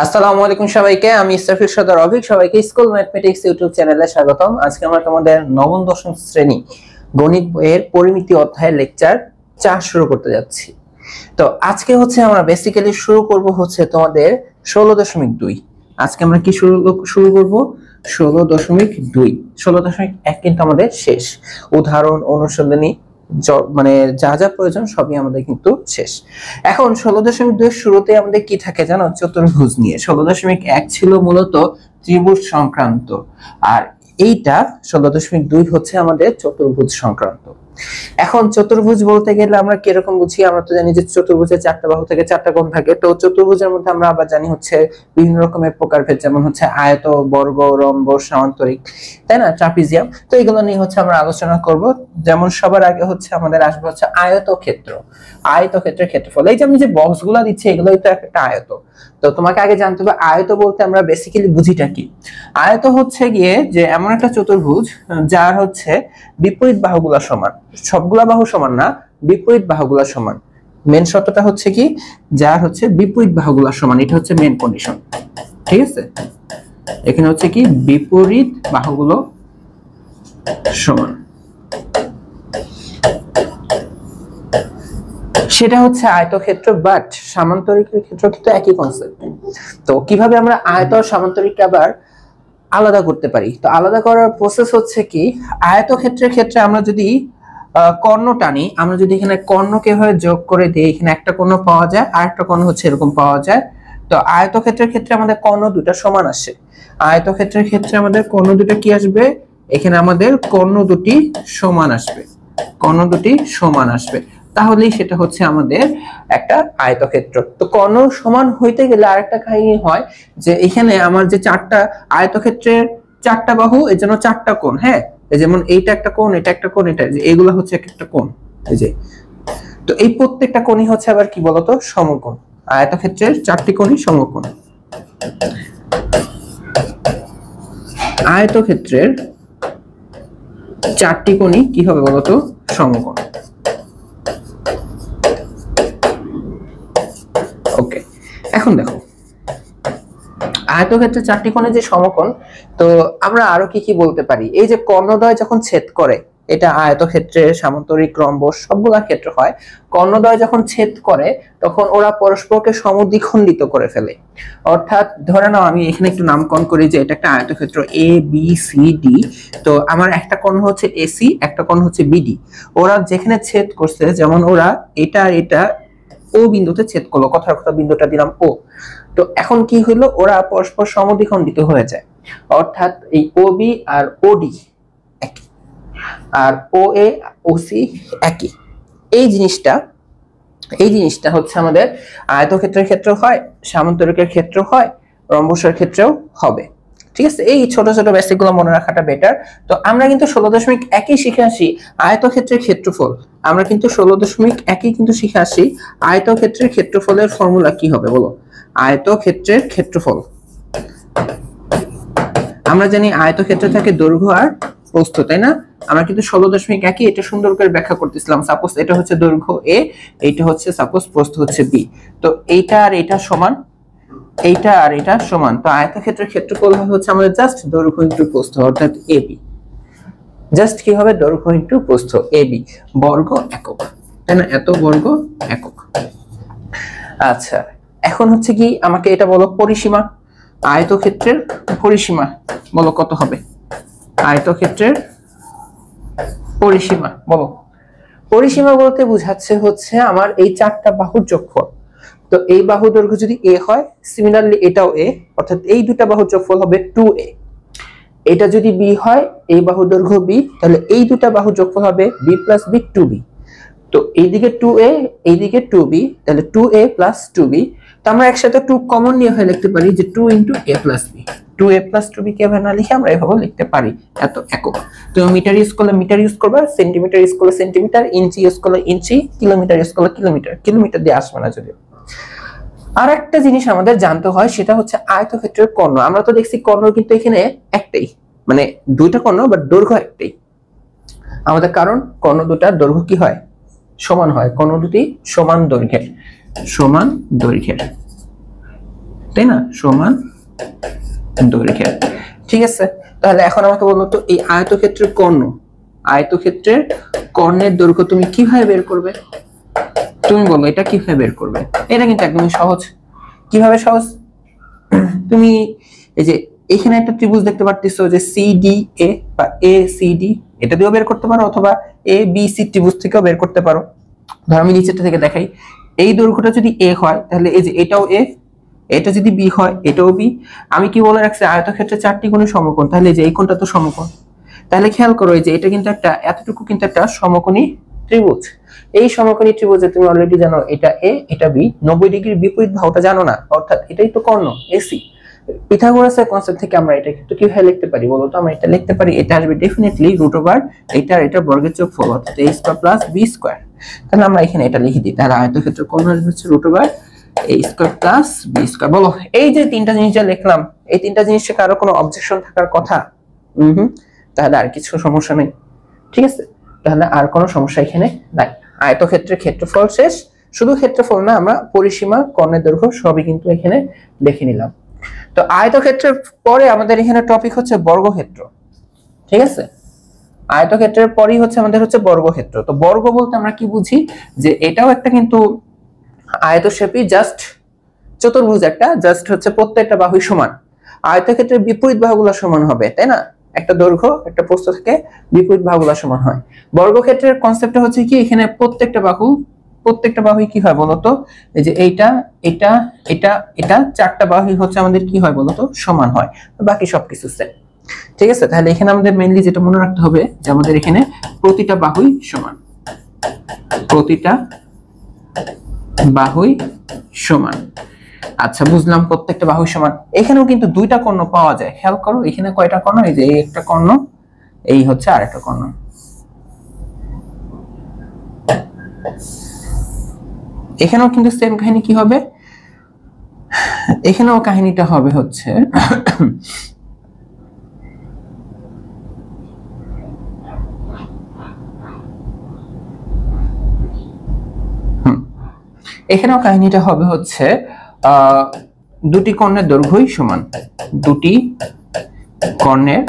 আসসালামু আলাইকুম সবাইকে, আমি ইসরাফিল সদর অভিক। সবাইকে স্কুল ম্যাথমেটিক্স ইউটিউব চ্যানেলে স্বাগতম। আজকে আমরা তোমাদের নবম দশম শ্রেণী গণিত বইয়ের পরিমিতি অধ্যায়ের লেকচার 4 শুরু করতে যাচ্ছি। তো আজকে আমরা বেসিক্যালি শুরু করব তোমাদের 16.2। আজকে আমরা কি শুরু করব 16.2। 16.1 কিন্তু আমাদের শেষ। উদাহরণ, অনুশীলনী, মানে যা যা প্রয়োজন সবই আমাদের কিন্তু শেষ। এখন 16.2 শুরুতে আমাদের কি থাকে জানো? চতুর্ভুজ নিয়ে। 16.1 ছিল মূলত ত্রিভুজ সংক্রান্ত, আর এইটা 16.2 হচ্ছে আমাদের চতুর্ভুজ সংক্রান্ত। এখন চতুর্ভুজ বলতে গেলে আমরা কিরকম বুঝি? আমরা তো জানি যে চতুর্ভুজের 4টা বাহু থেকে 4টা কোণ থাকে। তো চতুর্ভুজের মধ্যে আমরা আবার জানি বিভিন্ন রকমের প্রকারভেদ, যেমন আয়ত, বর্গ, রম্বস, সামান্তরিক, তাই না, ট্রাপিজিয়াম। তো এগুলো নিয়ে আমরা আলোচনা করব। যেমন সবার আগে আমাদের আসবে আয়তক্ষেত্র। আয়তক্ষেত্রের ক্ষেত্রফল। এই যে আমি যে বক্সগুলো দিচ্ছি এগুলোই তো একটা আয়ত। তো তোমাকে আগে জানতে হবে আয়ত বলতে আমরা বেসিক্যালি বুঝিটা কি। আয়ত গিয়ে যে এমন একটা চতুর্ভুজ যার বিপরীত বাহুগুলো সমান। সবগুলা বাহু সমান না, বিপরীত বাহুগুলা সমান। মেন শর্তটা কি, যার বিপরীত বাহুগুলা সমান। এটা মেন কন্ডিশন, ঠিক আছে? এখানে কি, বিপরীত বাহুগুলো সমান। সেটা আয়তক্ষেত্র, বাট সামান্তরিকের ক্ষেত্রে কিন্তু একই কনসেপ্ট। তো কিভাবে আমরা আয়ত আর সামান্তরিককে আবার আলাদা করতে পারি? তো আলাদা করার প্রসেস কি, আয়তক্ষেত্রের ক্ষেত্রে আমরা যদি কর্ণ টানি, আমরা যদি এখানে কর্ণকে এভাবে যোগ করে দিই, এখানে একটা কর্ণ পাওয়া যায় আর একটা কর্ণ এরকম পাওয়া যায়। তো আয়তক্ষেত্রের ক্ষেত্রে আমাদের কর্ণ দুটো সমান আসে। আয়তক্ষেত্রের ক্ষেত্রে আমাদের কর্ণ দুটো কি আসবে? এখানে আমাদের কর্ণ দুটি সমান আসবে। কর্ণ দুটি সমান আসবে, তাহলেই সেটা আমাদের একটা আয়তক্ষেত্র। তো কর্ণ সমান হইতে গেলে আরেকটা কাহিনী হয় যে এখানে আমার যে 4টা আয়তক্ষেত্রের 4টা বাহু, এর জন্য 4টা কোণ। হ্যাঁ, যেমন এইটা একটা কোণ, এটা একটা কোণ, এটা এগুলো একটা কোণ। এই যে, তো এই প্রত্যেকটা কোণই আবার কি বলতো? সমকোণ। আয়তক্ষেত্রের 4টি কোণই সমকোণ। আয়তক্ষেত্রের 4টি কোণই কি হবে বলতো? সমকোণ। ওকে, এখন দেখো আয়তক্ষেত্রের 4টি কোণে যে সমকোণ, তো আমরা আরো কি কি বলতে পারি? এই যে কর্ণদ্বয় যখন ছেদ করে, এটা আয়তক্ষেত্রে, সামান্তরিক, রম্বস সবগুলা ক্ষেত্রে হয়। কর্ণদ্বয় যখন ছেদ করে তখন ওরা পরস্পরকে সমদ্বিখণ্ডিত করে ফেলে। অর্থাৎ ধরে নাও আমি এখানে একটু নামকরণ করি যে এটা একটা আয়তক্ষেত্র এ বি সি ডি। তো আমার একটা কোণ এসি, একটা কোণ বিডি। ওরা যেখানে ছেদ করছে, যেমন ওরা এটা আর এটা ও বিন্দুতে ছেদ করলো, কথার কথা বিন্দুটা দিলাম ও। তো এখন কি হইলো? ওরা পরস্পর সমদ্বিখণ্ডিত হয়ে যায়। অর্থাৎ এই ওবি আর ওডি একই, আর ও এ ও সি একই। এই জিনিসটা আমাদের আয়তক্ষেত্রের ক্ষেত্রেও হয়, সামান্তরিকের ক্ষেত্রেও হয়, রম্বসের ক্ষেত্রেও হবে। ঠিক আছে, এই ছোট ছোট বেসিক গুলো মনে রাখাটা বেটার। তো আমরা কিন্তু 16.1 শিখে আসি আয়তক্ষেত্রের ক্ষেত্রফল। আমরা কিন্তু 16.1 কিন্তু শিখে আসি আয়তক্ষেত্রের ক্ষেত্রফলের ফর্মুলা কি হবে বলো? আয়তক্ষেত্রের ক্ষেত্রফল আমরা জানি আয়তক্ষেত্রে থাকে দৈর্ঘ্য আর প্রস্থ, তাই না? আমরা কিন্তু 16.1 এটা সুন্দর করে ব্যাখ্যা করতেছিলাম। সাপোজ এটা দৈর্ঘ্য এ, এইটা সাপোজ প্রস্থ বি। তো এইটা আর এটা সমান, এইটা আর এটা সমান। তো আয়তক্ষেত্রের ক্ষেত্রফল আমাদের জাস্ট দৈর্ঘ্য ইনটু প্রস্থ, অর্থাৎ এবি। জাস্ট কি হবে? দৈর্ঘ্য ইনটু প্রস্থ, এবি বর্গ একক, তাই না? এত বর্গ একক। আচ্ছা, এখন কি, আমাকে এটা বলো পরিসীমা। আয়তক্ষেত্রের পরিসীমা বলো কত হবে? আয়তক্ষেত্রের পরিসীমা বলো। পরিসীমা বলতে বোঝাচ্ছে আমার এই 4টা বাহুর যোগফল। তো এই বাহু দৈর্ঘ্য যদি এ হয়, সিমিলারলি এটাও এ, অর্থাৎ এই দুটা বাহুর যোগফল হবে 2a। এটা যদি বি হয়, এই বাহু দৈর্ঘ্য বি, তাহলে এই দুটা বাহুর যোগফল হবে b + b 2b। তো এইদিকে 2a, এইদিকে 2b, তাহলে 2a + 2b। তো আমরা একসাথে 2 কমন নিয়ে লিখতে পারি যে 2 * a + b। 2a + 2b কে না লিখে আমরা এভাবে লিখতে পারি এত একক। তুমি মিটার ইউজ করলে মিটার ইউজ করবে, সেন্টিমিটার ইউজ করলে সেন্টিমিটার, ইঞ্চি ইউজ করলে ইঞ্চি, কিলোমিটার ইউজ করলে কিলোমিটার। কিলোমিটার দিয়ে আসবে না যদিও। আর একটা জিনিস আমাদের জানতে হয়, সেটা আয়তক্ষেত্রের কর্ণ। আমরা তো দেখছি কর্ণ কিন্তু এখানে একটাই, মানে দুইটা কর্ণ, বাট দৈর্ঘ্য একটাই আমাদের, কারণ কর্ণ দুটার দৈর্ঘ্য কি হয়? সমান হয়। কর্ণ দুটি সমান দৈর্ঘ্যের, সমান দৈর্ঘ্যের। তাই না, সমান দৈর্ঘ্যের। ঠিক আছে, তাহলে এখন আমাকে বলো তো এই আয়তক্ষেত্রের কর্ণ, আয়তক্ষেত্রের কর্ণের দৈর্ঘ্য তুমি কিভাবে বের করবে? তুমি বলো এটা কিভাবে বের করবে? এটা কিন্তু একদমই সহজ। কিভাবে সহজ? তুমি এই যে এখানে একটা ত্রিভুজ দেখতে পারতেছো যে CDA বা ACD, এটা দিয়েও বের করতে পারো, অথবা ABC ত্রিভুজ থেকেও বের করতে পারো। ধর আমি নিচেরটা থেকে দেখাই, এই দৈর্ঘ্যটা যদি A হয় তাহলে এই যে এটাও A, এটা যদি B হয় এটাও B। আমি কি বলে রাখছি, আয়তক্ষেত্রে 4টি কোণের সমকোণ, তাহলে এই যে এই কোণটা তো সমকোণ। তাহলে খেয়াল করো এই যে এটা কিন্তু একটা, এতটুকু কিন্তু একটা সমকোণী ত্রিভুজ। এই সমকোণী ত্রিভুজে তুমি অলরেডি জানো এটা A এটা B, 90 ডিগ্রির বিপরীত বাহুটা জানো না, অর্থাৎ এটাই তো কর্ণ AC। পিথাগোরাসের কনসেপ্ট থেকে আমরা এটা কিন্তু কিভাবে লিখতে পারি বলো তো? আমরা এটা লিখতে পারি, এটা আসবে ডেফিনেটলি √ এটা আর এটা বর্গের যোগফল, অর্থাৎ a² + b²। তাহলে আমরা এখানে এটা লিখে দিই, তাহলে আয়তক্ষেত্রের কোণ হচ্ছে √ a² + b²। বলো এই যে তিনটা জিনিস যা লিখলাম, এই তিনটা জিনিসে কারো কোনো অবজেকশন থাকার কথা? তাহলে আর কিছু সমস্যা নেই। ঠিক আছে, তাহলে আর কোনো সমস্যা এখানে নাই। আয়তক্ষেত্রের ক্ষেত্রফল শেষ, শুধু ক্ষেত্রফল না, আমরা পরিসীমা, কর্ণের দৈর্ঘ্য সবই কিন্তু এখানে দেখে নিলাম। তো আয়তক্ষেত্রের পরে আমাদের এখানে টপিক হচ্ছে বর্গক্ষেত্র। ঠিক আছে, আয়তক্ষেত্রের পরেই হচ্ছে আমাদের হচ্ছে বর্গক্ষেত্র। তো বর্গ বলতে আমরা কি বুঝি, যে এটাও একটা কিন্তু আয়তক্ষেপই, জাস্ট চতুর্ভুজ একটা, জাস্ট হচ্ছে প্রত্যেকটা বাহুই সমান। আয়তক্ষেত্রের বিপরীত বাহুগুলো সমান হবে, তাই না? একটা দৈর্ঘ্য একটা প্রস্থ থেকে বিপরীত বাহুগুলো সমান হয়। বর্গক্ষেত্রের কনসেপ্টটা হচ্ছে কি, এখানে প্রত্যেকটা বাহুই কি হয় বলতো? এই যে এইটা এটা এটা এটা 4টা বাহুই হচ্ছে আমাদের কি হয় বলতো? সমান হয়, বাকি সবকিছু সেম। ঠিক আছে, তাহলে এখানে আমাদের মেইনলি যেটা মনে রাখতে হবে যে আমাদের এখানে প্রতিটা বাহুই সমান, প্রতিটা বাহুই সমান। আচ্ছা বুঝলাম, প্রত্যেকটা বাহুই সমান। এখানেও কিন্তু দুইটা কর্ণ পাওয়া যায়, খেয়াল করো এখানে কয়টা কর্ণ, এই যে এই একটা কর্ণ, এই হচ্ছে আরেকটা কর্ণ। এখানেও কিন্তু সেম কাহিনী কি হবে, এখানেও কাহিনীটা হবে হচ্ছে এখানেও কাহিনীটা হবে হচ্ছে দুটি কর্ণের দৈর্ঘ্যই সমান, দুটি কর্ণের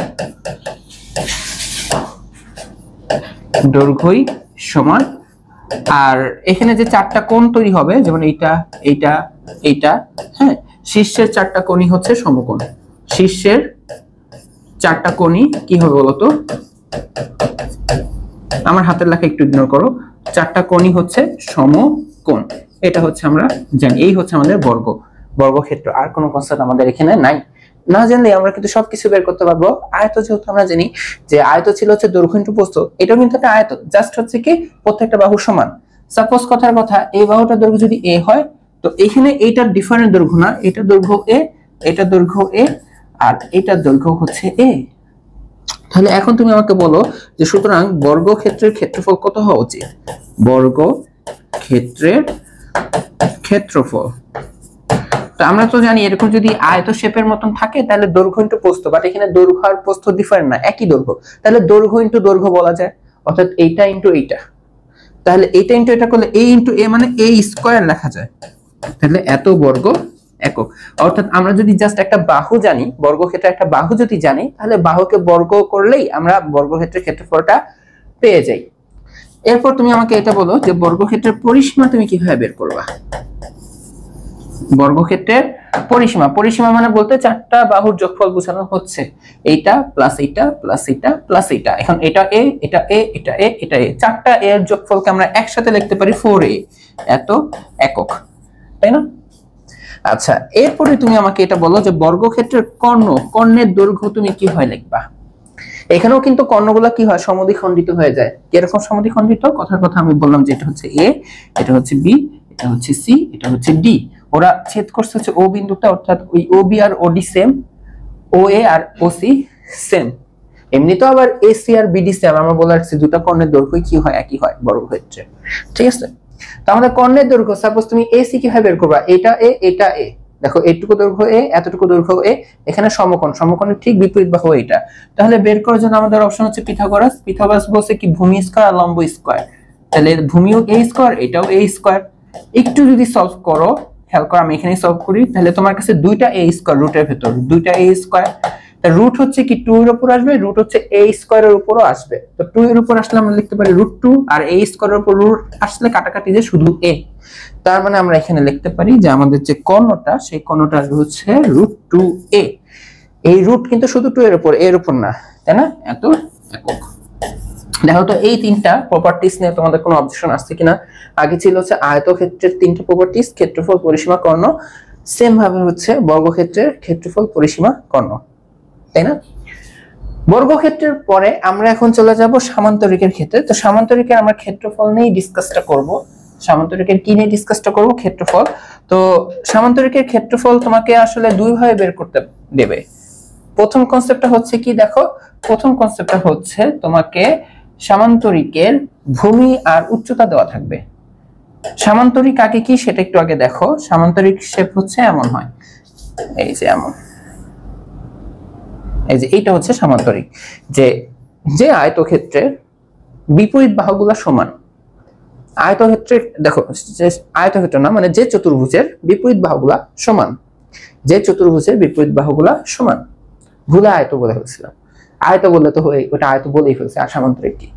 দৈর্ঘ্যই সমান। আর এখানে যে 4টা কোণ তৈরি হবে, যেমন এইটা এইটা এইটা, হ্যাঁ, শীর্ষের 4টা কোণই হচ্ছে সমকোণ। শীর্ষের 4টা কোণই কি হবে বলতো? আমার হাতের লেখা একটু ইগনোর করো, 4টা কোণই হচ্ছে সমকোণ। এটা হচ্ছে আমরা জানি, এই হচ্ছে আমাদের বর্গক্ষেত্র। আর কোনো কনসেপ্ট আমাদের এখানে নাই। না জানলে আমরা কিন্তু সবকিছু বের করতে পারবো। আয়ত যেহেতু আমরা জানি যে আয়ত ছিল হচ্ছে দৈর্ঘ্য ইনটু প্রস্থ, এটাও কিন্তু একটা আয়ত, জাস্ট হচ্ছে কি প্রত্যেকটা বাহু সমান। সাপোজ কথার কথা, এই বাহুটার দৈর্ঘ্য যদি a হয়, তো এখানে এইটার ডিফারেন্ট দৈর্ঘ্য না, এটা দৈর্ঘ্য a, এটা দৈর্ঘ্য a, আর এটার দৈর্ঘ্য হচ্ছে a। তাহলে এখন তুমি আমাকে বলো যে সুতরাং বর্গক্ষেত্রের ক্ষেত্রফল কত হওয়া উচিত? বর্গক্ষেত্রের ক্ষেত্রফল, তো আমরা তো জানি এরকম যদি আয়ত শেপের মতন থাকে তাহলে দৈর্ঘ্য ইনটু প্রস্থ, বাট এখানে দৈর্ঘ্য আর প্রস্থ ডিফারেন্ট না, একই দৈর্ঘ্য, তাহলে দৈর্ঘ্য ইনটু দৈর্ঘ্য বলা যায়, অর্থাৎ এইটা ইনটু এইটা। তাহলে এইটা ইনটু এটা করলে a ইনটু a মানে a² লেখা যায়। তাহলে এত বর্গ একক, অর্থাৎ আমরা যদি জাস্ট একটা বাহু জানি, বর্গক্ষেত্রে একটা বাহু যদি জানি, তাহলে বাহুকে বর্গ করলেই আমরা বর্গক্ষেত্রের ক্ষেত্রফলটা পেয়ে যাই। এরপর তুমি আমাকে এটা বলো যে বর্গক্ষেত্রের পরিসীমা তুমি কিভাবে বের করবা? বর্গক্ষেত্রের পরিসীমা মানে বলতে 4টা বাহুর যোগফল বোঝানো হচ্ছে, এইটা প্লাস এইটা প্লাস এইটা প্লাস এইটা। এখন এটা a, এটা a, এটা a, এটা a, 4টা a এর যোগফলকে আমরা একসাথে লিখতে পারি 4a, এত একক, তাই না? আচ্ছা, এরপরে তুমি আমাকে এটা বলো যে বর্গক্ষেত্রের কর্ণের দৈর্ঘ্য তুমি কি হয় লিখবা? এখানেও কিন্তু কর্ণগুলো কি হয়, সমদ্বিখণ্ডিত হয়ে যায়। কিরকম সমদ্বিখণ্ডিত? কথার কথা আমি বললাম যে এটা হচ্ছে a, এটা হচ্ছে b, এটা হচ্ছে c, এটা হচ্ছে d। ওরা ছেদ করছে হচ্ছে o বিন্দুতে, অর্থাৎ ওই ob আর od সেম, oa আর oc সেম। এমনি তো আবার ac আর bd সেম, আমরা বলে রাখছি দুটো কর্ণের দৈর্ঘ্যই কি হয়, একই হয় বর্গক্ষেত্রে। ঠিক আছে, তো আমাদের কর্ণের দৈর্ঘ্য, সাপোজ তুমি ac কিভাবে বের করবা? এটা a, এটা a, দেখো এইটুকু দৈর্ঘ্য a, এতটুকু দৈর্ঘ্য a, এখানে সমকোণের ঠিক বিপরীত বাহু এটা। তাহলে বের করার জন্য আমাদের অপশন হচ্ছে পিথাগোরাস বলছে কি ভূমি স্কয়ার আর লম্ব স্কয়ার। তাহলে ভূমিও a², এটাও a²। একটু যদি সলভ করো, খেয়াল করো আমি এখানে সলভ করি, তাহলে তোমার কাছে দুইটা a স্কয়ার রুটের ভেতর দুইটা a স্কয়ার, তার রুট হচ্ছে কি 2 এর উপর আসবে, রুট হচ্ছে a স্কয়ারের উপরও আসবে। তো 2 এর উপর আসলে আমরা লিখতে পারি √2, আর a স্কয়ারের উপর রুট আসলে কাটাকাটি যে শুধু a। তার মানে আমরা এখানে লিখতে পারি যে আমাদের যে কর্ণটা সেই কর্ণটা হচ্ছে √2a। এই রুট কিন্তু শুধু 2 এর উপর, এর উপর না, তাই না? এত একক। দেখো তো এই তিনটা প্রপার্টিজ নিয়ে তোমাদের কোনো অবজেকশন আসছে কিনা? আগে ছিল হচ্ছে আয়তক্ষেত্রের তিনটা প্রপার্টিজ, ক্ষেত্রফল, পরিসীমা, কর্ণ। সেম ভাবে হচ্ছে বর্গক্ষেত্রের ক্ষেত্রফল, পরিসীমা, কর্ণ, তাই না? বর্গক্ষেত্রের পরে আমরা এখন চলে যাব সামান্তরিকের ক্ষেত্রে। তো সামান্তরিকের আমরা ক্ষেত্রফল নিয়ে ডিসকাসটা করব। সামান্তরিকের কি নিয়ে ডিসকাসটা করব? ক্ষেত্রফল। তো সামান্তরিকের ক্ষেত্রফল তোমাকে আসলে দুই ভাবে বের করতে দেবে। প্রথম কনসেপ্টটা হচ্ছে কি দেখো, প্রথম কনসেপ্টটা হচ্ছে তোমাকে সামান্তরিকের ভূমি আর উচ্চতা দেওয়া থাকবে। সামান্তরিক আগে কি সেটা একটু আগে দেখো। সামান্তরিক শেপ হচ্ছে এমন হয়, এই যে এমন, এই যে এইটা হচ্ছে সামান্তরিক, যে যে আয়তক্ষেত্রের বিপরীত বাহুগুলো সমান। আয়তক্ষেত্রে দেখো, আয়তক্ষেত্র না মানে যে চতুর্ভুজের বিপরীত বাহুগুলা সমান, যে চতুর্ভুজের বিপরীত বাহুগুলা সমান। ভুলে আয়ত বলে ফেলছিলাম, আয়ত বললে তো ওটা আয়ত বলেই ফেলছে, আর সামান্তরিক কি?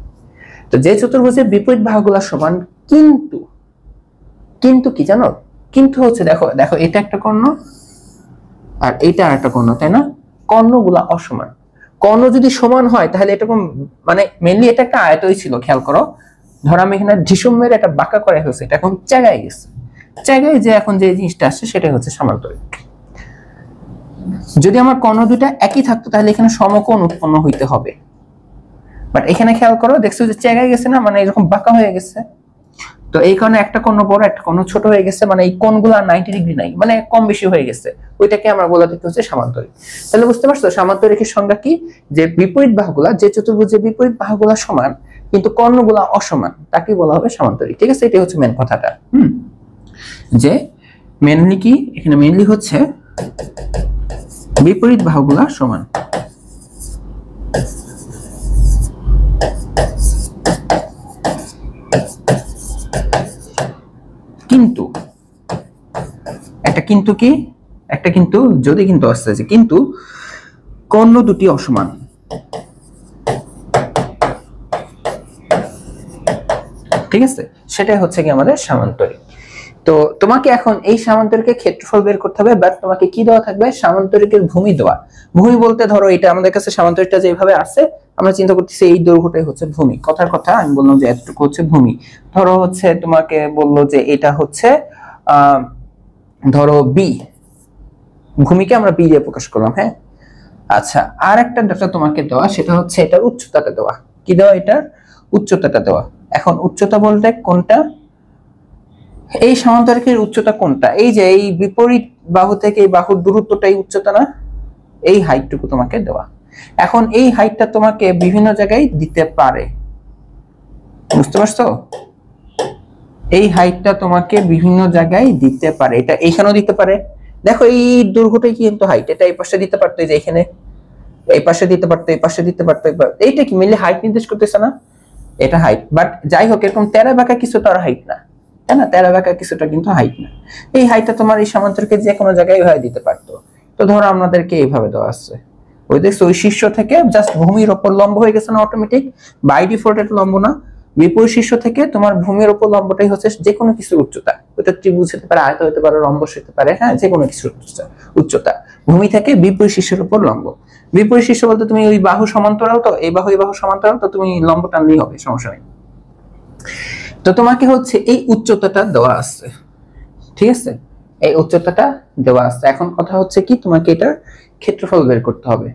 তো যে চতুর্ভুজের বিপরীত বাহুগুলা সমান, কিন্তু কিন্তু কি জানো, কিন্তু হচ্ছে দেখো দেখো এটা একটা কর্ণ আর এটা আরেকটা কর্ণ, তাই না? কর্ণগুলা অসমান। কর্ণ যদি সমান হয় তাহলে এরকম, মানে মেইনলি এটা একটা আয়তই ছিল, খেয়াল করো। ধরো আমি এখানে ঢিসুম মেরে একটা বাঁকা করা হয়েছে, এটা এখন জায়গায় গেছে, জায়গায় যে এখন যে জিনিসটা আসছে সেটাই হচ্ছে সামান্তরিক। যদি আমার কর্ণ দুটা একই থাকতো তাহলে এখানে সমকোণ উৎপন্ন হইতে হবে, বাট এখানে খেয়াল করো দেখছো যে জায়গায় গেছে না, মানে এরকম বাঁকা হয়ে গেছে। তো এই কারণে একটা কর্ণ বড় একটা কর্ণ ছোট হয়ে গেছে, মানে এই কোণগুলো 90 ডিগ্রি নাই, মানে কম বেশি হয়ে গেছে, ওইটাকে আমরা বলে দিতে হচ্ছে সামান্তরিক। তাহলে বুঝতে পারছো সামান্তরিকের সংজ্ঞা কি? যে বিপরীত বাহুগুলা, যে চতুর্ভুজের বিপরীত বাহুগুলা সমান কিন্তু কর্ণগুলা অসমান, তাকে বলা হবে সামান্তরিক। ঠিক আছে, এটাই হচ্ছে মেন কথাটা। যে মেনলি কি এখানে, মেনলি হচ্ছে বিপরীত বাহুগুলা সমান। কিন্তু একটা কিন্তু কি, একটা কিন্তু যদি কিন্তু আসছে, কিন্তু কর্ণ দুটি অসমান। ঠিক আছে, সেটাই হচ্ছে কি আমাদের সামান্তরিক। তো তোমাকে এখন এই সামান্তরিকের ক্ষেত্রফল বের করতে হবে, বাট তোমাকে কি দেওয়া থাকবে? সামান্তরিকের ভূমি দেওয়া। ভূমি বলতে ধরো এটা আমাদের কাছে সামান্তরিকটা যেভাবে আছে আমরা চিন্তা করতেছি এই দৈর্ঘ্যটাই হচ্ছে ভূমি। কথার কথা আমি বললাম যে এতটুকু হচ্ছে ভূমি। ধরো হচ্ছে তোমাকে বললো যে এটা হচ্ছে ধরো বি, ভূমিকে আমরা বি দিয়ে প্রকাশ করলাম। হ্যাঁ, আচ্ছা, আর একটা ডাটা তোমাকে দেওয়া, সেটা হচ্ছে এটার উচ্চতাটা দেওয়া। কি দেওয়া? এটার উচ্চতাটা দেওয়া। এখন উচ্চতা বলতে কোনটা? এই সামান্তরিকের উচ্চতা কোনটা? এই যে এই বিপরীত বাহু থেকে এই বাহুর দূরত্বটাই উচ্চতা না? এই হাইটটুকু তোমাকে দেওয়া। এখন এই হাইটটা তোমাকে বিভিন্ন জায়গায় দিতে পারে, বুঝতে পারছো? এই হাইটটা তোমাকে বিভিন্ন জায়গায় দিতে পারে, এটা এইখানেও দিতে পারে। দেখো এই দৈর্ঘ্যটাই কিন্তু হাইট, এটা এই পাশে দিতে পারতো, এই যে এখানে এই পাশে দিতে পারতো, এই পাশে দিতে পারতো। এইটা কি মিলে হাইট নির্দেশ করতেছে না? এটা হাইট, বাট যাই হোক এরকম তেরা বাঁকা কিছু তো আর হাইট না, তাই না? তেরা বাঁকা কিছুটা কিন্তু হাইট না। এই হাইটটা তোমার এই সামান্তরিকের যে কোনো জায়গায় এইভাবে দিতে পারতো। তো ধরো আমাদেরকে এইভাবে দেওয়া আছে, ওই দেখছো ওই শীর্ষ থেকে জাস্ট ভূমির উপর লম্ব হয়ে গেছে না অটোমেটিক, বাই ডিফল্ট এটা লম্ব না। বিপরীত শীর্ষ থেকে তোমার ভূমির উপর লম্বটাই হচ্ছে যে কোনো কিছুর উচ্চতা। ওটা ত্রিভুজ হতে পারে, আয়ত হতে পারে, রম্বস হতে পারে, হ্যাঁ, যে কোনো কিছুর উচ্চতা। ভূমি থেকে বিপরীত শীর্ষের উপর লম্ব। বিপরীত শীর্ষ বলতে তুমি ওই বাহু সমান্তরাল, তো এই বাহু সমান্তরাল, তো তুমি লম্ব টানলেই হবে, সমস্যা নেই। তো তোমাকে হচ্ছে এই উচ্চতাটা দেওয়া আছে, ঠিক আছে, এই উচ্চতাটা দেওয়া আছে। এখন কথা হচ্ছে কি, তোমাকে এটার ক্ষেত্রফল বের করতে হবে।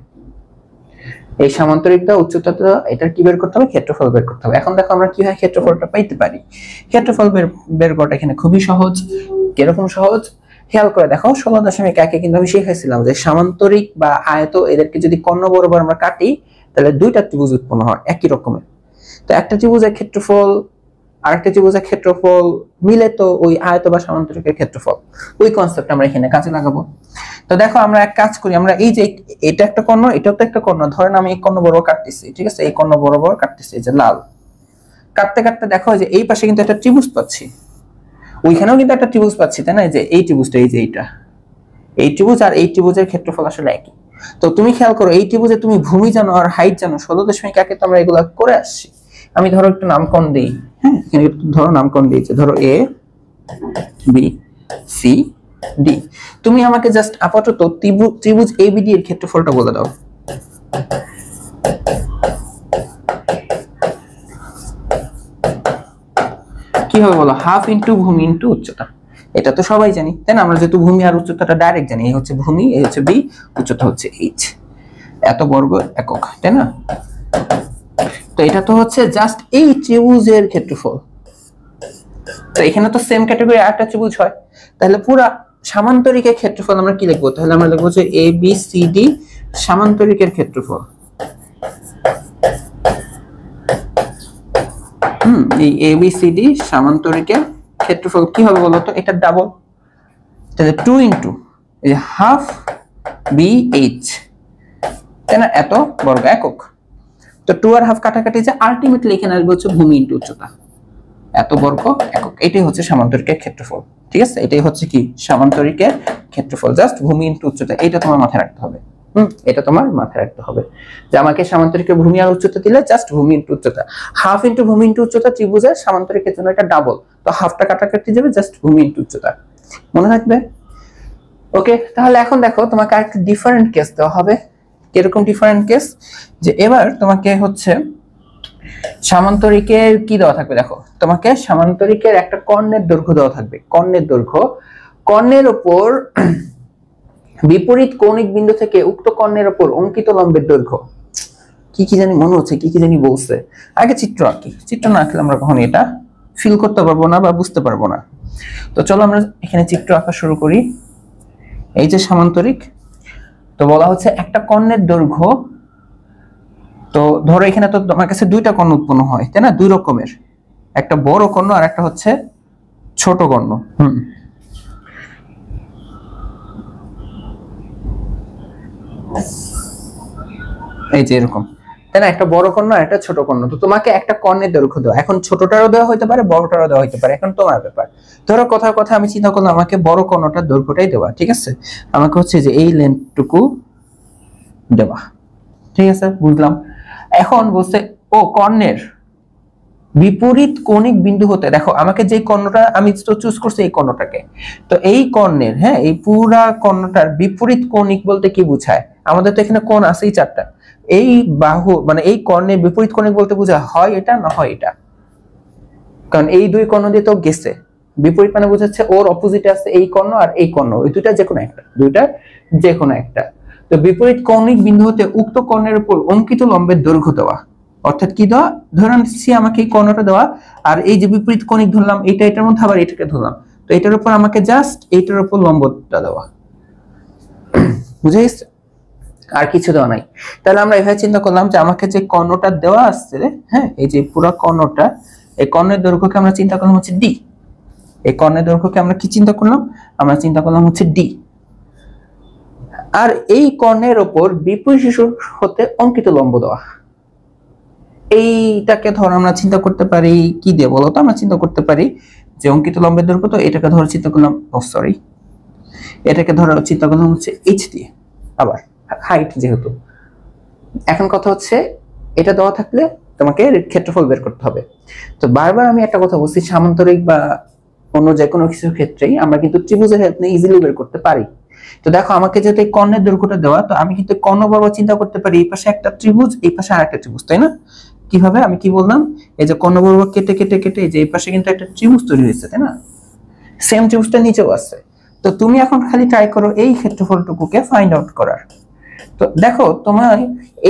এই সামান্তরিকটা উচ্চতাটা এটার কি বের করতে হবে? ক্ষেত্রফল বের করতে হবে। এখন দেখো আমরা কিভাবে ক্ষেত্রফলটা পাইতে পারি। ক্ষেত্রফল বের করাটা এখানে খুবই সহজ। কিরকম সহজ? খেয়াল করে দেখো 16.1 কিন্তু আমি শিখেছিলাম যে সামান্তরিক বা আয়ত এদেরকে যদি কর্ণ বরাবর আমরা কাটি তাহলে দুইটা ত্রিভুজ উৎপন্ন হয় একই রকমের। তো একটা ত্রিভুজের ক্ষেত্রফল আরেকটা ত্রিভুজের ক্ষেত্রফল মিলে তো ওই আয়ত বা সামান্তরিকের ক্ষেত্রফল, ওই কনসেপ্ট আমরা এখানে কাজে লাগাবো। তো দেখো আমরা এক কাজ করি, আমরা এই যে এটা একটা কর্ণ, এটাও তো একটা কর্ণ, ধরেন আমি এই কর্ণ বরাবর কাটতেছি, ঠিক আছে, এই কর্ণ বরাবর কাটতেছি, এই যে লাল কাটতে কাটতে দেখো যে এই পাশে কিন্তু একটা ত্রিভুজ পাচ্ছি। ওইখানেও কিন্তু একটা ত্রিভুজ পাচ্ছি, তাই না? যে এই ত্রিভুজটা, এই যে এইটা, এই ত্রিভুজ আর এই ত্রিভুজের ক্ষেত্রফল আসলে একই। তো তুমি খেয়াল করো, এই ত্রিভুজে তুমি ভূমি জানো আর হাইট জানো, 16.1 তো আমরা এগুলা করে আসছি। আমি ধরো একটু নামকরণ দিই, হ্যাঁ, এখানে ধরো নামকরণ দিয়েছে, ধরো এ বি সি ডি। তুমি আমাকে জাস্ট আপাতত ত্রিভুজ এবিডি এর ক্ষেত্রফলটা বলে দাও। কি হবে বলো? হাফ ইন্টু ভূমি ইন্টু উচ্চতা। এটা তো সবাই জানি, তাই না? আমরা যেহেতু ভূমি আর উচ্চতাটা ডাইরেক্ট জানি, এই হচ্ছে ভূমি, এই হচ্ছে বি, উচ্চতা হচ্ছে এইচ, এত বর্গ একক, তাই না? তো এটা তো হচ্ছে জাস্ট এই ত্রিভুজের ক্ষেত্রফল। তো এখানে তো সেম ক্যাটাগরি আরেকটা ত্রিভুজ হয়, তাহলে পুরো সামান্তরিকের ক্ষেত্রফল আমরা কি লিখবো? তাহলে আমরা লিখবো যে এ বি সি ডি সামান্তরিকের ক্ষেত্রফল। এই এ বি সি ডি সামান্তরিকের ক্ষেত্রফল কি হবে বলতো? এটা ডাবল, তাহলে 2 ইন্টু এই হাফ বি এইচ, তাই না? এত বর্গ একক। তো 2 আর হাফ কাটাকাটি, যে আলটিমেটলি এখানে আসবে হচ্ছে ভূমি ইন্টু উচ্চতা, এত বর্গ একক। এটাই হচ্ছে সামান্তরিকের ক্ষেত্রফল, ঠিক আছে? এটাই হচ্ছে কি সামান্তরিকের ক্ষেত্রফল, জাস্ট ভূমি ইন্টু উচ্চতা। এটা তোমার মাথায় রাখতে হবে, এটা তোমার মাথায় রাখতে হবে যে আমাকে সামান্তরিকের ভূমি আর উচ্চতা দিলে জাস্ট ভূমি ইন্টু উচ্চতা। হাফ ইন্টু ভূমি ইন্টু উচ্চতা ত্রিভুজের সামান্তরিকের জন্য এটা ডাবল, তো হাফটা কাটাকাটি যাবে, জাস্ট ভূমি ইন্টু উচ্চতা। মনে রাখবে? ওকে, তাহলে এখন দেখো তোমাকে আরেকটা ডিফারেন্ট কেস দেওয়া হবে। কিরকম ডিফারেন্ট কেস? যে এবার তোমাকে হচ্ছে সামান্তরিকের কি দেওয়া থাকবে, দেখো তোমাকে সামান্তরিকের একটা কর্ণের দৈর্ঘ্য দেওয়া থাকবে। কর্ণের দৈর্ঘ্য, কর্ণের উপর বিপরীত কৌণিক বিন্দু থেকে উক্ত কর্ণের উপর অঙ্কিত লম্বের দৈর্ঘ্য। কি কি জানি মনে হচ্ছে, কি কি জানি বলছে। আগে চিত্র আঁকি, চিত্র না আঁকলে আমরা কখনো এটা ফিল করতে পারবো না বা বুঝতে পারবো না। তো চলো আমরা এখানে চিত্র আঁকা শুরু করি। এই যে সামান্তরিক, তো বলা হচ্ছে একটা কর্ণের দৈর্ঘ্য, তো ধরো এখানে তো তোমার কাছে দুইটা কর্ণ উৎপন্ন হয়, তাই না? দুই রকমের, একটা বড় কর্ণ আর একটা হচ্ছে ছোট কর্ণ। এই যে এরকম, তাই না? একটা বড় কর্ণ আর একটা ছোট কর্ণ। তো তোমাকে একটা কর্ণের দৈর্ঘ্য দেওয়া, এখন ছোটটারও দেওয়া হতে পারে, বড়টারও দেওয়া হতে পারে, এখন তোমার ব্যাপার। ধরো কথার কথা আমি চিন্তা করলাম আমাকে বড় কর্ণটার দৈর্ঘ্যটাই দেওয়া, ঠিক আছে? আমাকে হচ্ছে যে এই লেন্থটুকু দেওয়া, ঠিক আছে, বুঝলাম। এখন বলছে ও কর্ণের বিপরীত কৌণিক বিন্দু হতে, দেখো আমাকে যে কর্ণটা আমি তো চুজ করছি এই কর্ণটাকে, তো এই কর্ণের, হ্যাঁ, এই পুরা কর্ণটার বিপরীত কৌণিক বলতে কি বোঝায়? আমাদের তো এখানে কোণ আছেই 4টা। এই বাহু মানে এই কর্ণের বিপরীত কৌণিক বলতে বোঝায় হয় এটা না হয় এটা, কারণ এই দুই কর্ণ দিয়ে তো গেছে। বিপরীত মানে বোঝাচ্ছে ওর অপোজিটে আছে এই কর্ণ আর এই কর্ণ, ওই দুইটা যে কোনো একটা, দুইটা যে কোনো একটা। তো বিপরীত কৌণিক বিন্দু হতে উক্ত কর্ণের উপর অঙ্কিত লম্বের দৈর্ঘ্য দেওয়া, অর্থাৎ কি দেওয়া? ধরে নিচ্ছি আমাকে এই কর্ণটা দেওয়া, আর এই যে বিপরীত কৌণিক ধরলাম এটা, এটার মধ্যে আবার এটাকে ধরলাম, তো এটার উপর আমাকে জাস্ট এইটার উপর লম্বটা দেওয়া। বুঝে গেছে? আর কিছু দেওয়া নাই। তাহলে আমরা এভাবে চিন্তা করলাম যে আমাকে যে কর্ণটা দেওয়া আসছে, হ্যাঁ, এই যে পুরো কর্ণটা, এই কর্ণের দৈর্ঘ্যকে আমরা চিন্তা করলাম হচ্ছে ডি। এই কর্ণের দৈর্ঘ্যকে আমরা কি চিন্তা করলাম? আমরা চিন্তা করলাম হচ্ছে ডি। আর এই কর্ণের উপর বিপরীত শীর্ষ হতে অঙ্কিত লম্ব দেওয়া। এইটাকে ধর আমরা চিন্তা করতে পারি কি দিয়ে বলতো? আমরা চিন্তা করতে পারি যে অঙ্কিত লম্বের দৈর্ঘ্য, তো এটাকে ধর চিন্তা করলাম, সরি, এটাকে ধর চিন্তা করলাম হচ্ছে এইচ দিয়ে, আবার হাইট যেহেতু। এখন কথা হচ্ছে এটা দেওয়া থাকলে তোমাকে ক্ষেত্রফল বের করতে হবে। তো বারবার আমি একটা কথা বলছি, সামান্তরিক বা অন্য যে কোনো কিছুর ক্ষেত্রেই আমরা কিন্তু ত্রিভুজের হেল্প নিয়ে ইজিলি বের করতে পারি। তো দেখো আমাকে যেহেতু এই কর্ণের দৈর্ঘ্যটা দেওয়া, তো আমি কিন্তু কর্ণ বরাবর চিন্তা করতে পারি এই পাশে একটা ত্রিভুজ, এই পাশে আরেকটা ত্রিভুজ, তাই না? কিভাবে? আমি কি বললাম, এই যে কর্ণ বরাবর কেটে কেটে কেটে এই যে এই পাশে কিন্তু একটা ত্রিভুজ তৈরি হয়েছে, তাই না? সেম ত্রিভুজটা নিচেও আছে। তো তুমি এখন খালি ট্রাই করো এই ক্ষেত্রফলটুকুকে ফাইন্ড আউট করার। তো দেখো তোমার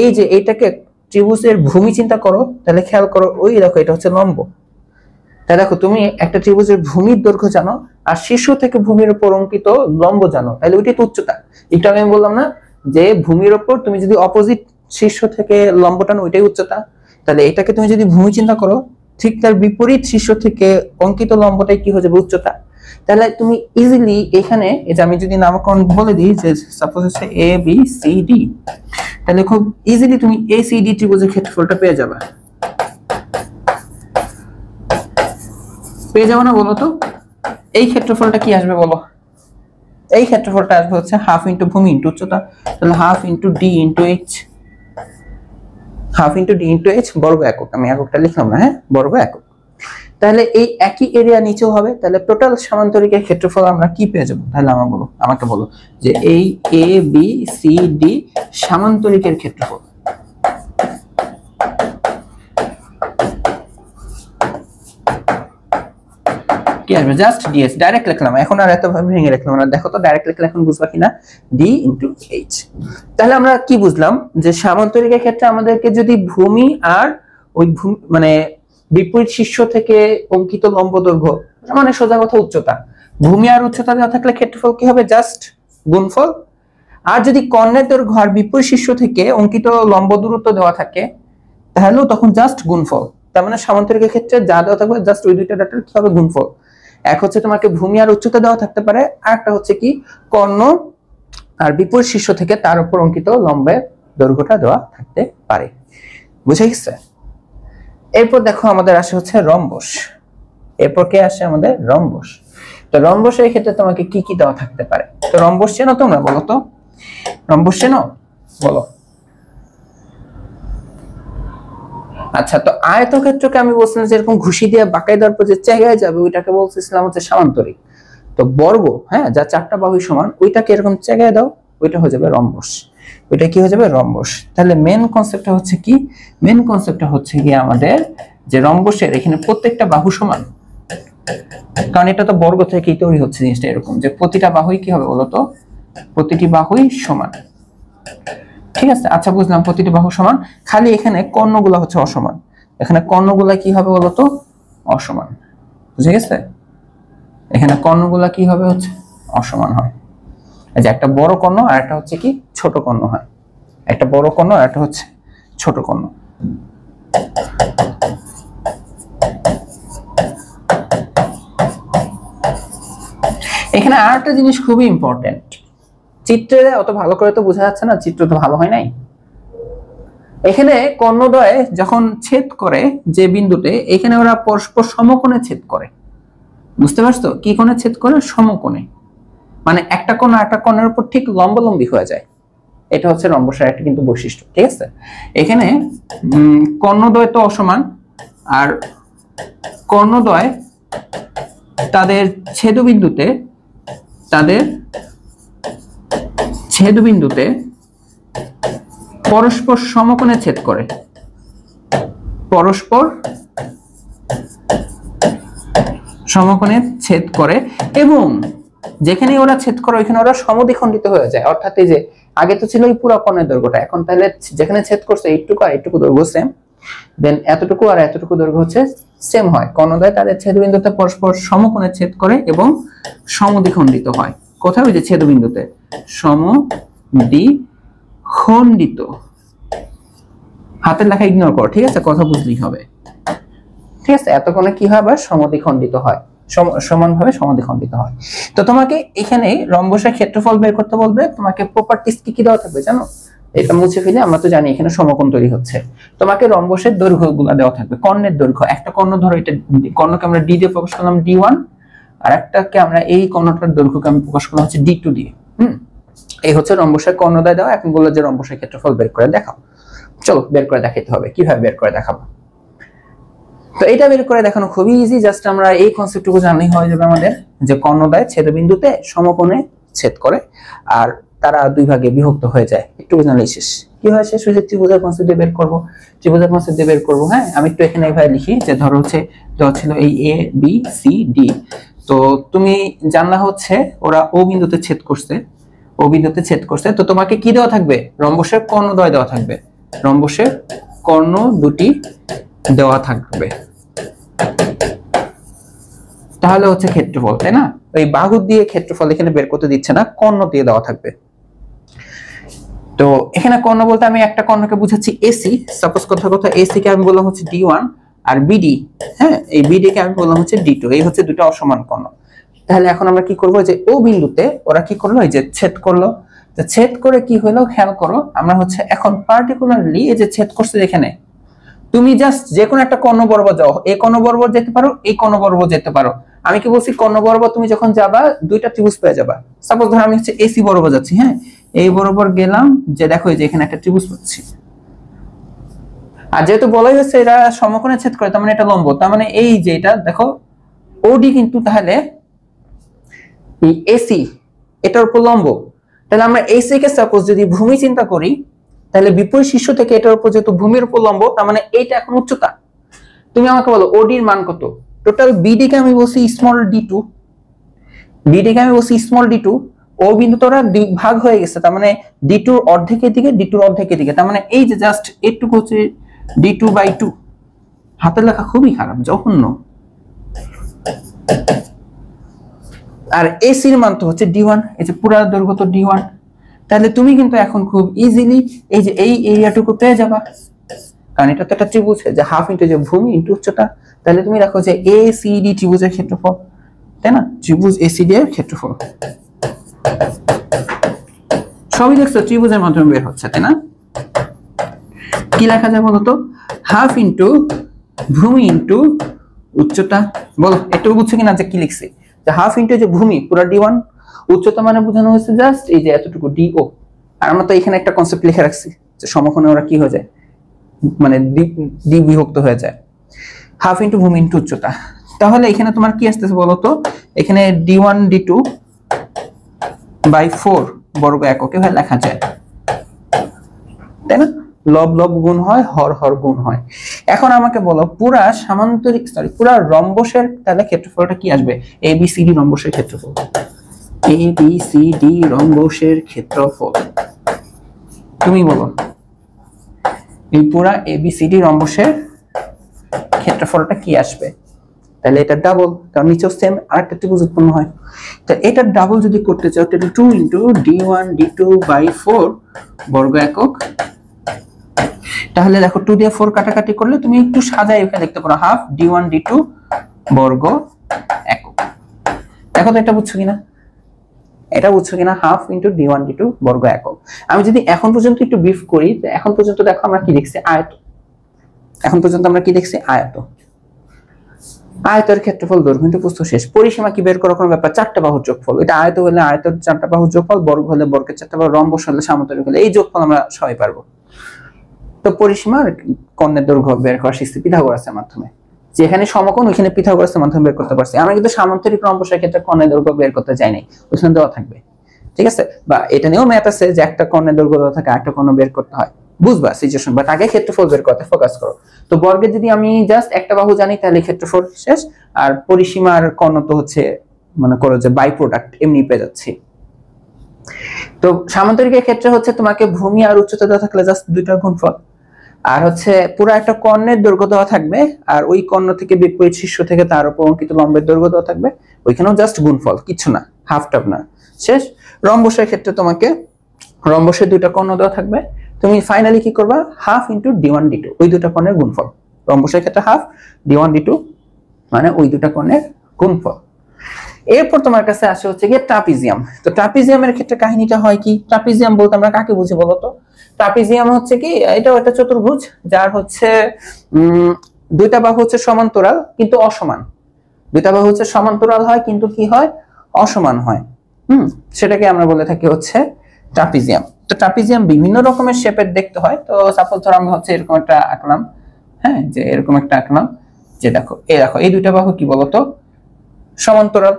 এই যে এইটাকে ত্রিভুজের ভূমি চিন্তা করো, তাহলে খেয়াল করো, ওই দেখো এটা হচ্ছে লম্ব। তাহলে দেখো তুমি একটা ত্রিভুজের ভূমির দৈর্ঘ্য জানো আর শীর্ষ থেকে ভূমির উপর অঙ্কিত লম্ব জানো, তাহলে ওইটাই তো উচ্চতা। একটু আগে আমি বললাম না যে ভূমির উপর তুমি যদি অপোজিট শীর্ষ থেকে লম্ব টানো ওইটাই উচ্চতা, তাহলে এটাকে তুমি যদি ভূমি চিন্তা করো, ঠিক তার বিপরীত শীর্ষ থেকে অঙ্কিত লম্বটাই কি হয়ে যাবে? উচ্চতা। তাহলে তুমি ইজিলি এখানে এই যে আমি যদি নামকরণ বলে দিই যে সাপোজ হচ্ছে এ বি সি ডি, তাহলে খুব ইজিলি তুমি এ সি ডি ত্রিভুজের ক্ষেত্রফলটা পেয়ে যাবে। পেয়ে যাবো না বলো তো? এই ক্ষেত্রফলটা কি আসবে বলো? এই ক্ষেত্রফলটা আসবে হচ্ছে হাফ ইন্টু ভূমি ইন্টু উচ্চতা, তাহলে half into D into H, half into D into H বর্গ একক, আমি এককটা লিখলাম না, হ্যাঁ বর্গ একক। তাহলে এই একই এরিয়া নিচেও হবে, তাহলে টোটাল সামান্তরিকের ক্ষেত্রফল আমরা কি পেয়ে যাবো? তাহলে আমাকে বলো যে এই এ বি সি ডি সামান্তরিকের ক্ষেত্রফল কি আসবে? জাস্ট ডিএস ডাইরেক্ট লিখলাম, এখন আর এত ভাবে ভেঙে লিখলাম না। দেখো তো ডাইরেক্ট লিখলে এখন বুঝবা কিনা, ডি ইনটু এইচ। তাহলে আমরা কি বুঝলাম যে সামান্তরিকের ক্ষেত্রে আমাদেরকে যদি ভূমি আর ওই মানে বিপরীত শীর্ষ থেকে অঙ্কিত লম্ব দৈর্ঘ্য, মানে সোজা কথা উচ্চতা, ভূমি আর উচ্চতা দেওয়া থাকলে ক্ষেত্রফল কি হবে? জাস্ট গুণফল। আর যদি কর্ণের দৈর্ঘ্য আর বিপরীত শীর্ষ থেকে অঙ্কিত লম্ব দূরত্ব দেওয়া থাকে তাহলেও তখন জাস্ট গুণফল। তার মানে সামান্তরিকের ক্ষেত্রে যা দেওয়া থাকবে জাস্ট ওই দুইটা ডাটার কি হবে? গুণফল। এক হচ্ছে তোমাকে ভূমি আর উচ্চতা দেওয়া থাকতে পারে, আর একটা হচ্ছে কি কর্ণ আর বিপরীত শীর্ষ থেকে তার উপর অঙ্কিত লম্বের দৈর্ঘ্যটা দেওয়া থাকতে পারে। বুঝে গেছে? এরপর দেখো আমাদের আসে হচ্ছে রম্বস। এরপর কে আসে? আমাদের রম্বস। তো রম্বসের ক্ষেত্রে তোমাকে কি কি দেওয়া থাকতে পারে? তো রম্বস চেনো তোমরা? বলো তো, রম্বস চেনো? বলো। আচ্ছা, তো আয়তক্ষেত্রকে আমি বলছিলাম যে এরকম ঘুষি দিয়ে বাঁকাই দেওয়ার পর যে জায়গায় যাবে ওইটাকে বলছিলাম হচ্ছে সামান্তরিক। তো বর্গ, হ্যাঁ, যা চারটা বাহুই সমান, ওইটাকে এরকম জায়গায় দাও, ওইটা হয়ে যাবে রম্বস। ওইটা কি হয়ে যাবে? রম্বস। তাহলে মেন কনসেপ্টটা হচ্ছে কি? মেন কনসেপ্টটা হচ্ছে কি আমাদের যে রম্বসের এখানে প্রত্যেকটা বাহু সমান, কারণ এটা তো বর্গ থেকেই তৈরি হচ্ছে জিনিসটা এরকম যে প্রতিটা বাহুই কি হবে বলতো? প্রতিটি বাহুই সমান। ঠিক আছে, আচ্ছা বুঝলাম প্রতিটি বাহু সমান, খালি এখানে কর্ণগুলো হচ্ছে অসমান। এখানে কর্ণগুলা কি হবে বলতো? অসমান। বুঝে গেছে? এখানে কর্ণগুলা কি হবে? হচ্ছে অসমান হয়। এই যে একটা বড় কর্ণ আর একটা হচ্ছে কি ছোট কর্ণ হয়, একটা বড় কর্ণ আর একটা হচ্ছে ছোট কর্ণ। এখানে আর একটা জিনিস খুবই ইম্পর্টেন্ট, চিত্রে অত ভালো করে তো বোঝা যাচ্ছে না, চিত্র তো ভালো হয় নাই। এখানে কর্ণদ্বয় যখন ছেদ করে যে বিন্দুতে, এখানে ওরা পরস্পর সমকোণে ছেদ করে। বুঝতে পারছো? কি কোণে ছেদ করে? সমকোণে। মানে একটা কোণ আর একটা কোণের উপর ঠিক লম্বালম্বি হয়ে যায়। এটা হচ্ছে রম্বসের একটা কিন্তু বৈশিষ্ট্য। ঠিক আছে, এখানে কর্ণদ্বয় তো অসমান, আর কর্ণদ্বয় তাদের ছেদবিন্দুতে পরস্পর সমকোণে ছেদ করে, পরস্পর সমকোণে ছেদ করে, এবং যেখানে ওরা ছেদ করে ওইখানে ওরা সমদ্বিখণ্ডিত হয়ে যায়। অর্থাৎ এই যে আগে তো ছিল এই পুরো কর্ণের দৈর্ঘ্যটা, এখন তাহলে যেখানে ছেদ করছে এইটুকু আর এইটুকু দৈর্ঘ্য সেম, দেন এতটুকু আর এতটুকু দৈর্ঘ্য হচ্ছে সেম হয়। কর্ণদ্বয় তাদের ছেদবিন্দুতে পরস্পর সমকোণে ছেদ করে এবং সমদ্বিখণ্ডিত হয়। কোথায়? ওই যে ছেদবিন্দুতে সমদ্বিখণ্ডিত। হাতের লেখা ইগনোর করো, ঠিক আছে? কথা বুঝলেই হবে। ঠিক আছে, এতক্ষণে কি হয়? আবার সমদ্বিখণ্ডিত হয়, সমানভাবে সমদ্বিখণ্ডিত হয়। তো তোমাকে এখানে রম্বসের ক্ষেত্রফল বের করতে বলবে, তোমাকে প্রপার্টিজ কি কি দেওয়া থাকবে জানো? এটা মুছে ফেলে আমরা তো জানি এখানে সমকোণ তৈরি হচ্ছে। তোমাকে রম্বসের দৈর্ঘ্যগুলো দেওয়া থাকবে, কর্ণের দৈর্ঘ্য। একটা কর্ণ ধরো, এটা কর্ণকে আমরা ডি দিয়ে প্রকাশ করলাম, D1, আর একটাকে আমরা এই কর্ণটার দৈর্ঘ্যকে আমি প্রকাশ করলাম হচ্ছে D2 দিয়ে। এই হচ্ছে রম্বসের কর্ণদ্বয় দেওয়া। এখন বললো যে রম্বসের ক্ষেত্রফল বের করে দেখাও। চলো বের করে দেখাইতে হবে। কিভাবে বের করে দেখাবো? তো এটা বের করে দেখানো খুবই ইজি, জাস্ট আমরা এই কনসেপ্টটুকু জানলেই হয়ে যাবে আমাদের, যে কর্ণদ্বয় ছেদবিন্দুতে সমকোণে ছেদ করে আর তারা দুই ভাগে বিভক্ত হয়ে যায়। একটু জানলেই শেষ। কি হয় শেষ? হয়ে ত্রিভুজের কনসেপ্ট দিয়ে বের করবো, ত্রিভুজের কনসেপ্ট দিয়ে বের করবো। হ্যাঁ, আমি একটু এখানে এইভাবে লিখি যে ধরো হচ্ছে দেওয়া ছিল এই এ বি সি ডি, তো তুমি জানলা হচ্ছে ওরা ও বিন্দুতে ছেদ করছে, ও বিন্দুতে ছেদ করছে, তো তোমাকে কি দেওয়া থাকবে? রম্বসের কর্ণদ্বয় দেওয়া থাকবে, রম্বসের কর্ণ দুটি দেওয়া থাকবে। তাহলে হচ্ছে ক্ষেত্রফল, তাই না? ওই বাহু দিয়ে ক্ষেত্রফল এখানে বের করতে দিচ্ছে না, কর্ণ দিয়ে দেওয়া থাকবে। তো এখানে কর্ণ বলতে আমি একটা কর্ণকে বুঝাচ্ছি এসি। সাপোজ কথা এসি কে আমি বললাম হচ্ছে D1, আর বিডি, হ্যাঁ, এই বিডি কে আমি বললাম হচ্ছে D2। এই হচ্ছে দুটো অসমান কর্ণ। তাহলে এখন আমরা কি করব? যে ও বিন্দুতে ওরা কি করলো? এই যে ছেদ করলো। তো ছেদ করে কি হলো খেয়াল করো, আমরা হচ্ছে এখন পার্টিকুলারলি এই যে ছেদ করছে এখানে, তুমি জাস্ট যে কোনো একটা কর্ণ বরাবর যাও, এই কর্ণ বরাবর যেতে পারো, এই কর্ণ বরাবর যেতে পারো, আমি কি বলছি, কর্ণ বরাবর তুমি যখন যাবা দুইটা ত্রিভুজ পেয়ে যাবা। সাপোজ ধর আমি হচ্ছে এসি বরাবর যাচ্ছি, হ্যাঁ, এই বরাবর গেলাম, যে দেখো এই যে এখানে একটা ত্রিভুজ পাচ্ছি। আর যেহেতু বলাই হচ্ছে এরা সমকোণে ছেদ করে, তার মানে এটা লম্ব, তার মানে এই যে এটা দেখো ওডি কিন্তু তাহলে এই এসি এটার উপর লম্ব। তাহলে আমরা এসি কে সাপোজ যদি ভূমি চিন্তা করি, তাহলে বিপরীত শীর্ষ থেকে এটার উপর যেহেতু ভূমির উপর লম্ব, তার মানে এইটা এখন উচ্চতা। তুমি আমাকে বলো ওডি এর মান কত? টোটাল বিডি কে আমি বলছি স্মল ডি2, বিডি কে আমি বলছি স্মল ডি2, ও বিন্দু তোরা ভাগ হয়ে গেছে, তার মানে ডি2 অর্ধেকের দিকে, ডি2 অর্ধেকের দিকে, তার মানে এই যে জাস্ট এইটুকু হচ্ছে d2/2। হাতের লেখা খুবই খারাপ, জঘন্য। আর এসির মান তো হচ্ছে d1, এই যে পুরো দৈর্ঘ্য তো d1। তাহলে তুমি কিন্তু এখন খুব ইজিলি এই যে এই এরিয়াটুকু পেয়ে যাবা, কারণ এটা তো একটা ত্রিভুজ, যে হাফ ইনটু যে ভূমি ইনটু উচ্চতা। তাহলে তুমি রাখো যে এসিডি ত্রিভুজের ক্ষেত্রফল, তাই না? ত্রিভুজ এসিডি এর ক্ষেত্রফল সবই দেখছো ত্রিভুজের মাধ্যমে বের হচ্ছে, তাই না? কি লেখা যায় বলতো? হাফ ইনটু ভূমি ইনটু উচ্চতা। বলো একটু বুঝছো কিনা যে কি লিখছি? যে হাফ ইনটু যে ভূমি পুরো d1, উচ্চতা মানে বোঝানো হয়েছে জাস্ট এই যে এতটুকু do। আর আমরা তো এখানে একটা কনসেপ্ট লিখে রাখছি যে সমকোণে ওরা কি হয়ে যায়, মানে d বিভক্ত হয়ে যায়। হাফ ইনটু ভূমি ইনটু উচ্চতা। তাহলে এখানে তোমার কি আসতেছে বলতো? এখানে d1 d2/4 বর্গ এককে হয় লেখা যায়, তাই না? লব লব গুণ হয়, হর হর গুণ হয়। এখন আমাকে বলো পুরা সামান্তরিক পুরা রম্বসের তাহলে ক্ষেত্রফলটা কি আসবে? ABCD রম্বসের ক্ষেত্রফল, ABCD রম্বসের ক্ষেত্রফল। তুমি বলো এই পুরা ABCD রম্বসের ক্ষেত্রফলটা কি আসবে? তাহলে এটা ডাবল, কারণ নিচেও সেম আরেকটা ত্রিভুজ উৎপন্ন হয়। তো এটা ডাবল যদি করতে চাও তাহলে 2 ইনটু d1 d2/4 বর্গ একক। তাহলে দেখো 2 দিয়ে 4 কাটাকাটি করলে তুমি একটু সাজায় এখানে দেখতে পারো হাফ d1 d2 বর্গ একক। দেখো তো এটা বুঝছো কিনা? এটা বুঝছো কিনা? হাফ ইনটু d1 d2 বর্গ একক। আমি যদি এখন পর্যন্ত একটু ব্রিফ করি, এখন পর্যন্ত দেখো আমরা কি লিখছি? আয়ত। এখন পর্যন্ত আমরা কি লিখছি? আয়ত। আয়তের ক্ষেত্রফল দৈর্ঘ্য ইনটু প্রস্থ শেষ। পরিসীমা কি বের করার কোনো ব্যাপার? চারটা বাহুর যোগফল। এটা আয়ত হলে আয়তের চারটা বাহুর যোগফল, বর্গ হলে বর্গের চারটা বাহু, রম্বস হলে সামান্তরিক হলে এই যোগফল আমরা সবাই পারবো। তো পরিসীমার কর্ণের দৈর্ঘ্য বের করা শিখছি পিথাগোরাসের মাধ্যমে, যেখানে সমকোণ ওইখানে পিথাগোরাসের মাধ্যমে বের করতে পারছি। আমরা কিন্তু সামান্তরিক রম্বসের ক্ষেত্রে কর্ণের দৈর্ঘ্য বের করতে যাই নাই, ওইখানে দেওয়া থাকবে, ঠিক আছে? বা এটা নিয়েও ম্যাথ আছে যে একটা কর্ণের দৈর্ঘ্য দেওয়া থাকে, একটা কর্ণ বের করতে হয়, বুঝবা সিচুয়েশন। বাট আগে ক্ষেত্রফল বের করতে ফোকাস করো। তো বর্গের যদি আমি জাস্ট একটা বাহু জানি তাহলে ক্ষেত্রফল শেষ, আর পরিসীমার কর্ণ তো হচ্ছে মনে করো যে বাই প্রোডাক্ট এমনি পেয়ে যাচ্ছি। তো সামান্তরিকের ক্ষেত্রে হচ্ছে তোমাকে ভূমি আর উচ্চতা দেওয়া থাকলে জাস্ট দুইটার গুণফল, আর হচ্ছে পুরো একটা কর্ণের দৈর্ঘ্য দেওয়া থাকবে, আর ওই কর্ণ থেকে বিপরীত শীর্ষ থেকে তার উপর অঙ্কিত লম্বের দৈর্ঘ্য দেওয়া থাকবে, ওইখানেও জাস্ট গুণফল, কিছু না, হাফ টাপ না, শেষ। রম্বসের ক্ষেত্রে তোমাকে রম্বসের দুইটা কর্ণ দেওয়া থাকবে, তুমি ফাইনালি কি করবা? হাফ ইনটু d1 d2, ওই দুইটা কর্ণের গুণফল। রম্বসের ক্ষেত্রে হাফ, d1 d2 মানে ওই দুইটা কর্ণের গুণফল। এরপর তোমার কাছে আসে হচ্ছে গিয়ে ট্রাপিজিয়াম। তো ট্রাপিজিয়ামের ক্ষেত্রে কাহিনীটা হয় কি? ট্রাপিজিয়াম বলতে আমরা কাকে বুঝি বলতো? ট্রাপিজিয়াম হচ্ছে কি, এটাও একটা চতুর্ভুজ যার হচ্ছে দুইটা বাহু হচ্ছে সমান্তরাল কিন্তু অসমান। দুইটা বাহু হচ্ছে সমান্তরাল হয় কিন্তু কি হয়? অসমান হয়। সেটাকে আমরা বলে থাকি হচ্ছে ট্রাপিজিয়াম। তো ট্রাপিজিয়াম বিভিন্ন রকমের শেপের দেখতে হয়। তো সাপোজ ধর আমরা হচ্ছে এরকম একটা আঁকলাম, হ্যাঁ, যে এরকম একটা আঁকলাম, যে দেখো এই দুইটা বাহু কি বলতো? সমান্তরাল।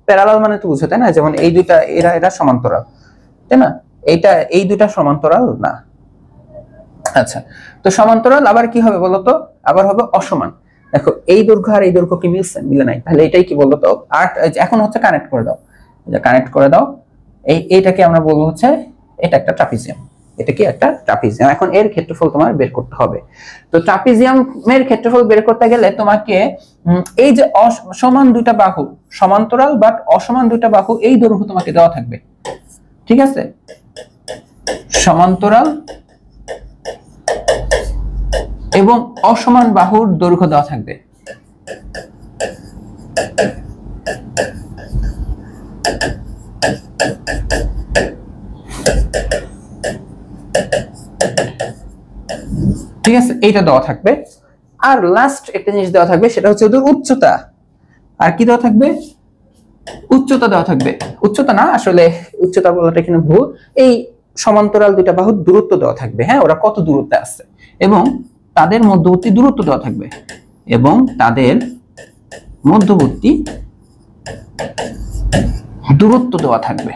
প্যারালাল মানে তো বুঝো, তাই না? যেমন এই দুইটা এরা সমান্তরাল, তাই না? এই দুইটা সমান্তরাল না। আচ্ছা, তো সমান্তরাল আবার কি হবে বলতো? আবার হবে অসমান। দেখো এই দৈর্ঘ্য আর এই দৈর্ঘ্য কি মিলছে? মিলে নাই। তাহলে এটাই কি বলতো? আর এখন হচ্ছে কানেক্ট করে দাও, কানেক্ট করে দাও। এইটাকে আমরা বলবো হচ্ছে এটা একটা ট্রাপিজিয়াম। এটা কি একটা ট্রাপিজিয়াম। এখন এর ক্ষেত্রফল তোমার বের করতে হবে। তো ট্রাপিজিয়ামের ক্ষেত্রফল বের করতে গেলে তোমাকে এই যে সমান দুইটা বাহু, সমান্তরাল বাট অসমান দুইটা বাহু, এই দৈর্ঘ্য তোমাকে দেওয়া থাকবে, ঠিক আছে? সমান্তরাল এবং অসমান বাহুর দৈর্ঘ্য দেওয়া থাকবে। ঠিক আছে, এইটা দেওয়া থাকবে। আর লাস্ট একটা জিনিস দেওয়া থাকবে, সেটা হচ্ছে ওদের উচ্চতা। আর কি দেওয়া থাকবে, উচ্চতা দেওয়া থাকবে। উচ্চতা না, আসলে উচ্চতা বলাটা এখানে ভুল, এই সমান্তরাল দুইটা বাহুর দূরত্ব দেওয়া থাকবে। হ্যাঁ, ওরা কত দূরত্বে আছে এবং তাদের মধ্যবর্তী দূরত্ব দেওয়া থাকবে এবং তাদের মধ্যবর্তী দূরত্ব দেওয়া থাকবে।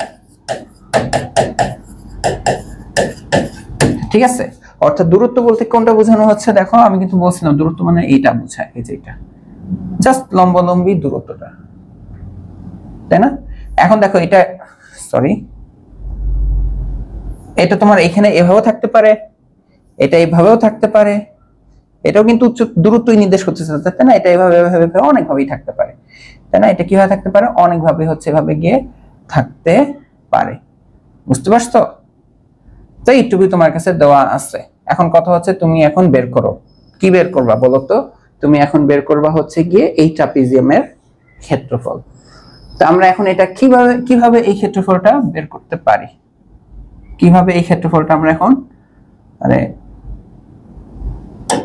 ঠিক আছে, অর্থাৎ দূরত্ব বলতে কোনটা বোঝানো হচ্ছে, দেখো আমি কিন্তু বলছিলাম দূরত্ব মানে এইটা বোঝায়, এই যে এটা জাস্ট লম্বালম্বি দূরত্বটা, তাই না? এখন দেখো এটা, সরি, এটা তোমার এখানে এভাবেও থাকতে পারে, এটা এইভাবেও থাকতে পারে, এটাও কিন্তু উচ্চ দূরত্বই নির্দেশ করতেছে, তাই না? এটা এভাবে এভাবে অনেকভাবেই থাকতে পারে, তাই না? এটা কিভাবে থাকতে পারে, অনেকভাবে হচ্ছে এভাবে গিয়ে থাকতে পারে। বুঝতে পারছো? তো এইটুকুই তোমার কাছে দেওয়া আছে। এখন কথা হচ্ছে তুমি এখন বের করো, কি বের করবা বলো তো? তুমি এখন বের করবা হচ্ছে গিয়ে এই ট্রাপিজিয়ামের ক্ষেত্রফল। তো আমরা এখন এটা কিভাবে এই ক্ষেত্রফলটা বের করতে পারি, কিভাবে এই ক্ষেত্রফলটা আমরা এখন, মানে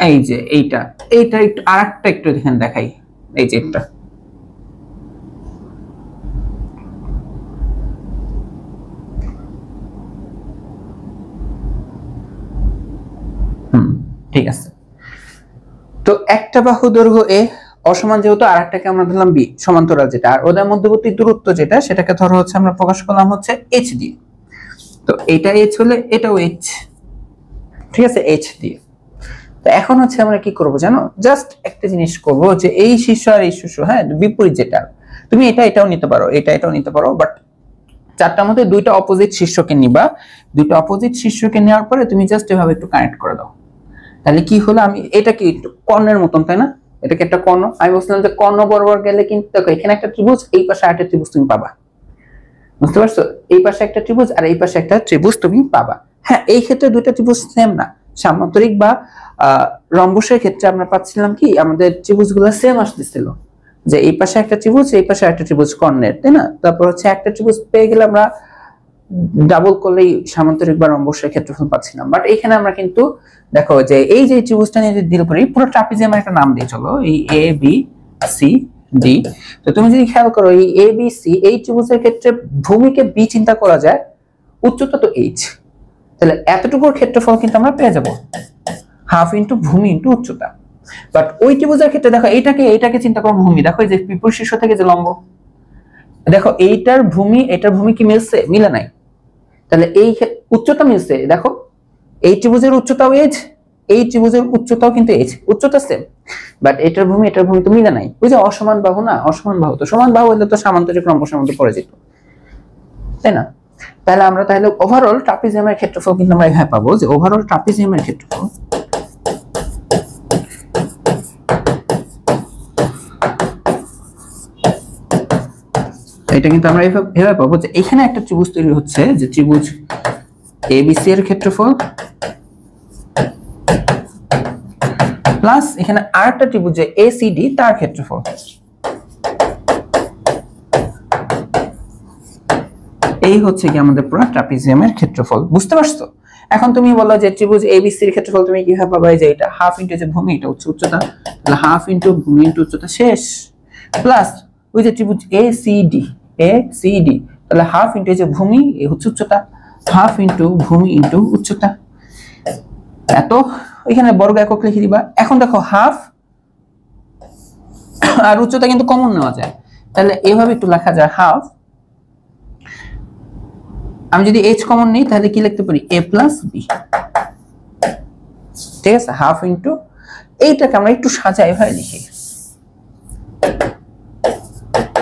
এই যে এইটা একটু আরেকটা একটু দেখেন দেখাই, এই যে এটা ঠিক আছে। তো একটা বাহু দৈর্ঘ্য এ অসমান যেহেতু, আর একটাকে আমরা ধরলাম বি, সমান্তরাল যেটা, আর ওদের মধ্যবর্তী দূরত্ব যেটা, সেটাকে ধরো হচ্ছে আমরা প্রকাশ করলাম হচ্ছে এইচ দিয়ে। তো এটা এইচ হলে এটাও এইচ, ঠিক আছে, এইচ দিয়ে। তো এখন হচ্ছে আমরা কি করব জানো, জাস্ট একটা জিনিস করব যে এই শীর্ষ আর এই শীর্ষ, হ্যাঁ বিপরীত যেটা, তুমি এটাও নিতে পারো, এটাও নিতে পারো, বাট চারটার মধ্যে দুইটা অপোজিট শীর্ষকে নিবা। দুইটা অপোজিট শীর্ষকে নেওয়ার পরে তুমি জাস্ট এভাবে একটু কানেক্ট করে দাও। তাহলে কি হলো, আমি এটা কি কর্ণের মতন, তাই না? এটাকে একটা কর্ণ, আমি বলছিলাম যে কর্ণ বরাবর গেলে কিন্তু দেখো এখানে একটা ত্রিভুজ, এই পাশে আরেকটা ত্রিভুজ তুমি পাবা। বুঝতে পারছো? এই পাশে একটা ত্রিভুজ আর এই পাশে একটা ত্রিভুজ তুমি পাবা। হ্যাঁ, এই ক্ষেত্রে দুইটা ত্রিভুজ সেম না, সামান্তরিক বা রম্বসের ক্ষেত্রে আমরা পাচ্ছিলাম কি আমাদের ত্রিভুজগুলো সেম আসতেছিল, যে এই পাশে একটা ত্রিভুজ, এই পাশে একটা ত্রিভুজ কর্ণের, তাই না? তারপর হচ্ছে একটা ত্রিভুজ পেয়ে গেলে আমরা ডাবল করলেই সামান্তরিক বা রম্বসের ক্ষেত্রফল পাচ্ছিলাম। বাট এখানে আমরা কিন্তু দেখো যে এই যে ত্রিভুজটা নিয়ে ডিল করি, পুরো ট্রাপিজিয়ামের একটা নাম দিয়ে চলো, এই এ বি সি ডি। তো তুমি যদি খেয়াল করো এই এ বি সি, এই ত্রিভুজের ক্ষেত্রে ভূমিকে বি চিন্তা করা যায়, উচ্চতা তো এইচ, তাহলে এতটুকুর ক্ষেত্রফল কিন্তু আমরা পেয়ে যাব হাফ ইন্টু ভূমি ইন্টু উচ্চতা। বাট ওই ত্রিভুজের ক্ষেত্রে দেখো এইটাকে চিন্তা করো ভূমি, দেখো এই যে বিপরীত শীর্ষ থেকে যে লম্ব, দেখো এটার ভূমি কি মিলছে? মিলে নাই। তাহলে এই উচ্চতা মিলছে, দেখো এই ত্রিভুজের উচ্চতাও এইচ, এই ত্রিভুজের উচ্চতাও কিন্তু এইচ, উচ্চতা সেম, বাট এটার ভূমি তো মিলে নাই। ওই যে অসমান বাহু না, অসমান বাহু, তো সমান বাহু হলে তো সামান্তরিক রম্বসের মধ্যে পড়ে যেত, তাই না? তাহলে আমরা ওভারঅল ট্রাপিজিয়ামের ক্ষেত্রফল কিন্তু আমরা এভাবে পাবো, যে ওভারঅল ট্রাপিজিয়ামের ক্ষেত্রফল এটা কিন্তু আমরা এভাবে পাবো, যে এখানে একটা ত্রিভুজ তৈরি হচ্ছে, যে ত্রিভুজ এবিসি এর ক্ষেত্রফল প্লাস এখানে আরেকটা ত্রিভুজ যে এসিডি তার ক্ষেত্রফল। এই হচ্ছে কি আমাদের পুরো ট্রাপিজিয়ামের ক্ষেত্রফল। বুঝতে পারছো? এখন তুমি বলো যে ত্রিভুজ এবিসি এর ক্ষেত্রফল তুমি কিভাবে পাবে, যে এটা হাফ ইনটু যে ভূমি, এটা উচ্চতা, তাহলে হাফ ইনটু ভূমি ইনটু উচ্চতা শেষ, প্লাস ওই যে ত্রিভুজ এসিডি, তাহলে হাফ ইনটু যে ভূমি, এই হচ্ছে উচ্চতা, হাফ ইনটু ভূমি ইনটু উচ্চতা। এত এখানে বর্গ একক লিখে দিবা। এখন দেখো হাফ আর উচ্চতা কিন্তু কমন নেওয়া যায়, তাহলে এভাবে একটু লেখা যায় হাফ, আমি যদি h কমন নিই তাহলে কি লিখতে পারি, a প্লাস বি, ঠিক আছে? হাফ ইনটু, এইটাকে আমরা একটু সাজাই এভাবে লিখি,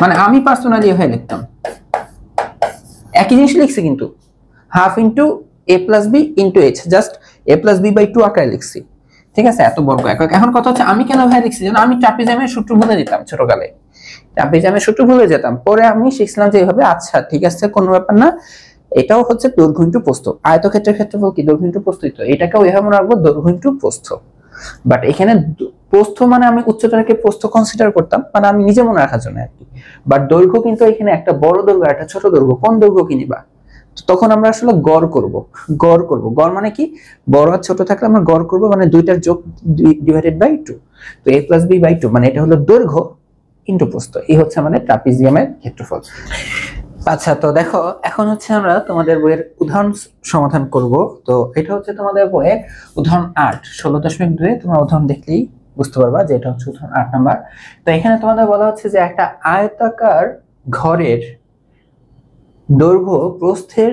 মানে আমি পার্সোনালি এভাবে লিখতাম, একই জিনিস লিখছি কিন্তু half into a plus B into h, just a plus B by 2 আকারে লিখছি, ঠিক আছে? এত বর্গ একক। এখন কথা হচ্ছে আমি কেন ভাই লিখছি জানো, আমি ট্রাপিজিয়ামের সূত্র ভুলে যেতাম ছোটকালে, ট্রাপিজিয়ামের সূত্র ভুলে যেতাম, পরে আমি শিখছিলাম যে এইভাবে, আচ্ছা ঠিক আছে কোনো ব্যাপার না, এটাও হচ্ছে দৈর্ঘ্য ইনটু প্রস্থ, আয়তক্ষেত্রের ক্ষেত্রফল কি দৈর্ঘ্য ইনটু প্রস্থ, তো এটাকেও এভাবে রাখবো দৈর্ঘ্য ইনটু প্রস্থ। বাট এখানে প্রস্থ মানে আমি উচ্চতাকে প্রস্থ কনসিডার করতাম, মানে আমি নিজে মনে রাখার জন্য আর কি। বাট দৈর্ঘ্য কিন্তু এখানে একটা বড় দৈর্ঘ্য একটা ছোট দৈর্ঘ্য, কোন দৈর্ঘ্য কি নিবা? তখন আমরা আসলে গড় করব। গড় মানে কি, বড় আর ছোট থাকলে আমরা গড় করব, মানে দুইটার যোগ ডিভাইডেড বাই 2। তো a প্লাস বি বাই 2 মানে এটা হলো দৈর্ঘ্য, ইনটু প্রস্থ। এই হচ্ছে আমাদের ট্রাপিজিয়ামের ক্ষেত্রফল। আচ্ছা, তো দেখো এখন হচ্ছে আমরা তোমাদের বইয়ের উদাহরণ সমাধান করব। তো এটা হচ্ছে তোমাদের বইয়ের উদাহরণ 8 16.2 তোমরা উদাহরণ দেখলেই বুঝতে পারবা যে এটা হচ্ছে উদাহরণ 8 নাম্বার। তো এখানে তোমাদের বলা হচ্ছে যে একটা আয়তাকার ঘরের দৈর্ঘ্য প্রস্থের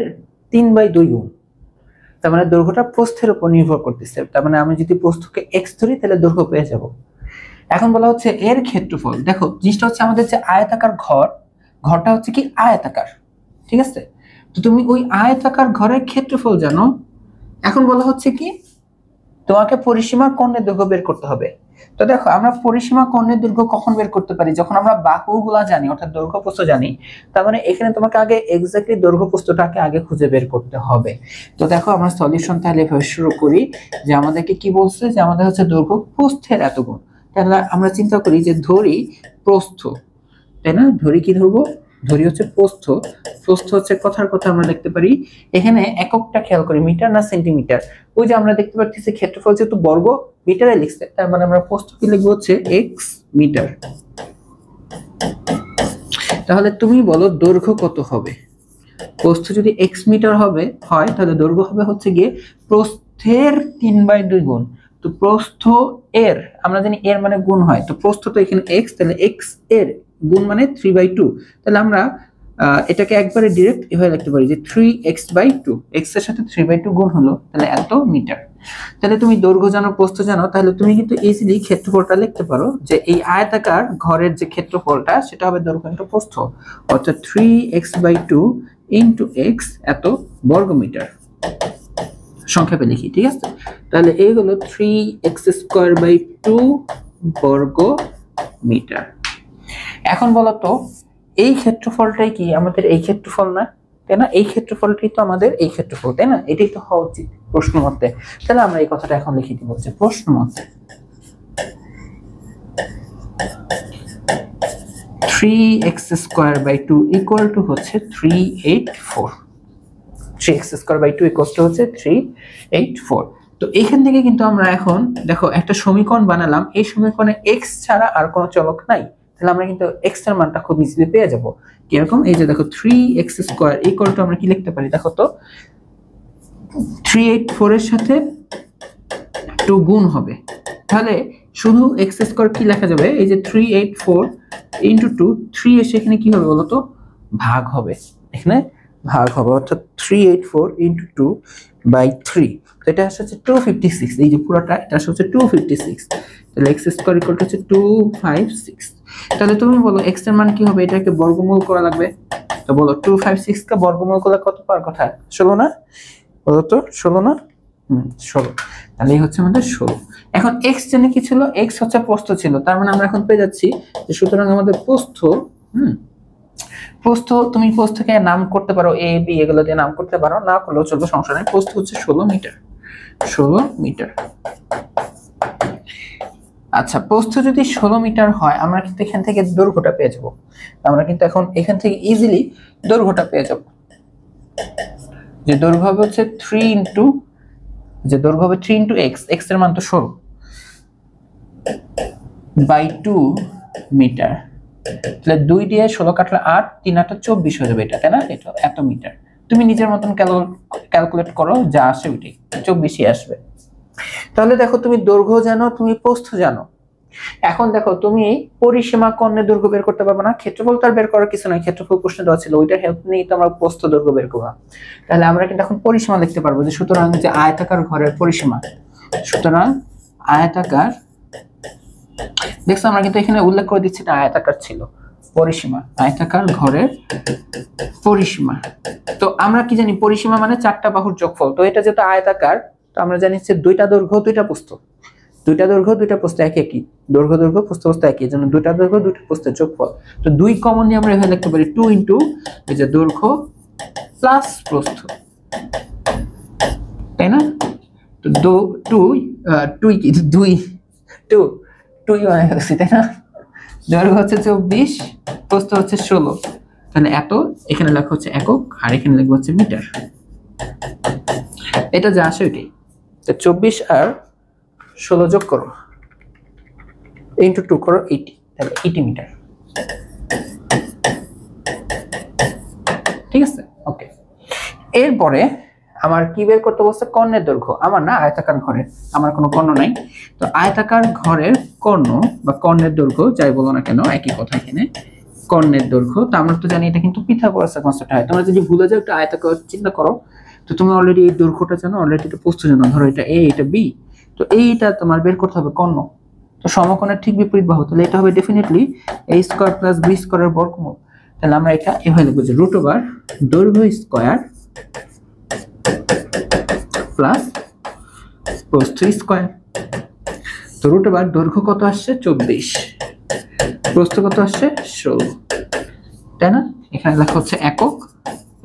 3/2 গুণ। তার মানে দৈর্ঘ্যটা প্রস্থের উপর নির্ভর করতেছে। তার মানে আমি যদি প্রস্থকে x ধরি তাহলে দৈর্ঘ্য পেয়ে যাব। এখন বলা হচ্ছে এর ক্ষেত্রফল। দেখো জিনিসটা হচ্ছে আমাদের যে আয়তাকার ঘরটা হচ্ছে কি আয়তাকার, ঠিক আছে? তো তুমি ওই আয়তাকার ঘরের ক্ষেত্রফল জানো। এখন বলা হচ্ছে কি তোমাকে পরিসীমার কর্ণের দৈর্ঘ্য বের করতে হবে। তো দেখো আমরা পরিসীমা কর্ণের দৈর্ঘ্য কখন বের করতে পারি? যখন আমরা বাহুগুলা জানি, অর্থাৎ দৈর্ঘ্য প্রস্থ জানি। তার মানে এখানে তোমাকে আগে এক্স্যাক্টলি দৈর্ঘ্য প্রস্থটাকে আগে খুঁজে বের করতে হবে। তো দেখো আমরা সলিউশন তাহলে এভাবে শুরু করি যে আমাদেরকে কি বলছে যে আমাদের হচ্ছে দৈর্ঘ্য প্রস্থের এত গুণ। তাহলে আমরা চিন্তা করি যে ধরি প্রস্থ, তাই না? ধরি কি ধরবো? ধরি হচ্ছে প্রস্থ। প্রস্থ হচ্ছে কথার কথা আমরা দেখতে পারি এখানে এককটা খেয়াল করি মিটার না সেন্টিমিটার। ওই যে আমরা দেখতে পাচ্ছি ক্ষেত্রফল যেহেতু বর্গ মিটারে লিখছে, তার মানে আমরা প্রস্থ কি লিখবো হচ্ছে x মিটার। তাহলে তুমি বলো দৈর্ঘ্য কত হবে? প্রস্থ যদি x মিটার হয় তাহলে দৈর্ঘ্য হবে হচ্ছে গিয়ে প্রস্থের 3/2 গুণ। তো প্রস্থ এর আমরা জানি এর মানে গুণ হয়, তো প্রস্থ তো এখানে x, তাহলে x এর গুণ মানে 3/2। তাহলে আমরা এটাকে একবারে ডাইরেক্ট এভাবে লিখতে পারি যে 3x/2, x এর সাথে 3/2 গুণ হলো, তাহলে এত মিটার। তাহলে তুমি দৈর্ঘ্য জানো, প্রস্থ জানো, তাহলে তুমি কিন্তু ইজিলি ক্ষেত্রফলটা লিখতে পারো যে এই আয়তাকার ঘরের যে ক্ষেত্রফলটা সেটা হবে দৈর্ঘ্য ইনটু প্রস্থ, অর্থাৎ 3x/2 ইনটু x এত বর্গ মিটার। সংক্ষেপে লিখি, ঠিক আছে? তাহলে এই হলো 3x²/2 বর্গ মিটার। এখন বলো তো এই ক্ষেত্রফলটাই কি আমাদের এই ক্ষেত্রফল না, তাই না? এই ক্ষেত্রফলটাই তো আমাদের এই ক্ষেত্রফল, তাই না? এটাই তো হওয়া উচিত প্রশ্ন মতে। তাহলে আমরা এই কথাটা এখন লিখে দিব যে প্রশ্ন মতে 3x²/2 ইকুয়াল টু হচ্ছে 384। 3x²/2 ইকুয়াল টু হচ্ছে 384। তো এইখান থেকে কিন্তু আমরা এখন দেখো একটা সমীকরণ বানালাম, এই সমীকরণে x ছাড়া আর কোনো চলক নাই। তাহলে আমরা কিন্তু x এর মানটা খুব ইজিলি পেয়ে যাব। কিরকম? এই যে দেখো 3x² ইকুয়াল টু আমরা কি লিখতে পারি দেখো তো, 384 এর সাথে 2 গুণ হবে। তাহলে শুধু x² কি লেখা যাবে? এই যে 384 ইনটু 2, 3 এসে এখানে কি হবে বলো তো? ভাগ হবে। এখানে ভাগ হবে, অর্থাৎ 384 ইনটু 2/3। তো এটা হচ্ছে 256। এই যে পুরোটা এটা হচ্ছে 256। তাহলে x² ইকুয়াল টু হচ্ছে 256। তাহলে তুমি বলো x এর মান কি হবে? এটাকে বর্গমূল করা লাগবে। তো বলো 256 কে বর্গমূল করলে কত পাওয়ার কথা? 16 না? বলো তো 16 না? 16। তাহলে এই হচ্ছে আমাদের 16। এখন x জানি কি ছিল? x হচ্ছে প্রস্থ ছিল। তার মানে আমরা এখন পেয়ে যাচ্ছি যে সুতরাং আমাদের প্রস্থ, প্রস্থ তুমি প্রস্থকে নাম করতে পারো a b এগুলো দিয়ে নাম করতে পারো, না করলেও চলবে, সমস্যা নেই। প্রস্থ হচ্ছে 16 মিটার। 16 মিটার। আচ্ছা, প্রস্থ যদি 16 মিটার হয় আমরা কিন্তু এখান থেকে দৈর্ঘ্যটা পেয়ে যাব। আমরা কিন্তু এখন এখান থেকে ইজিলি দৈর্ঘ্যটা পেয়ে যাব। যে দৈর্ঘ্য হবে হচ্ছে 3 ইনটু, যে দৈর্ঘ্য হবে 3 ইনটু x, x এর মান তো 16 বাই 2 মিটার। তাহলে 2 দিয়ে 16 কাটলে 8, 3 8 24 হয়ে যাবে এটা, তাই না? এটা এত মিটার। তুমি নিজের মতন ক্যালকুলেট করো, যা আসে ওইটাই 24ই আসবে। তাহলে দেখো তুমি দৈর্ঘ্য জানো, তুমি প্রস্থ জানো। এখন দেখো তুমি পরিসীমা কর্ণের দৈর্ঘ্য বের করতে পারবে না, ক্ষেত্রফল তার বের করার কিছু নাই, ক্ষেত্রফল প্রশ্ন দেওয়া ছিল, ওইটার হেল্প নিয়ে তো আমরা প্রস্থ দৈর্ঘ্য বের করব। তাহলে আমরা কিন্তু এখন পরিসীমা লিখতে পারবো যে সুতরাং যে আয়তাকার ঘরের পরিসীমা, সুতরাং আয়তাকার, দেখছো আমরা কিন্তু এখানে উল্লেখ করে দিচ্ছি এটা আয়তাকার ছিল, পরিসীমা আয়তাকার ঘরের পরিসীমা। তো আমরা কি জানি পরিসীমা মানে 4টা বাহুর যোগফল। তো এটা যেটা আয়তাকার, তো আমরা জানি যে 2টা দৈর্ঘ্য 2টা প্রস্থ, 2টা দৈর্ঘ্য 2টা প্রস্থ একই, দৈর্ঘ্য দৈর্ঘ্য প্রস্থ প্রস্থ একই, জন্য 2টা দৈর্ঘ্য 2টা প্রস্থের যোগফল। তো 2 কমন নিয়ে আমরা এভাবে লিখতে পারি 2 ইনটু এই যে দৈর্ঘ্য প্লাস প্রস্থ, তাই না? তো 2 কি 2 হচ্ছে, তাই না? দৈর্ঘ্য হচ্ছে 24, প্রস্থ হচ্ছে 16। তাহলে এত, এখানে লেখা হচ্ছে একক আর এখানে লেখা হচ্ছে মিটার। এটা যা আসে ওইটাই। তো 24 আর 16 যোগ করো, ইনটু 2 করো 80, তাহলে 80 মিটার। এরপরে আমার কি বের করতে বলছে, কর্ণের দৈর্ঘ্য। আমার না আয়তাকার ঘরের, আমার কোনো কর্ণ নাই, তো আয়তাকার ঘরের কর্ণ বা কর্ণের দৈর্ঘ্য যাই বলো না কেন একই কথা এখানে, কর্ণের দৈর্ঘ্য। তো আমরা তো জানি এটা কিন্তু পিথাগোরাসের কনসেপ্ট হয়। তোমরা যদি ভুলে যাও একটা আয়তাকার চিন্তা করো, তো তুমি অলরেডি এই দৈর্ঘ্যটা জানো, অলরেডি এটা প্রস্থ জানো, ধরো এটা এ এটা বি, তো এইটা তোমার বের করতে হবে কর্ণ। তো সমকোণের ঠিক বিপরীত বাহু, তাহলে এটা হবে definitely a square plus b স্কয়ারের বর্গমূল। তাহলে আমরা এটা এভাবে লিখব যে রুট ওভার দৈর্ঘ্য স্কয়ার প্লাস প্রস্থ স্কয়ার। তো রুট ওভার দৈর্ঘ্য কত আসছে 24, প্রস্থ কত আসছে 16, তাই না? এখানে লেখা হচ্ছে একক,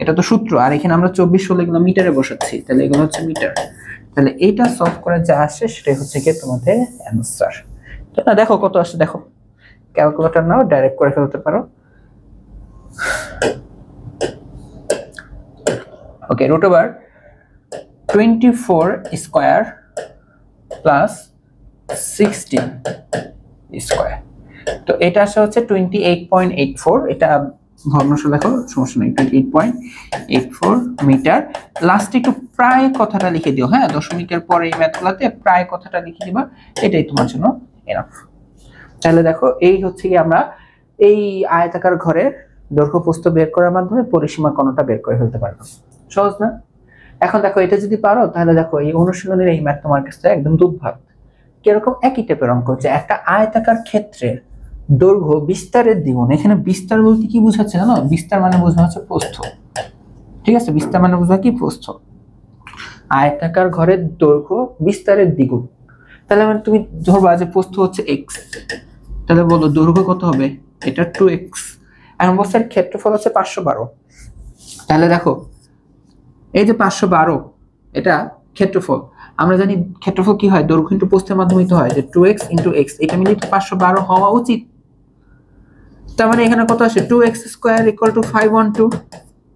এটা তো সূত্র, আর এখানে আমরা 24 16 এগুলো মিটারে বসাচ্ছি, তাহলে এগুলো হচ্ছে মিটার। তাহলে এইটা সলভ করে যা আসে সেটাই হচ্ছে কি তোমাদের অ্যানসার। না দেখো কত আসছে, দেখো ক্যালকুলেটর নাও, ডাইরেক্ট করে ফেলতে পারো। Okay, root over 24 square plus 16 square, তো এটা আসে হচ্ছে 28.84, এটা ভগ্নাংশ লেখো সমস্যা নেই, 28.84 মিটার। লাস্টে একটু প্রায় কথাটা লিখে দিও, হ্যাঁ, দশমিকের পরে এই ম্যাথগুলোতে প্রায় কথাটা লিখে দিবা, এটাই তোমার জন্য এনাফ। তাহলে দেখো এই হচ্ছে কি আমরা এই আয়তাকার ঘরের দৈর্ঘ্য প্রস্থ বের করার মাধ্যমে পরিসীমা কোণটা বের করে ফেলতে পারবো। সহজ না? এখন দেখো এটা যদি পারো তাহলে দেখো এই অনুশীলনের এই ম্যাথ তোমার কাছে একদম দুধভাত। কিরকম? একই টাইপের অঙ্ক, যে একটা আয়তাকার ক্ষেত্রে দৈর্ঘ্য বিস্তারের দ্বিগুণ। এখানে বিস্তার বলতে কি বোঝাচ্ছে জানো? বিস্তার মানে বোঝা হচ্ছে প্রস্থ, ঠিক আছে? বিস্তার মানে বোঝা কি প্রস্থ। আয়তাকার ঘরের দৈর্ঘ্য বিস্তারের দ্বিগুণ, তাহলে মানে তুমি ধরবা যে প্রস্থ হচ্ছে x, তাহলে বলো দৈর্ঘ্য কত হবে? এটা 2x। এখন বলছে ক্ষেত্রফল হচ্ছে 512, তাহলে দেখো এই যে 512 এটা ক্ষেত্রফল, আমরা জানি ক্ষেত্রফল কি হয়, দৈর্ঘ্য ইনটু প্রস্থের মাধ্যমে তো হয়, যে 2x ইনটু x, এটা মিলে 512 হওয়া উচিত। তার মানে এখানে কত আসে 2x স্কয়ার ইকুয়াল টু 512,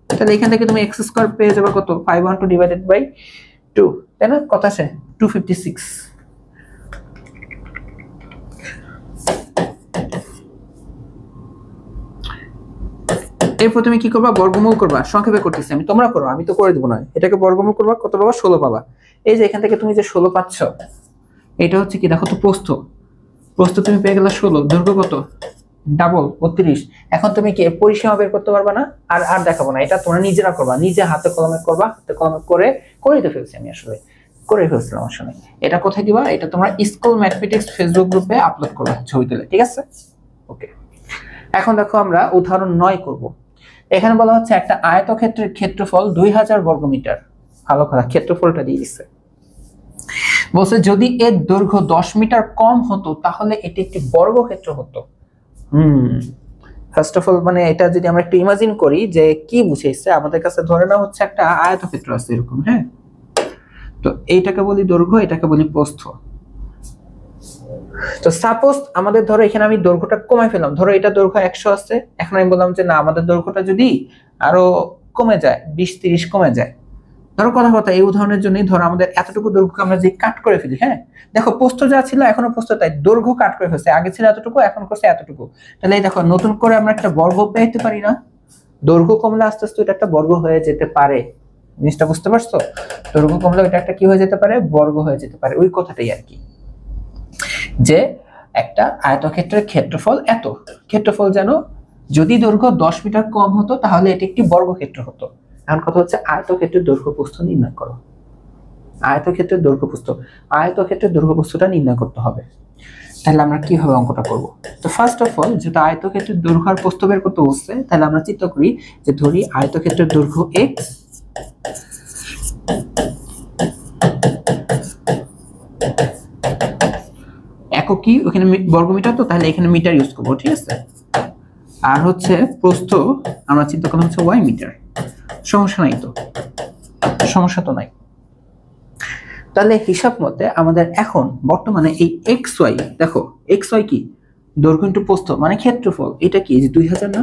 তাহলে এখান থেকে তুমি x স্কয়ার পেয়ে যাবে কত, 512 ডিভাইডেড বাই 2, তাই না? কত আসে 256। এরপর তুমি কি করবা, বর্গমূল করবা। সংক্ষেপে করতেছি আমি, তোমরা করো, আমি তো করে দেবো না। এটাকে বর্গমূল করবা, কত পাবা? 16 পাবা। এই যে এখান থেকে তুমি যে 16 পাচ্ছ, এটা হচ্ছে কি দেখো তো প্রস্থ, প্রস্থ তুমি পেয়ে গেলে 16, দৈর্ঘ্য কত? ডাবল 32। এখন তুমি কি পরিসীমা বের করতে পারবা না? আর আর দেখাবো না, এটা তোমরা নিজেরা করবা, নিজে হাতে কলমে করবা, হাতে কলমে করে তো ফেলছি আমি, আসলে করে ফেলছিলাম আসলে। এটা কোথায় দিবা? এটা তোমরা স্কুল ম্যাথমেটিক্স ফেসবুক গ্রুপে আপলোড করবা ছবি তুলে, ঠিক আছে? ওকে, এখন দেখো আমরা উদাহরণ 9 করব। এখানে বলা হচ্ছে একটা আয়তক্ষেত্রের ক্ষেত্রফল 2000 বর্গমিটার। ভালো কথা, ক্ষেত্রফলটা দিয়ে দিচ্ছে। বলছে যদি এর দৈর্ঘ্য 10 মিটার কম হতো তাহলে এটি একটি বর্গক্ষেত্র হতো। ফার্স্ট অফ অল মানে এটা যদি আমরা একটু ইমাজিন করি যে কি বুঝাইছে, আমাদের কাছে ধরে না হচ্ছে একটা আয়তক্ষেত্র আছে এরকম, হ্যাঁ, তো এইটাকে বলি দৈর্ঘ্য, এটাকে বলি প্রস্থ। তো সাপোজ আমাদের ধরো এখানে আমি দৈর্ঘ্যটা কমাই ফেললাম, ধরো এটা দৈর্ঘ্য 100 আছে, এখন আমি বললাম যে না আমাদের দৈর্ঘ্যটা যদি আরো কমে যায়, 20-30 কমে যায়, ধরো কথা এই উদাহরণের জন্যই ধরো আমাদের এতটুকু দৈর্ঘ্য আমরা যে কাট করে ফেলি, হ্যাঁ, দেখো প্রস্থ যা ছিল এখনো প্রস্থ তাই, দৈর্ঘ্য কাট করে ফেলছে, আগে ছিল এতটুকু এখন করছে এতটুকু, তাহলে এই দেখো নতুন করে আমরা একটা বর্গ পেতে পারি না? দৈর্ঘ্য কমলে আস্তে আস্তে এটা একটা বর্গ হয়ে যেতে পারে, জিনিসটা বুঝতে পারছো? দৈর্ঘ্য কমলে এটা একটা কি হয়ে যেতে পারে, বর্গ হয়ে যেতে পারে, ওই কথাটাই আর কি, যে একটা আয়তক্ষেত্রের ক্ষেত্রফল এত, ক্ষেত্রফল যেন যদি দৈর্ঘ্য 10 মিটার কম হতো তাহলে এটি একটি বর্গক্ষেত্র হতো। এখন কথা হচ্ছে আয়তক্ষেত্রের দৈর্ঘ্য প্রস্থ নির্ণয় করো। আয়তক্ষেত্রের দৈর্ঘ্য প্রস্থ, আয়তক্ষেত্রের দৈর্ঘ্য প্রস্থটা নির্ণয় করতে হবে। তাহলে আমরা কিভাবে অঙ্কটা করব? তো ফার্স্ট অফ অল যেটা আয়তক্ষেত্রের দৈর্ঘ্য আর প্রস্থ বের করতে বলছে, তাহলে আমরা চিন্তা করি যে ধরি আয়তক্ষেত্রের দৈর্ঘ্য x, একক কি ওখানে বর্গমিটার, তো তাহলে এখানে মিটার ইউজ করবো, ঠিক আছে? আর হচ্ছে প্রস্থ আমরা চিন্তা করলাম হচ্ছে y মিটার, সমস্যা নাই তো, সমস্যা তো নাই। তাহলে হিসাব মতে আমাদের এখন বর্তমানে এই xy, দেখো xy কি দৈর্ঘ্য ইনটু প্রস্থ মানে ক্ষেত্রফল, এটা কি যে 2000 না,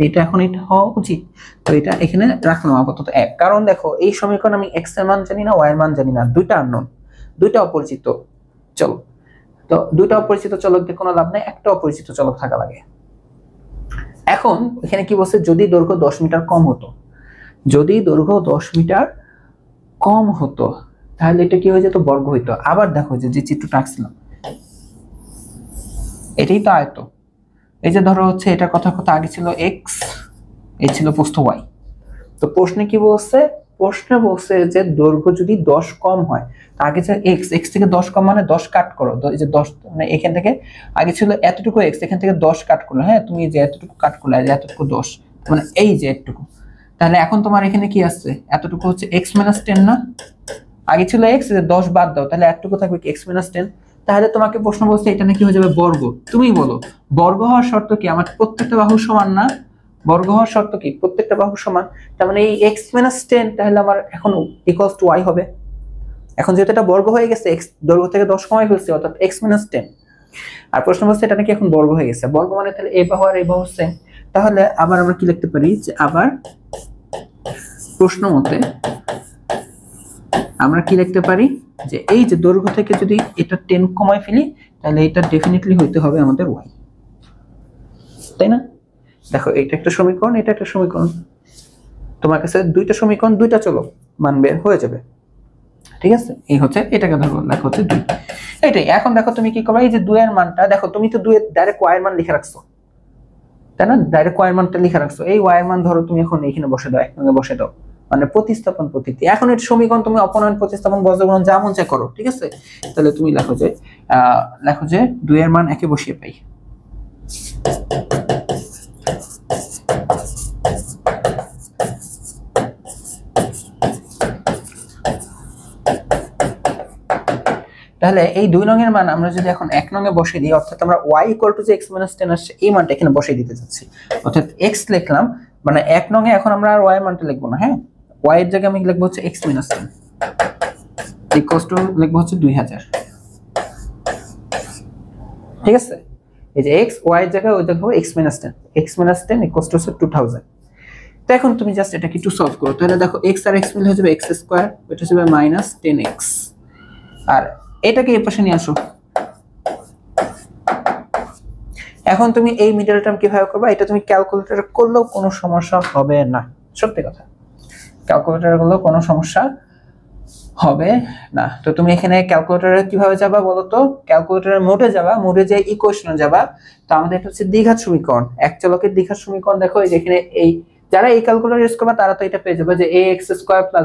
এটা এখন এটা হওয়া উচিত, তো এটা এখানে রাখলাম আপাতত 1, কারণ দেখো এই সমীকরণ আমি x এর মান জানি না, y এর মান জানি না, দুইটা আননোন, দুইটা অপরিচিত চলো, তো দুইটা অপরিচিত চলক দিয়ে কোনো লাভ নাই, একটা অপরিচিত চলক থাকা লাগে। এখন এখানে কি বলছে, যদি দৈর্ঘ্য 10 মিটার কম হতো, যদি দৈর্ঘ্য 10 মিটার কম হতো তাহলে এটা কি হয়ে যেত, বর্গ হইতো। আবার দেখো যে চিত্রটা আঁকছিলাম এটাই তো আয়ত। এই যে ধরো হচ্ছে এটা কথা আগে ছিল এক্স, এই ছিল প্রস্থ ওয়াই। তো প্রশ্নে কি বলছে, প্রশ্নে বলছে যে দৈর্ঘ্য যদি 10 কম হয়, আগে যে এক্স, এক্স থেকে 10 কম মানে 10 কাট করো, এই যে 10 মানে এখান থেকে আগে ছিল এতটুকু এক্স, এখান থেকে 10 কাট করলো, হ্যাঁ তুমি যে এতটুকু কাট করলে, এতটুকু 10 মানে এই যে এতটুকু, তাহলে এখন তোমার এখানে কি আছে, এতটুকু হচ্ছে এক্স মাইনাস 10 না, আগে ছিল এক্স, 10 বাদ দাও, তাহলে এতটুকু থাকবে কি এক্স মাইনাস 10। তাহলে তোমাকে প্রশ্ন বলছে এটা নাকি হয়ে যাবে বর্গ। তুমি বলো বর্গ হওয়ার শর্ত কি, আমার প্রত্যেকটা বাহু সমান না, বর্গ হওয়ার শর্ত কি প্রত্যেকটা বাহু সমান, তার মানে এই x - 10 তাহলে আমার এখন ইকুয়ালস টু y হবে। এখন যেহেতু এটা বর্গ হয়ে গেছে, x দৈর্ঘ্য থেকে 10 কমাই ফেলছে, অর্থাৎ x - 10। আর প্রশ্ন বলছে এটা নাকি এখন বর্গ হয়ে গেছে, বর্গ মানে তাহলে এই বাহু আর এই বাহু সেম। তাহলে আবার আমরা কি লিখতে পারি, যে আবার প্রশ্ন মতে আমরা কি লিখতে পারি, যে এই যে দৈর্ঘ্য থেকে যদি এটা 10 কমাই ফেলি তাহলে এটা ডেফিনেটলি হইতে হবে আমাদের y, তাই না? দেখো এটা একটা সমীকরণ, এটা একটা সমীকরণ, তোমার কাছে দুইটা সমীকরণ, দুইটা চলো মান বের হয়ে যাবে, ঠিক আছে? এই হচ্ছে এটাকে ধরো লেখা হচ্ছে 2, এইটাই। এখন দেখো তুমি কি করবে, এই যে 2 এর মানটা দেখো, তুমি তো 2 এর ডাইরেক্ট y এর মান লিখে রাখছো, তাই না? ডাইরেক্ট y এর মানটা লিখে রাখছো, এই y এর মান ধরো তুমি এখন এখানে বসে দাও, একসঙ্গে বসে দাও, মানে প্রতিস্থাপন পদ্ধতি। এখন এর সমীকরণ তুমি অপনয়ন, প্রতিস্থাপন, বজ্রগুণন যা মন চায় করো, ঠিক আছে? তাহলে তুমি লেখো যে 2 এর মান একে বসিয়ে পাই, তাহলে এই 2 নং এর মান আমরা যদি এখন 1 নং এ বসিয়ে দিই, অর্থাৎ আমরা y = যে x - 10 আসছে এই মানটা এখানে বসিয়ে দিতে যাচ্ছি, অর্থাৎ x লিখলাম, মানে 1 নং এ এখন আমরা আর y এর মানটা লিখব না, হ্যাঁ y এর জায়গায় আমি লিখব হচ্ছে x - 10 ইকুয়ালস টু লিখব হচ্ছে 2000, ঠিক আছে? এই যে x y এর জায়গায় ওই দেখো x - 10, x - 10 ইকুয়ালস টু 2000। তো এখন তুমি জাস্ট এটা একটু সলভ করো, তাহলে দেখো x আর x মিলে হয়ে যাবে x স্কয়ার, এটা হবে -10x, আর এটাকে এই পাশে নিয়ে আসো। এখন তুমি এই মিডল টার্ম কিভাবে করবে, এটা তুমি ক্যালকুলেটরে করলেও কোনো সমস্যা হবে না, সত্যি কথা, ক্যালকুলেটরে করলেও কোনো সমস্যা হবে না। তো তুমি এখানে ক্যালকুলেটরে কিভাবে যাবা বলো তো, ক্যালকুলেটরের মোডে যাবা, মোডে যে ইকুয়েশনে যাবা। তো আমাদের এটা হচ্ছে দ্বিঘাত সমীকরণ, এক চলকের দ্বিঘাত সমীকরণ। দেখো এই যেখানে এই যারা এই ক্যালকুলেটর ইউজ করবে তারা তো এটা পেয়ে যাবে যে ax²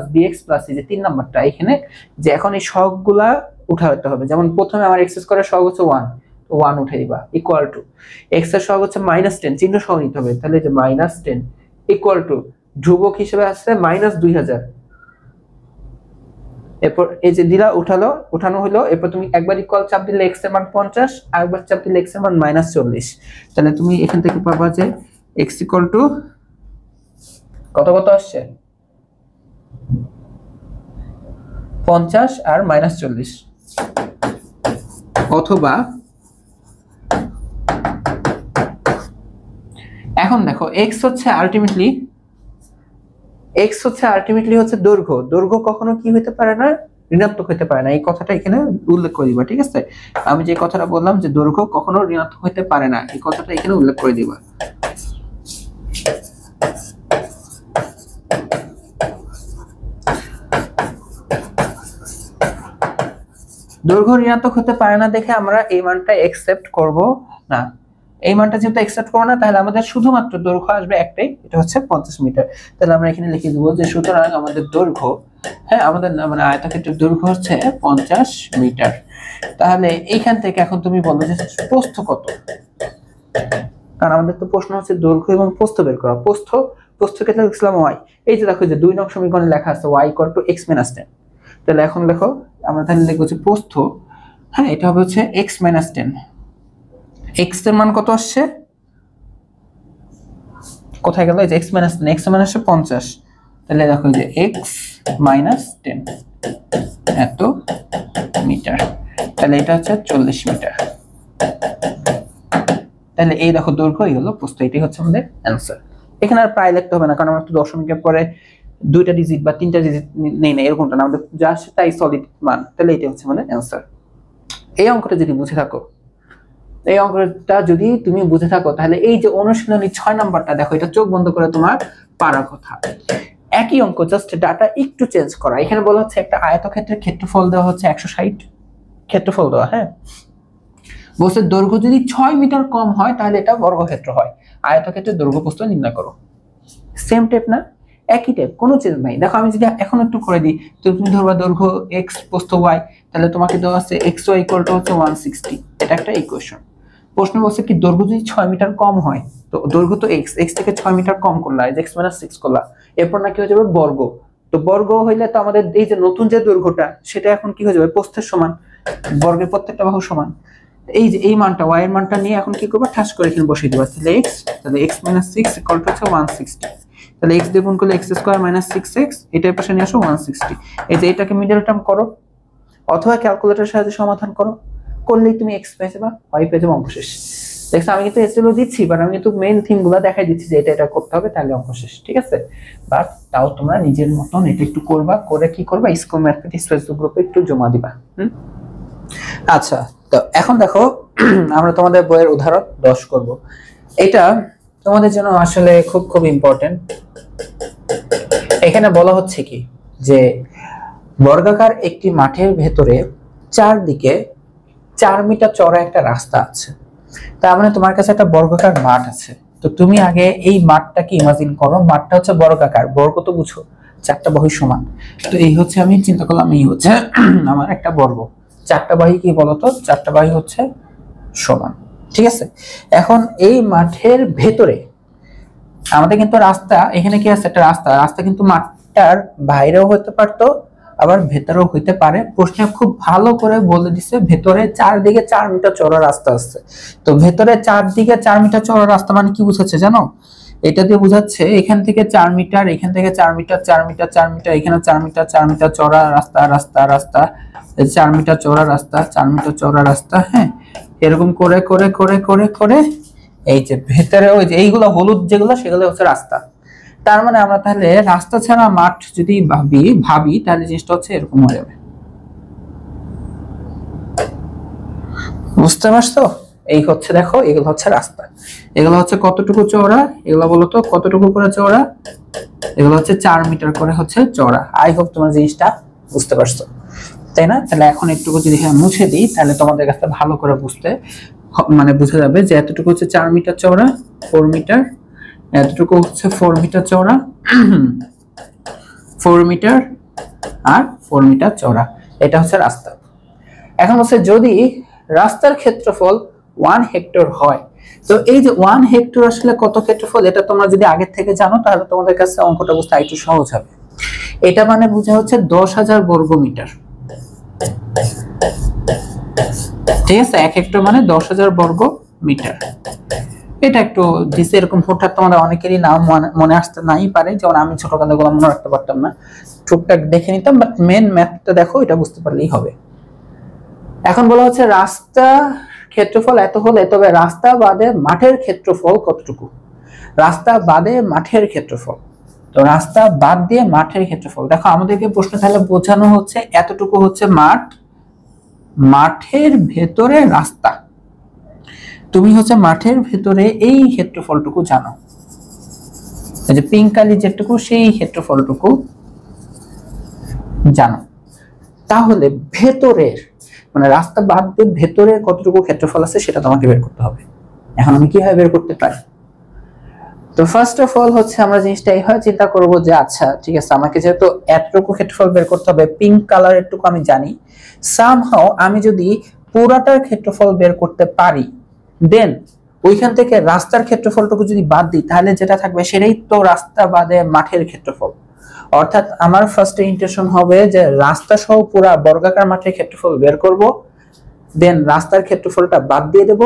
+ bx + এই যে 3 নাম্বারটা এখানে, যে এখন এই সহগগুলা উঠাতে হবে। যেমন প্রথমে আমার x² এর সহগ হচ্ছে 1, তো 1 উঠাই দিবা, ইকুয়াল টু x এর সহগ হচ্ছে -10, চিহ্ন সহ নিতে হবে, তাহলে যে -10 ইকুয়াল টু ধ্রুবক হিসেবে আসছে -2000। এরপর এই যে দিলা উঠানো হলো, এরপর তুমি একবার ইকুয়াল চাপ দিলে x এর মান 50, আরেকবার চাপ দিলে x এর মান -40। তাহলে তুমি এখান থেকে পাবা যে x ইকুয়াল টু কত আসছে 50 আর -40, অথবা এখন দেখো x হচ্ছে আলটিমেটলি হচ্ছে দৈর্ঘ্য। দৈর্ঘ্য কখনো কি হতে পারে না, ঋণাত্মক হতে পারে না, এই কথাটা এখানে উল্লেখ করে দিবা, ঠিক আছে? আমি যে কথাটা বললাম যে দৈর্ঘ্য কখনো ঋণাত্মক হতে পারে না, এই কথাটা এখানে উল্লেখ করে দিবা। দৈর্ঘ্য ঋণাত্মক হতে পারে না দেখে আমরা এই মানটা অ্যাকসেপ্ট করব না। এই মানটা যেহেতু অ্যাকসেপ্ট করব না, তাহলে আমাদের শুধুমাত্র দৈর্ঘ্য আসবে একটাই, এটা হচ্ছে 50 মিটার। তাহলে আমরা এখানে লিখে দেব যে সুতরাং আমাদের দৈর্ঘ্য, হ্যাঁ আমাদের মানে আয়তক্ষেত্রের দৈর্ঘ্য হচ্ছে 50 মিটার। তাহলে এইখান থেকে এখন তুমি বলো যে প্রস্থ কত, কারণ আমাদের তো প্রশ্ন হচ্ছে দৈর্ঘ্য এবং প্রস্থ বের করা। প্রস্থকে লিখলাম y, এই যে দেখো যে 2 নং সমীকরণে লেখা আছে y = x - 10। তাহলে এখন দেখো আমরা তাহলে লিখবো যে প্রস্থ, হ্যাঁ এটা হবে হচ্ছে x - 10। x এর মান কত আসছে, কোথায় গেল, এই যে x - 10, x এর মান আসছে 50, তাহলে দেখো যে x - 10 এত মিটার, তাহলে এটা হচ্ছে 40 মিটার। তাহলে এই দেখো দৈর্ঘ্য, এই হলো প্রস্থ, এটাই হচ্ছে আমাদের অ্যানসার। এখানে আর প্রায় লিখতে হবে না, কারণ আমরা তো দশমিকের পরে 2টা ডিজিট বা 3টা ডিজিট নেই না, এরকমটা না, আমাদের যা আসে তাই সলিড মান। তাহলে এটা হচ্ছে আমাদের অ্যানসার। এই অঙ্কটা যদি বুঝে থাকো, তাহলে এই যে অনুশীলনী 6 নাম্বারটা দেখো, এটা চোখ বন্ধ করে তোমার পারার কথা। একই অঙ্ক, জাস্ট ডাটা একটু চেঞ্জ করা। এখানে বলা হচ্ছে একটা আয়তক্ষেত্রের ক্ষেত্রফল দেওয়া হচ্ছে 160, ক্ষেত্রফল দেওয়া, হ্যাঁ, বলছে দৈর্ঘ্য যদি 6 মিটার কম হয় তাহলে এটা বর্গক্ষেত্র হয়, আয়তক্ষেত্রের দৈর্ঘ্য প্রস্থ নির্ণয় করো। সেম টাইপ না, একই টাইপ, কোনো চেঞ্জ নাই। দেখো আমি যদি এখন একটু করে দিই, তো তুমি ধরবা দৈর্ঘ্য x প্রস্থ y, তাহলে তোমাকে দেওয়া আছে xy হচ্ছে 160, এটা একটা ইকুয়েশন। প্রশ্ন বলছে কি দৈর্ঘ্য যদি 6 মিটার কম হয়, তো দৈর্ঘ্য তো x থেকে 6 মিটার কম করলা, x - 6 করলা, এরপর না কি হয়ে যাবে বর্গ। তো বর্গ হইলে তো আমাদের এই যে নতুন যে দৈর্ঘ্যটা সেটা এখন কি হয়ে যাবে প্রস্থের সমান, বর্গের প্রত্যেকটা বাহু সমান। এই যে এই মানটা y এর মানটা নিয়ে এখন কি করবা, ঠাস করে এখানে বসিয়ে দিবা, তাহলে x - 6 হচ্ছে 160, তাহলে x দিয়ে গুণ করলে x² - 6x, এটার পাশে নিয়ে আসো 160। এই যে এটাকে মিডল টার্ম করো অথবা ক্যালকুলেটরের সাহায্যে সমাধান করো, করলেই তুমি x পেয়ে যাবা, y পেয়ে যাবে, অঙ্ক শেষ। দেখছো আমি কিন্তু এসএলও দিচ্ছি, বাট আমি কিন্তু মেইন থিমগুলো দেখাই দিচ্ছি যে এটা করতে হবে, তাহলে অঙ্ক শেষ, ঠিক আছে? বাট তাও তোমরা নিজের মতন এটা একটু করবা, করে কি করবা, স্কুল ম্যাথমেটিক্স ফেসবুক গ্রুপে একটু জমা দিবা। আচ্ছা, তো এখন দেখো আমরা তোমাদের বইয়ের উদাহরণ 10 করব। এটা তোমাদের জন্য আসলে খুব খুব ইম্পর্টেন্ট। এখানে বলা হচ্ছে কি যে বর্গাকার একটি মাঠের ভেতরে চারদিকে 4 মিটার চওড়া একটা রাস্তা আছে। তার মানে তোমার কাছে একটা বর্গাকার মাঠ আছে। তো তুমি আগে এই মাঠটাকে ইমাজিন করো, মাঠটা হচ্ছে বর্গাকার, বর্গ তো বুঝো, চারটা বাহু সমান। তো এই হচ্ছে আমি চিন্তা করলাম এই হচ্ছে আমার একটা বর্গ, চারটা বাহু কি বলতো, চারটা বাহু হচ্ছে সমান, ঠিক আছে? এখন এই মাঠের ভেতরে আমাদের কিন্তু রাস্তা, এখানে কি আছে একটা রাস্তা, রাস্তা কিন্তু মাঠটার বাইরেও হতে পারতো আবার ভেতরেও হইতে পারে। প্রশ্নে খুব ভালো করে বলে দিছে ভেতরে চারদিকে 4 মিটার চওড়া রাস্তা আছে। তো ভেতরে চারদিকে 4 মিটার চওড়া রাস্তা মানে কি বুঝাচ্ছে জানো? এটা দিয়ে বুঝাচ্ছে এখান থেকে 4 মিটার, এখান থেকে 4 মিটার, 4 মিটার, 4 মিটার, এখানে 4 মিটার, 4 মিটার চওড়া রাস্তা, রাস্তা, রাস্তা, 4 মিটার চওড়া রাস্তা, 4 মিটার চওড়া রাস্তা, হ্যাঁ, এরকম করে করে করে করে করে এই যে ভেতরে ওই যে এইগুলো হলুদ যেগুলো সেগুলো হচ্ছে রাস্তা। তার মানে আমরা তাহলে রাস্তা ছাড়া মাঠ যদি ভাবি তাহলে জিনিসটা হচ্ছে এরকম হয়ে যাবে। বুঝতে পারছো? এই হচ্ছে দেখো, এগুলো হচ্ছে রাস্তা, এগুলো হচ্ছে কতটুকু চওড়া, এগুলো বলো তো কতটুকু করে চওড়া, এগুলো হচ্ছে 4 মিটার করে হচ্ছে চওড়া। আই হোপ তোমার জিনিসটা বুঝতে পারছো, তাই না? তাহলে এখন একটু যদি মুছে দিই তাহলে তোমাদের কাছে ভালো করে বুঝতে মানে বোঝা যাবে যে এতটুকু হচ্ছে 4 মিটার চওড়া, 4 মিটার, এতটুকু হচ্ছে 4 মিটার চওড়া, 4 মিটার আর 4 মিটার চওড়া, এটা হচ্ছে রাস্তা। এখন হচ্ছে যদি রাস্তার ক্ষেত্রফল 1 হেক্টর হয়, তো এই যে 1 হেক্টর আসলে কত ক্ষেত্রফল, এটা তোমরা যদি আগের থেকে জানো তাহলে তোমাদের কাছে অঙ্কটা বুঝতে একটু সহজ হবে। এটা মানে বোঝা হচ্ছে 10,000 বর্গ মিটার, ঠিক আছে? 1 হেক্টর মানে 10,000 বর্গ মিটার। এটা একটু দিছে এরকম হঠাৎ তোমাদের অনেকেরই নাম মনে আসতে নাই পারে, যেমন আমি ছোটকালে গুলো মনে রাখতে পারতাম না, টুকটাক দেখে নিতাম, বাট মেন ম্যাথটা দেখো, এটা বুঝতে পারলেই হবে। এখন বলা হচ্ছে রাস্তা ক্ষেত্রফল এত হলে তবে রাস্তা বাদে মাঠের ক্ষেত্রফল কতটুকু, রাস্তা বাদে মাঠের ক্ষেত্রফল। তো রাস্তা বাদ দিয়ে মাঠের ক্ষেত্রফল, দেখো আমাদেরকে প্রশ্ন তাহলে বোঝানো হচ্ছে এতটুকু হচ্ছে মাঠ, মাঠের ভেতরে রাস্তা, তুমি হচ্ছে মাঠের ভেতরে এই ক্ষেত্রফলটুকু জানো, এই যে পিঙ্ক কালি যেটুকু সেই ক্ষেত্রফলটুকু জানো। তাহলে ভেতরের মানে রাস্তা বাদ দিয়ে ভেতরের কতটুকু ক্ষেত্রফল আছে সেটা তোমাকে বের করতে হবে। এখন আমি কিভাবে বের করতে পারি? তো ফার্স্ট অফ অল হচ্ছে আমরা জিনিসটা এইভাবে চিন্তা করব যে আচ্ছা ঠিক আছে, আমাকে যেহেতু এতটুকু ক্ষেত্রফল বের করতে হবে, পিঙ্ক কালারের টুকু আমি জানি, সামহাও আমি যদি পুরাটার ক্ষেত্রফল বের করতে পারি, দেন ওইখান থেকে রাস্তার ক্ষেত্রফলটুকু যদি বাদ দিই তাহলে যেটা থাকবে সেটাই তো রাস্তা বাদে মাঠের ক্ষেত্রফল। অর্থাৎ আমার ফার্স্ট ইন্টেনশন হবে যে রাস্তা সহ পুরা বর্গাকার মাঠের ক্ষেত্রফল বের করব, দেন রাস্তার ক্ষেত্রফলটা বাদ দিয়ে দেব,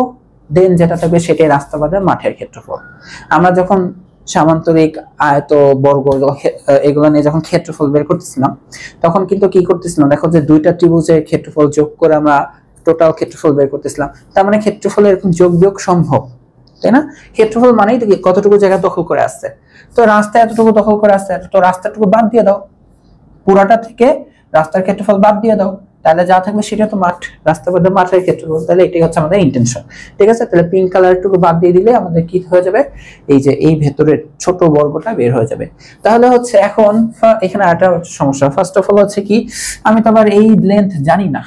দেন যেটা থাকবে সেটাই রাস্তা বাদে মাঠের ক্ষেত্রফল। আমরা যখন সামান্তরিক আয়ত বর্গ এগুলো নিয়ে যখন ক্ষেত্রফল বের করতেছিলাম তখন কিন্তু কি করতেছিলাম, দেখো যে দুইটা ত্রিভুজের ক্ষেত্রফল যোগ করে আমরা টোটাল ক্ষেত্রফল বের করতেছিলাম। তার মানে ক্ষেত্রফল এরকম যোগ বিয়োগ সম্ভব, তাই না? ক্ষেত্রফল মানেই তো কতটুকু জায়গা দখল করে আসছে, তো রাস্তা এতটুকু দখল করে আসছে, তো রাস্তাটুকু বাদ দিয়ে দাও, পুরাটা থেকে রাস্তার ক্ষেত্রফল বাদ দিয়ে দাও, তাহলে যা থাকবে সেটা তো মাঠ, রাস্তা বাদে মাঠের ক্ষেত্রফল, তাহলে এটাই হচ্ছে আমাদের ইন্টেনশন। ঠিক আছে, তাহলে পিঙ্ক কালারটুকু বাদ দিয়ে দিলে আমাদের কি হয়ে যাবে, এই যে এই ভেতরের ছোট বর্গটা বের হয়ে যাবে। তাহলে হচ্ছে এখন এখানে একটা সমস্যা, ফার্স্ট অফ অল হচ্ছে কি, আমি তো আবার এই লেন্থ জানি না।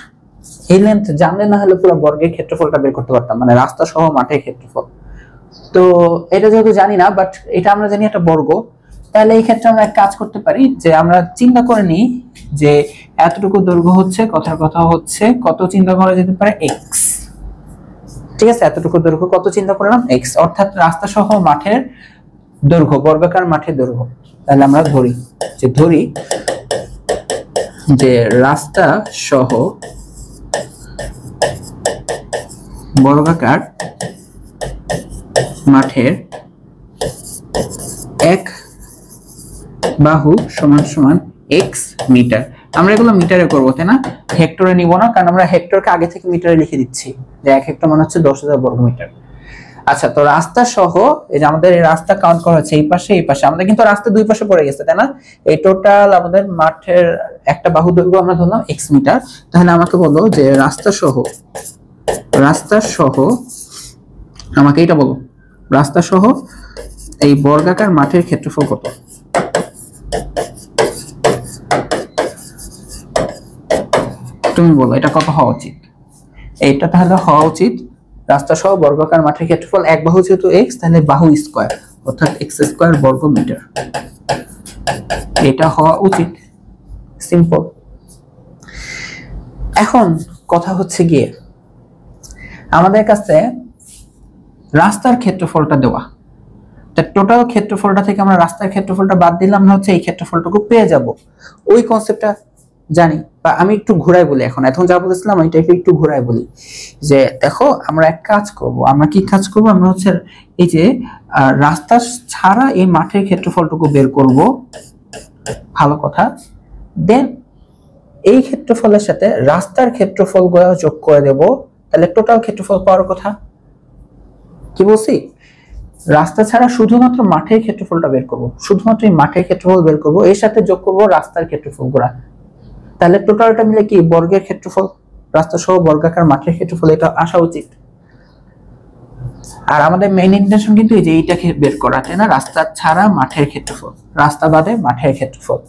এই লেন্থ জানলে না হলে পুরো বর্গের ক্ষেত্রফলটা বের করতে পারতাম, মানে রাস্তা সহ মাঠের ক্ষেত্রফল। তো এটা যেহেতু জানি না, বাট এটা আমরা জানি একটা বর্গ, তাহলে এই ক্ষেত্রে আমরা এক কাজ করতে পারি যে আমরা চিন্তা করে নিই যে এতটুকু দৈর্ঘ্য হচ্ছে, কথার কথা হচ্ছে কত চিন্তা করা যেতে পারে, এক্স। ঠিক আছে, এতটুকু দৈর্ঘ্য কত চিন্তা করলাম, এক্স, অর্থাৎ রাস্তা সহ মাঠের দৈর্ঘ্য, বর্গাকার মাঠের দৈর্ঘ্য। তাহলে আমরা ধরি যে রাস্তা সহ বর্গাকার মাঠের এক বাহু সমান সমান এক্স মিটার। আমরা এগুলো মিটারে করবো, তাই না, হেক্টরে নিব না, কারণ আমরা হেক্টরকে আগে থেকে মিটারে লিখে দিচ্ছি, যে 1 হেক্টর মানে হচ্ছে 10,000 বর্গ মিটার। আচ্ছা, তো রাস্তা সহ এই যে আমাদের এই রাস্তা কাউন্ট করা হচ্ছে এই পাশে এই পাশে, আমাদের কিন্তু রাস্তা দুই পাশে পড়ে গেছে, তাই না, এই টোটাল আমাদের মাঠের একটা বাহু দৈর্ঘ্য আমরা ধরলাম এক্স মিটার। তাহলে আমাকে বলো যে রাস্তা সহ আমাকে এটা বলো, রাস্তা সহ এই বর্গাকার মাঠের ক্ষেত্রফল কত? তুমি বলো এটা কত হওয়া উচিত? এইটা তাহলে হওয়া উচিত রাস্তা সহ বর্গাকার মাঠের ক্ষেত্রফল, এক বাহু যেহেতু এক্স, তাহলে বাহু স্কয়ার, অর্থাৎ এক্স স্কয়ার বর্গ মিটার, এটা হওয়া উচিত। সিম্পল। এখন কথা হচ্ছে গিয়ে আমাদের কাছে রাস্তার ক্ষেত্রফলটা দেওয়া, তা টোটাল ক্ষেত্রফলটা থেকে আমরা রাস্তার ক্ষেত্রফলটা বাদ দিলাম, আমরা হচ্ছে এই ক্ষেত্রফলটুকু পেয়ে যাব। ওই কনসেপ্টটা জানি, বা আমি একটু ঘুরাই বলি, এখন যা বলেছিলাম এটাকে একটু ঘুরাই বলি, যে দেখো আমরা এক কাজ করব, আমরা কি কাজ করব, আমরা হচ্ছে এই যে রাস্তা ছাড়া এই মাঠের ক্ষেত্রফলটুকু বের করব, ভালো কথা, দেন এই ক্ষেত্রফলের সাথে রাস্তার ক্ষেত্রফলগুলো যোগ করে দেব, তাহলে টোটাল ক্ষেত্রফল পাওয়ার কথা। কি বলছি, রাস্তা ছাড়া শুধুমাত্র মাঠের ক্ষেত্রফলটা বের করব, শুধুমাত্র এই মাঠের ক্ষেত্রফল বের করব, এর সাথে যোগ করব রাস্তার ক্ষেত্রফলগুলো, তাহলে টোটালটা মিলে কি বর্গের ক্ষেত্রফল, রাস্তা সহ বর্গাকার মাঠের ক্ষেত্রফল, এটা আসা উচিত। আর আমাদের মেইন ইন্টেনশন কিন্তু এই যে এইটাকে বের করা, তাই না, রাস্তা ছাড়া মাঠের ক্ষেত্রফল, রাস্তা বাদে মাঠের ক্ষেত্রফল।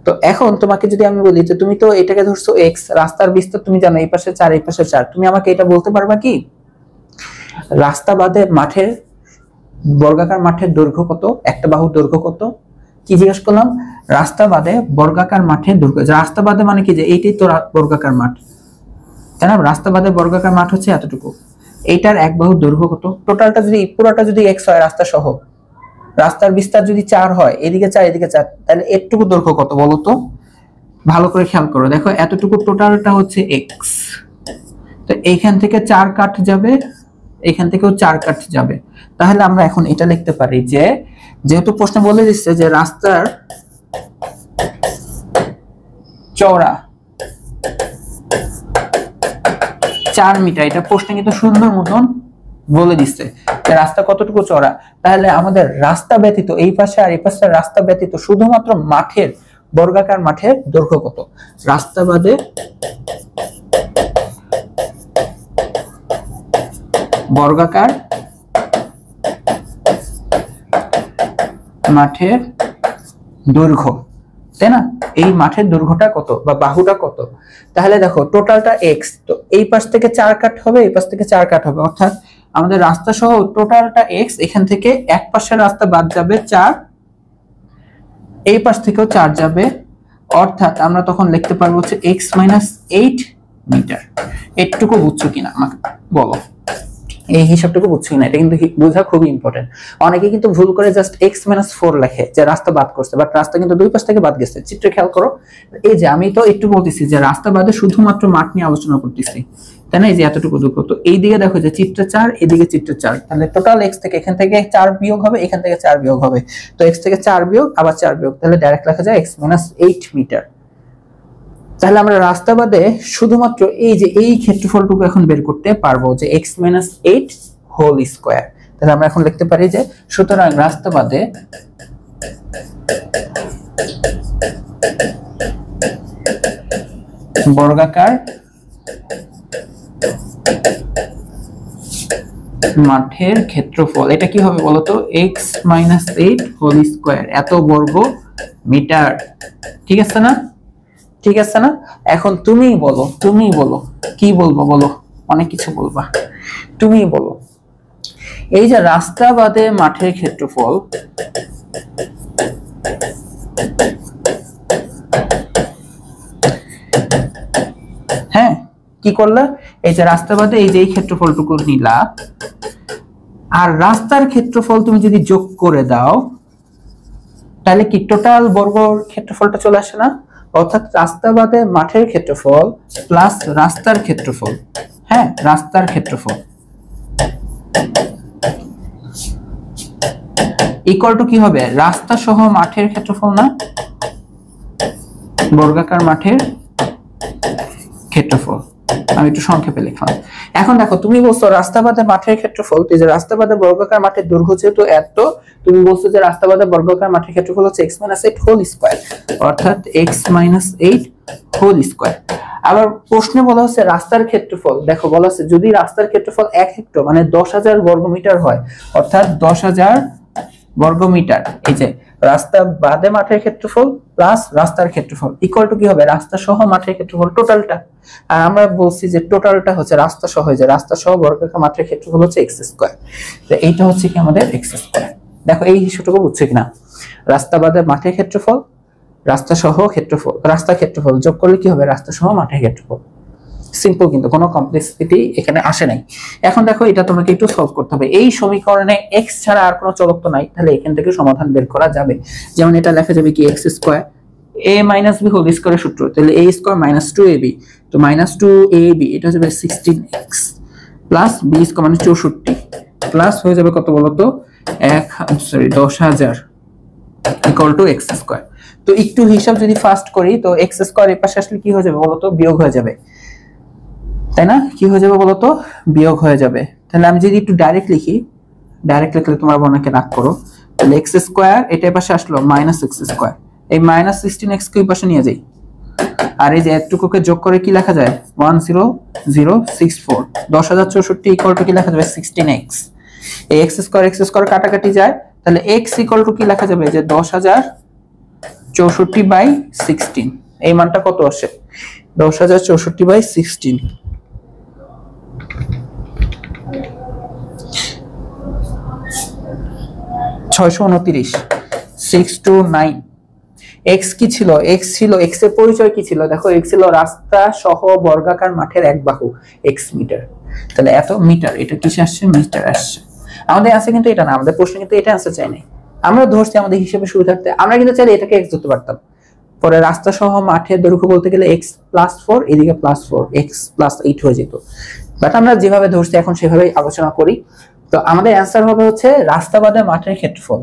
তো এখন তোমাকে যদি আমি বলি যে তুমি তো এটাকে ধরছো এক্স, রাস্তার বিস্তার তুমি জানো, এই পাশে 4 এই পাশে 4, তুমি আমাকে এটা বলতে পারবা কি রাস্তা বাদে মাঠের বর্গাকার মাঠের দৈর্ঘ্য কত, একটা বাহুর দৈর্ঘ্য কত? কি জিজ্ঞেস করলাম, রাস্তা বাদে বর্গাকার মাঠের দৈর্ঘ্য। রাস্তা বাদে মানে কি, যে এইটাই তো বর্গাকার মাঠ, তাই না, রাস্তা বাদে বর্গাকার মাঠ হচ্ছে এতটুকু, এইটার এক বাহুর দৈর্ঘ্য কত? টোটালটা যদি পুরোটা যদি এক্স হয় রাস্তা সহ, রাস্তার বিস্তার যদি 4 হয়, এদিকে 4 এদিকে 4, তাহলে এতটুকু দৈর্ঘ্য কত বলো তো, ভালো করে খেয়াল করো, দেখো এতটুকু টোটালটা হচ্ছে এক্স, তো এইখান থেকে 4 কাট যাবে, এখান থেকেও 4 কাট যাবে, তাহলে আমরা এখন এটা লিখতে পারি যে যেহেতু প্রশ্ন বলে দিচ্ছে যে রাস্তার চওড়া 4 মিটার, এটা প্রশ্নে কিন্তু সুন্দর মতন বলে দিচ্ছে যে রাস্তা কতটুকু চওড়া, তাহলে আমাদের রাস্তা ব্যতীত এই পাশে আর এই পাশের রাস্তা ব্যতীত শুধুমাত্র মাঠের বর্গাকার মাঠের দৈর্ঘ্য কত, রাস্তা বাদে বর্গাকার মাঠের দৈর্ঘ্য, তাই না, এই মাঠের দৈর্ঘ্যটা কত বা বাহুটা কত? তাহলে দেখো টোটালটা এক্স, তো এই পাশ থেকে 4 কাট হবে, এই পাশ থেকে 4 কাট হবে, অর্থাৎ আমাদের রাস্তা সহ টোটালটা এক্স, এখান থেকে এক পাশের রাস্তা বাদ যাবে 4, এই পাশ থেকেও 4 যাবে, অর্থাৎ আমরা তখন লিখতে পারবো হচ্ছে এক্স মাইনাস 8 মিটার। এটুকু বুঝছো কিনা আমাকে বলো, এই হিসাবটুকু বুঝছি না, এটা কিন্তু বোঝা খুবই ইম্পর্টেন্ট। অনেকে কিন্তু ভুল করে জাস্ট x-4 লেখে যে রাস্তা বাদ করছে, বাট রাস্তা কিন্তু দুই পাশ থেকে বাদ গেছে। চিত্রে খেয়াল করো, এই যে আমি তো একটু বলতেছি যে রাস্তা বাদে শুধুমাত্র মাঠ নিয়ে আলোচনা করতেছি, তাই না, এই যে এতটুকু দূর, তো এই দিকে দেখো যে চিত্র 4, এদিকে চিত্র 4, তাহলে টোটাল x থেকে এখান থেকে 4 বিয়োগ হবে, এখান থেকে 4 বিয়োগ হবে, তো x থেকে 4 বিয়োগ আবার 4 বিয়োগ, তাহলে ডাইরেক্ট লেখা যায় x-8 মিটার। তাহলে আমরা রাস্তা বাদে শুধুমাত্র এই যে এই ক্ষেত্রফলটুকু এখন বের করতে পারবো, যে x-8 হোল স্কয়ার। তাহলে আমরা এখন লিখতে পারি যে সুতরাং রাস্তা বাদে বর্গাকার মাঠের ক্ষেত্রফল এটা কি হবে বলতো x - 8 হোল স্কয়ার এত বর্গ মিটার। ঠিক আছে না? ঠিক আছে না? এখন তুমিই বলো কি বলবো বলো, অনেক কিছু বলবা, তুমিই বলো। এই যে রাস্তা বাদে মাঠের ক্ষেত্রফল, হ্যাঁ কি করলা, এই যে রাস্তা বাদে এই যে এই ক্ষেত্রফলটুকু নিলা, আর রাস্তার ক্ষেত্রফল তুমি যদি যোগ করে দাও তাহলে কি টোটাল বর্গর ক্ষেত্রফলটা চলে আসে না? অর্থাৎ রাস্তা বাদে মাঠের ক্ষেত্রফল প্লাস রাস্তার ক্ষেত্রফল, হ্যাঁ রাস্তার ক্ষেত্রফল ইকুয়াল টু কি হবে? রাস্তা সহ মাঠের ক্ষেত্রফল না, বর্গাকার মাঠের ক্ষেত্রফল। আমি একটু সংক্ষেপে লিখলাম। এখন দেখো তুমি বলছো রাস্তা বাদে মাঠের ক্ষেত্রফল, এই যে রাস্তা বাদে বর্গাকার মাঠের দৈর্ঘ্য যেহেতু এত, তুমি বলছো যে রাস্তা বাদে বর্গাকার মাঠের ক্ষেত্রফল হচ্ছে x - 8 হোল স্কয়ার, অর্থাৎ x - 8 হোল স্কয়ার। আবার প্রশ্নে বলা হচ্ছে রাস্তার ক্ষেত্রফল, দেখো বলা হচ্ছে যদি রাস্তার ক্ষেত্রফল 1 হেক্টর মানে 10,000 বর্গমিটার হয়, অর্থাৎ 10,000 বর্গমিটার, এই যে রাস্তা বাদে মাঠের ক্ষেত্রফল প্লাস রাস্তার ক্ষেত্রফল ইকুয়াল টু কি হবে? রাস্তা সহ মাঠের ক্ষেত্রফল টোটালটা। আর আমরা বলছি যে টোটালটা হচ্ছে রাস্তা সহ, যে রাস্তা সহ বর্গাকার মাঠের ক্ষেত্রফল হচ্ছে x স্কয়ার। তো এইটা হচ্ছে কি আমাদের x স্কয়ার। দেখো এই হিসাবটুকু বুঝছো কিনা? রাস্তা বাদে মাঠের ক্ষেত্রফল, রাস্তা সহ ক্ষেত্রফল, রাস্তা ক্ষেত্রফল যোগ করলে কি হবে? রাস্তা সহ মাঠের ক্ষেত্রফল। সিম্পল, কিন্তু কোনো কমপ্লেক্সিটি এখানে আসে নাই। এখন দেখো এটা তোমাকে একটু সলভ করতে হবে। এই সমীকরণে x ছাড়া আর কোনো চলক তো নাই, তাহলে এখান থেকে সমাধান বের করা যাবে। যেমন এটা লেখা যাবে কি x square a - b whole স্কয়ারের সূত্র, তাহলে a স্কয়ার - 2ab, তো -2ab এটা হয়ে যাবে 16x প্লাস b স্কয়ার মানে 64 প্লাস হয়ে যাবে কত বলতো 10,000 ইকুয়াল টু x স্কয়ার। তো একটু হিসাব যদি ফাস্ট করি তো x স্কয়ার এর পাশে আসলে কি হয়ে যাবে বলতো? বিয়োগ হয়ে যাবে, তাই না? কি হয়ে যাবে বলতো? বিয়োগ হয়ে যাবে। তাহলে আমি যদি একটু ডাইরেক্ট লিখি, ডাইরেক্ট লিখলে তোমার বোনকে রাগ করো, তাহলে x স্কয়ার এটা পাশে আসলো -x স্কয়ার, এই -16x কে এই পাশে নিয়ে যাই, আর এই যে এতটুকুকে যোগ করে কি লেখা যায়? 10064, 10,064 ইকুয়াল টু কি লেখা যাবে? 16x। এই x স্কয়ার কাটাকাটি যায়, তাহলে x ইকুয়াল টু কি লেখা যাবে? যে 10,064/16, এই মানটা কত আসে? 10,064/16, 629, 629। x কি ছিল? x ছিল, x এর পরিচয় কি ছিল? দেখো x ছিল রাস্তা সহ বর্গাকার মাঠের এক বাহু, x মিটার। তাহলে এত মিটার, এটা কিসে আসছে? মিটার আসছে। আমাদের আছে কিন্তু এটা না, আমাদের প্রশ্ন কিন্তু এটা आंसर চাই নাই। আমরা ধরছি আমাদের হিসাবে শুরু থাকতে, আমরা কিন্তু চাইলে এটাকে x ধরতে পারতাম। পরে রাস্তা সহ মাঠের দৈর্ঘ্য বলতে গেলে x + 4, এদিকে +4, x + 8 হয়ে যেত। বাট আমরা যেভাবে ধরছি এখন সেভাবেই আলোচনা করি। তো আমাদের आंसर হবে হচ্ছে রাস্তা বাদে মাঠের ক্ষেত্রফল।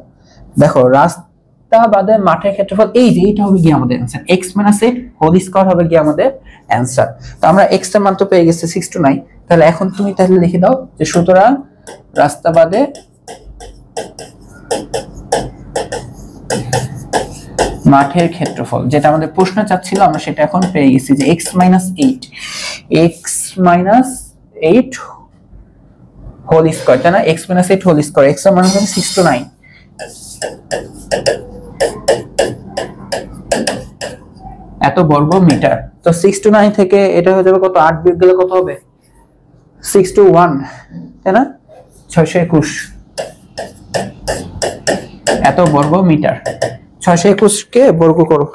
দেখো রাস্তা বাদে মাঠের ক্ষেত্রফল এই যে এটা হবে কি আমাদের आंसर, x - 8 হোল স্কয়ার হবে কি আমাদের आंसर। তো আমরা x এর মান তো পেয়ে গেছি 629, তাহলে এখন তুমি তাহলে লিখে দাও যে সুতরাং রাস্তা বাদে মাঠের ক্ষেত্রফল, যেটা আমাদের প্রশ্ন চাচ্ছিল আমরা সেটা এখন পেয়ে গেছি যে x - 8 হোল স্কয়ার, তাই না? x - 8 হোল স্কয়ার, x এর মান হবে 629, এত বর্গ মিটার। তো 629 থেকে এটা হয়ে যাবে কত? 8 বিয়োগ গেলে কত হবে? 621, তাই না? 621 এত বর্গ মিটার। 621 কে বর্গ করো,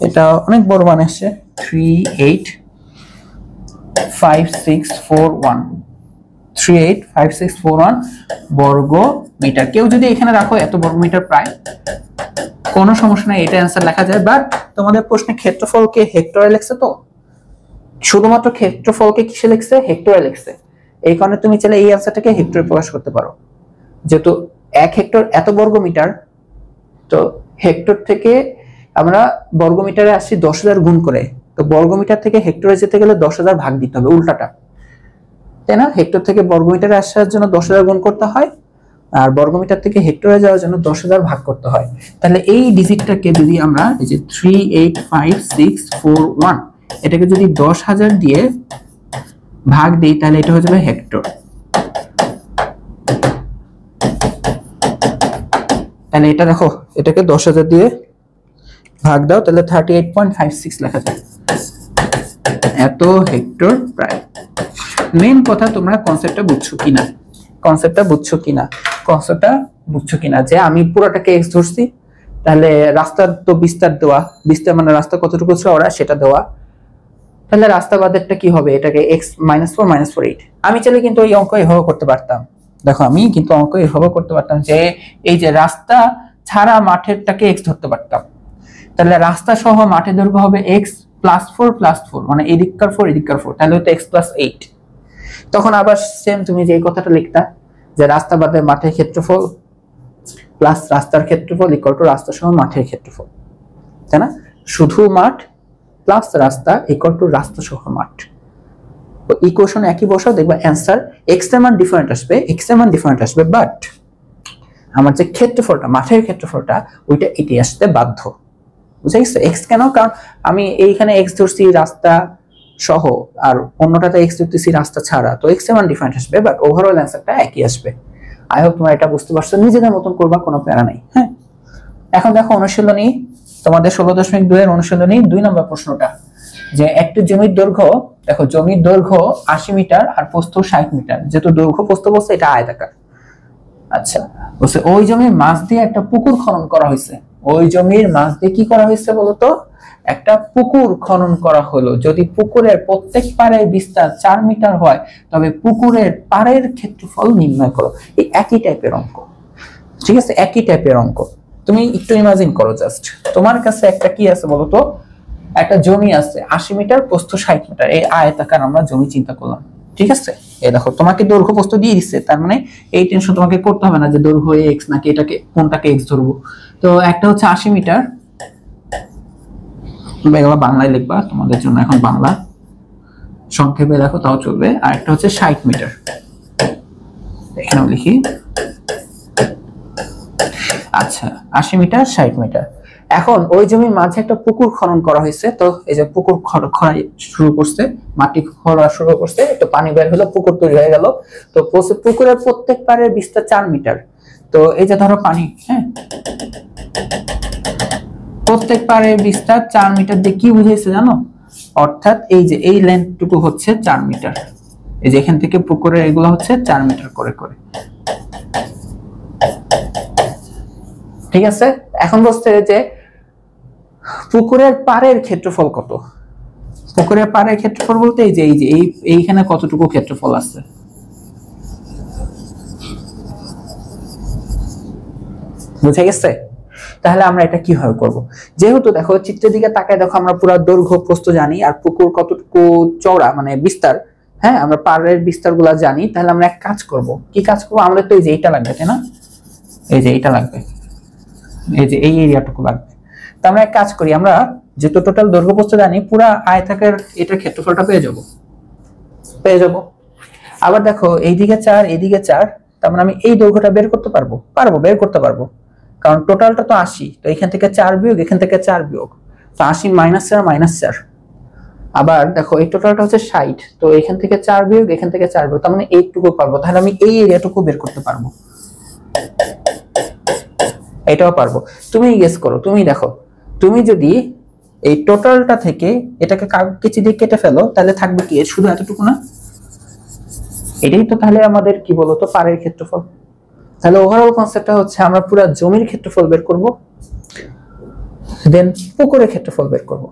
এটা অনেক বড় মান আসছে, 385641, 385641 বর্গ মিটার। কেউ যদি এখানে রাখো এত বর্গ মিটার প্রায়, কোনো সমস্যা নাই, এটা आंसर লেখা যায়। বাট তোমাদের প্রশ্নে ক্ষেত্রফলকে হেক্টরে লিখছে, তো শুধুমাত্র ক্ষেত্রফলকে কিসে লিখছে? হেক্টরে লিখছে। এই কারণে তুমি চাইলে এই आंसरটাকে হেক্টরে প্রকাশ করতে পারো, যেহেতু 1 হেক্টর এত বর্গ মিটার। তো হেক্টর থেকে আমরা বর্গমিটারে আসছি 10,000 গুণ করে, তো বর্গমিটার থেকে হেক্টরে যেতে গেলে 10,000 ভাগ দিতে হবে, উল্টাটা, তাই না? হেক্টর থেকে বর্গমিটারে আসার জন্য 10,000 গুণ করতে হয়, আর বর্গমিটার থেকে হেক্টরে যাওয়ার জন্য 10,000 ভাগ করতে হয়। তাহলে এই ডিজিটটাকে যদি আমরা এই যে 385641 এটাকে যদি 10,000 দিয়ে ভাগ দিই তাহলে এটা হয়ে যাবে হেক্টর। তাহলে এটা দেখো, এটাকে 10,000 দিয়ে ভাগ দাও তাহলে 38.56 লেখা যায়, এত হেক্টর প্রায়। মেইন কথা তোমরা কনসেপ্টটা বুঝছো কিনা, যে আমি পুরোটাকে x ধরছি, তাহলে রাস্তার তো বিস্তার দেওয়া, বিস্তার মানে রাস্তা কতটুকু চওড়া সেটা দেওয়া, তাহলে রাস্তা বাদেরটা কি হবে, এটাকে x -4 -8। আমি চাইলে কিন্তু এই অঙ্ক এভাবে করতে পারতাম। দেখো আমি কিন্তু অঙ্ক এভাবে করতে পারতাম যে এই যে রাস্তা ছাড়া মাঠেরটাকে x ধরতে পারতাম, তাহলে রাস্তা সহ মাঠের দৈর্ঘ্য হবে x +4 মানে এদিককার 4 এদিককার 4, তাহলে হতো x +8। তখন আবার সেম তুমি যে কথাটা লিখতা যে রাস্তা বাদে মাঠের ক্ষেত্রফল প্লাস রাস্তার ক্ষেত্রফল ইকুয়াল টু রাস্তা সহ মাঠের ক্ষেত্রফল, তাই না? শুধু মাঠ প্লাস রাস্তা ইকুয়াল টু রাস্তা সহ মাঠ। ইকুয়েশন একই বসাও, দেখবা অ্যান্সার x এর মান ডিফারেন্ট আসবে, বাট আমার যে ক্ষেত্রফলটা, মাঠের ক্ষেত্রফলটা, ওইটা এটি আসতে বাধ্য। বুঝা গেছে? x কেন? কারণ আমি এইখানে x ধরছি রাস্তা সহ, আর অন্যটাতে x ধরতেছি রাস্তা ছাড়া, তো x এর মান ডিফারেন্ট আসবে, বাট ওভারঅল অ্যান্সারটা একই আসবে। আই হোপ তোমরা এটা বুঝতে পারছো, নিজেদের মতন করবা, কোনো প্যারা নাই। হ্যাঁ, এখন দেখো অনুশীলনী তোমাদের 16.2 এর অনুশীলনী 2 নম্বর প্রশ্নটা, যে একটি জমির দৈর্ঘ্য, দেখো জমির দৈর্ঘ্য 80 মিটার আর প্রস্থ 60 মিটার, যেহেতু দৈর্ঘ্য প্রস্থ বলছে এটা আয়তাকার। আচ্ছা, বলছে ওই জমির মাঝ দিয়ে একটা পুকুর খনন করা হয়েছে। ওই জমির মাঝ দিয়ে কি করা হয়েছে বলতো? একটা পুকুর খনন করা হলো। যদি পুকুরের প্রত্যেক পাড়ের বিস্তার 4 মিটার হয়, তবে পুকুরের পাড়ের ক্ষেত্রফল নির্ণয় করো। এই একই টাইপের অঙ্ক, ঠিক আছে? একই টাইপের অঙ্ক। তুমি একটু ইমাজিন করো, জাস্ট তোমার কাছে একটা কি আছে বলতো? একটা জমি আছে 80 মিটার, প্রস্থ 60 মিটার, এই আয়তাকার আমরা জমি চিন্তা করলাম, ঠিক আছে? এই দেখো তোমাকে দৈর্ঘ্য প্রস্থ দিয়ে দিচ্ছে, তার মানে এই টেনশন তোমাকে করতে হবে না যে দৈর্ঘ্য x নাকি এটাকে কোনটাকে x ধরবো। তো একটা হচ্ছে 80 মিটার, এগুলো বাংলায় লিখবা, তোমাদের জন্য এখন বাংলা সংক্ষেপে দেখো তাও চলবে। আর একটা হচ্ছে 60 মিটার, এখানেও লিখি। আচ্ছা, 80 মিটার 60 মিটার। এখন ওই জমির মাঝে একটা পুকুর খনন করা হয়েছে। তো এই যে পুকুর খোঁড়া শুরু করছে, মাটি খোঁড়া শুরু করছে, একটু পানি বের হলো, পুকুর তৈরি হয়ে গেল। তো পুকুরের প্রত্যেক পাড়ের বিস্তার 4 মিটার। তো এই যে ধরো পানি, হ্যাঁ, প্রত্যেক পাড়ের বিস্তার 4 মিটার দিয়ে কি বুঝাইছে জানো? অর্থাৎ এই যে এই লেন্থটুকু হচ্ছে 4 মিটার, এই যে এখান থেকে পুকুরের এগুলো হচ্ছে 4 মিটার করে করে, ঠিক আছে? এখন বলছে যে পুকুরের পাড়ের ক্ষেত্রফল কত? পুকুরের পাড়ের ক্ষেত্রফল বলতে এই যে এইখানে কতটুকু ক্ষেত্রফল আছে, বুঝা গেছে? তাহলে আমরা এটা কিভাবে করব? যেহেতু দেখো চিত্রের দিকে তাকায় দেখো, আমরা পুরো দৈর্ঘ্য প্রস্থ জানি, আর পুকুর কতটুকু চওড়া মানে বিস্তার, হ্যাঁ, আমরা পাড়ের বিস্তারগুলো জানি। তাহলে আমরা এক কাজ করব। কি কাজ করব? আমাদের তো এই যে এইটা লাগবে, তাই না? এই যে এইটা লাগবে, এই যে এই এরিয়াটুকু লাগবে। তো আমরা এক কাজ করি, আমরা যেহেতু টোটাল দৈর্ঘ্য প্রস্থ জানি, পুরো আয়তাকার এটার ক্ষেত্রফলটা পেয়ে যাব। আবার দেখো এইদিকে 4 এইদিকে 4, তার মানে আমি এই দৈর্ঘ্যটা বের করতে পারবো, কারণ টোটালটা তো 80। তো এখান থেকে 4 বিয়োগ, এখান থেকে 4 বিয়োগ, তো 80 -4 -4। আবার দেখো এই টোটালটা হচ্ছে 60, তো এখান থেকে 4 বিয়োগ, এখান থেকে 4 বিয়োগ, তার মানে এইটুকু পারবো। তাহলে আমি এই এরিয়াটুকু বের করতে পারবো, এটাও পারবো। তুমি গেস করো, তুমি দেখো, তুমি যদি এই টোটালটা থেকে এটাকে কেচি দিয়ে কেটে ফেলো, তাহলে থাকবে কি? শুধু এতটুকু না? এটাই তো তাহলে আমাদের কি বলতো পাড়ের ক্ষেত্রফল। তাহলে ওভারঅল কনসেপ্টটা হচ্ছে আমরা পুরো জমির ক্ষেত্রফল বের করব, দেন পুকুরের ক্ষেত্রফল বের করব,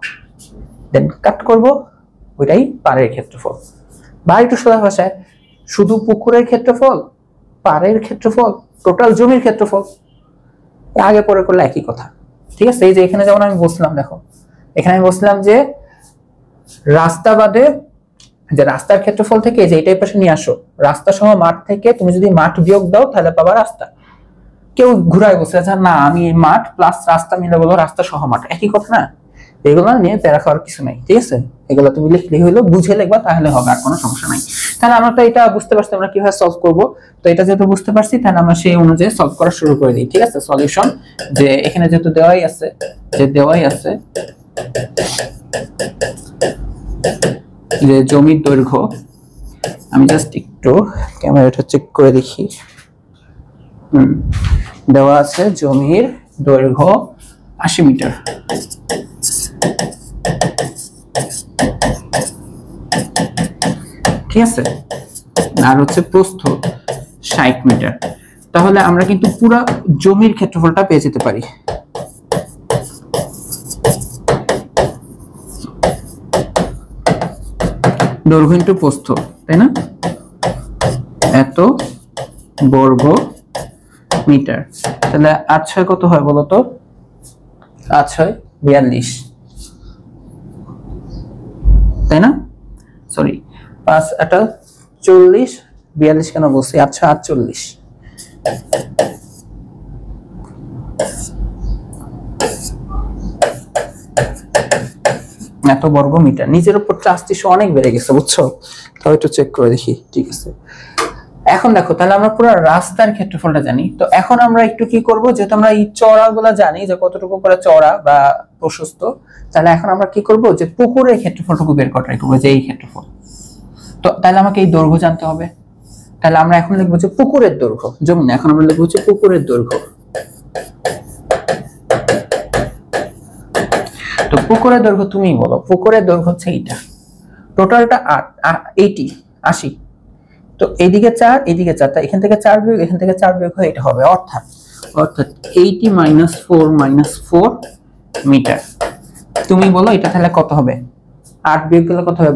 দেন কাট করব, ওইটাই পাড়ের ক্ষেত্রফল। বা একটু সোজা ভাষায় শুধু পুকুরের ক্ষেত্রফল, পাড়ের ক্ষেত্রফল, টোটাল জমির ক্ষেত্রফল, আগে পরে করলে একই কথা, ঠিক আছে? এই যে এখানে যেমন আমি বলছিলাম, দেখো এখানে আমি বলছিলাম যে রাস্তা বাদে, যে রাস্তার ক্ষেত্রফল থেকে যে এটাই পাশে নিয়ে আসো, রাস্তা সহ মাঠ থেকে তুমি যদি মাঠ বিয়োগ দাও তাহলে পাবা রাস্তা। কেউ ঘুরায় বসে আছে, না আমি মাঠ প্লাস রাস্তা মিলে বলো রাস্তা সহ মাঠ, একই কথা না? এগুলো নিয়ে প্যারা খাওয়ার কিছু নাই, ঠিক আছে? এগুলো তুমি লিখলে হইলো, বুঝে লিখবা, তাহলে হবে, আর কোনো সমস্যা নাই। তাহলে আমরা তো এটা বুঝতে পারছি আমরা কিভাবে সলভ করব। তো এটা যেহেতু বুঝতে পারছি, তাহলে আমরা সেই অনুযায়ী সলভ করা শুরু করে দিই, ঠিক আছে? সলিউশন, যে এখানে যেহেতু দেওয়াই আছে যে জমির দৈর্ঘ্য, আমি জাস্ট একটু ক্যামেরাটা চেক করে দেখি। দেওয়া আছে জমির দৈর্ঘ্য 80 মিটার। ঠিক আছে, আর হচ্ছে প্রস্থ 60 মিটার। তাহলে আমরা কিন্তু পুরো জমির ক্ষেত্রফলটা পেয়ে যেতে পারি। দৈর্ঘ্য ইনটু প্রস্থ, তাই না? এত বর্গ মিটার। তাহলে 8×6 কত হয় বলো তো? 8×6 42, তাই না? সরি, 5×8 40, 42 কেন বলছি? 8×6 48। এত বর্গ মিটার। নিজের উপর চাষটিশো অনেক বেড়ে গেছে, বুঝছো? তাও একটু চেক করে দেখি। ঠিক আছে, এখন দেখো, তাহলে আমরা পুরো রাস্তার ক্ষেত্রফলটা জানি। তো এখন আমরা একটু কি করব, যেহেতু আমরা এই চওড়াগুলো জানি যে কতটুকু করে চওড়া বা প্রশস্ত, তাহলে এখন আমরা কি করব, যে পুকুরের ক্ষেত্রফলটুকু বের করে ট্রাই করবো, যে এই ক্ষেত্রফল। তো তাহলে আমাকে এই দৈর্ঘ্য জানতে হবে। তাহলে আমরা এখন লিখবো যে পুকুরের দৈর্ঘ্য, জমি না, এখন আমরা লিখবো হচ্ছে পুকুরের দৈর্ঘ্য। তো পুকুরের দৈর্ঘ্য তুমি বলো, পুকুরের দৈর্ঘ্য হচ্ছে এইটা, টোটালটা 80। তো এইদিকে 4, এইদিকে 4, তাই এখান থেকে 4 বিয়োগ, এখান থেকে 4 বিয়োগ হয় এটা হবে, অর্থাৎ 80 - 4 - 4 মিটার। তুমি বলো এটা তাহলে কত হবে? 8 বিয়োগ করলে কত হবে?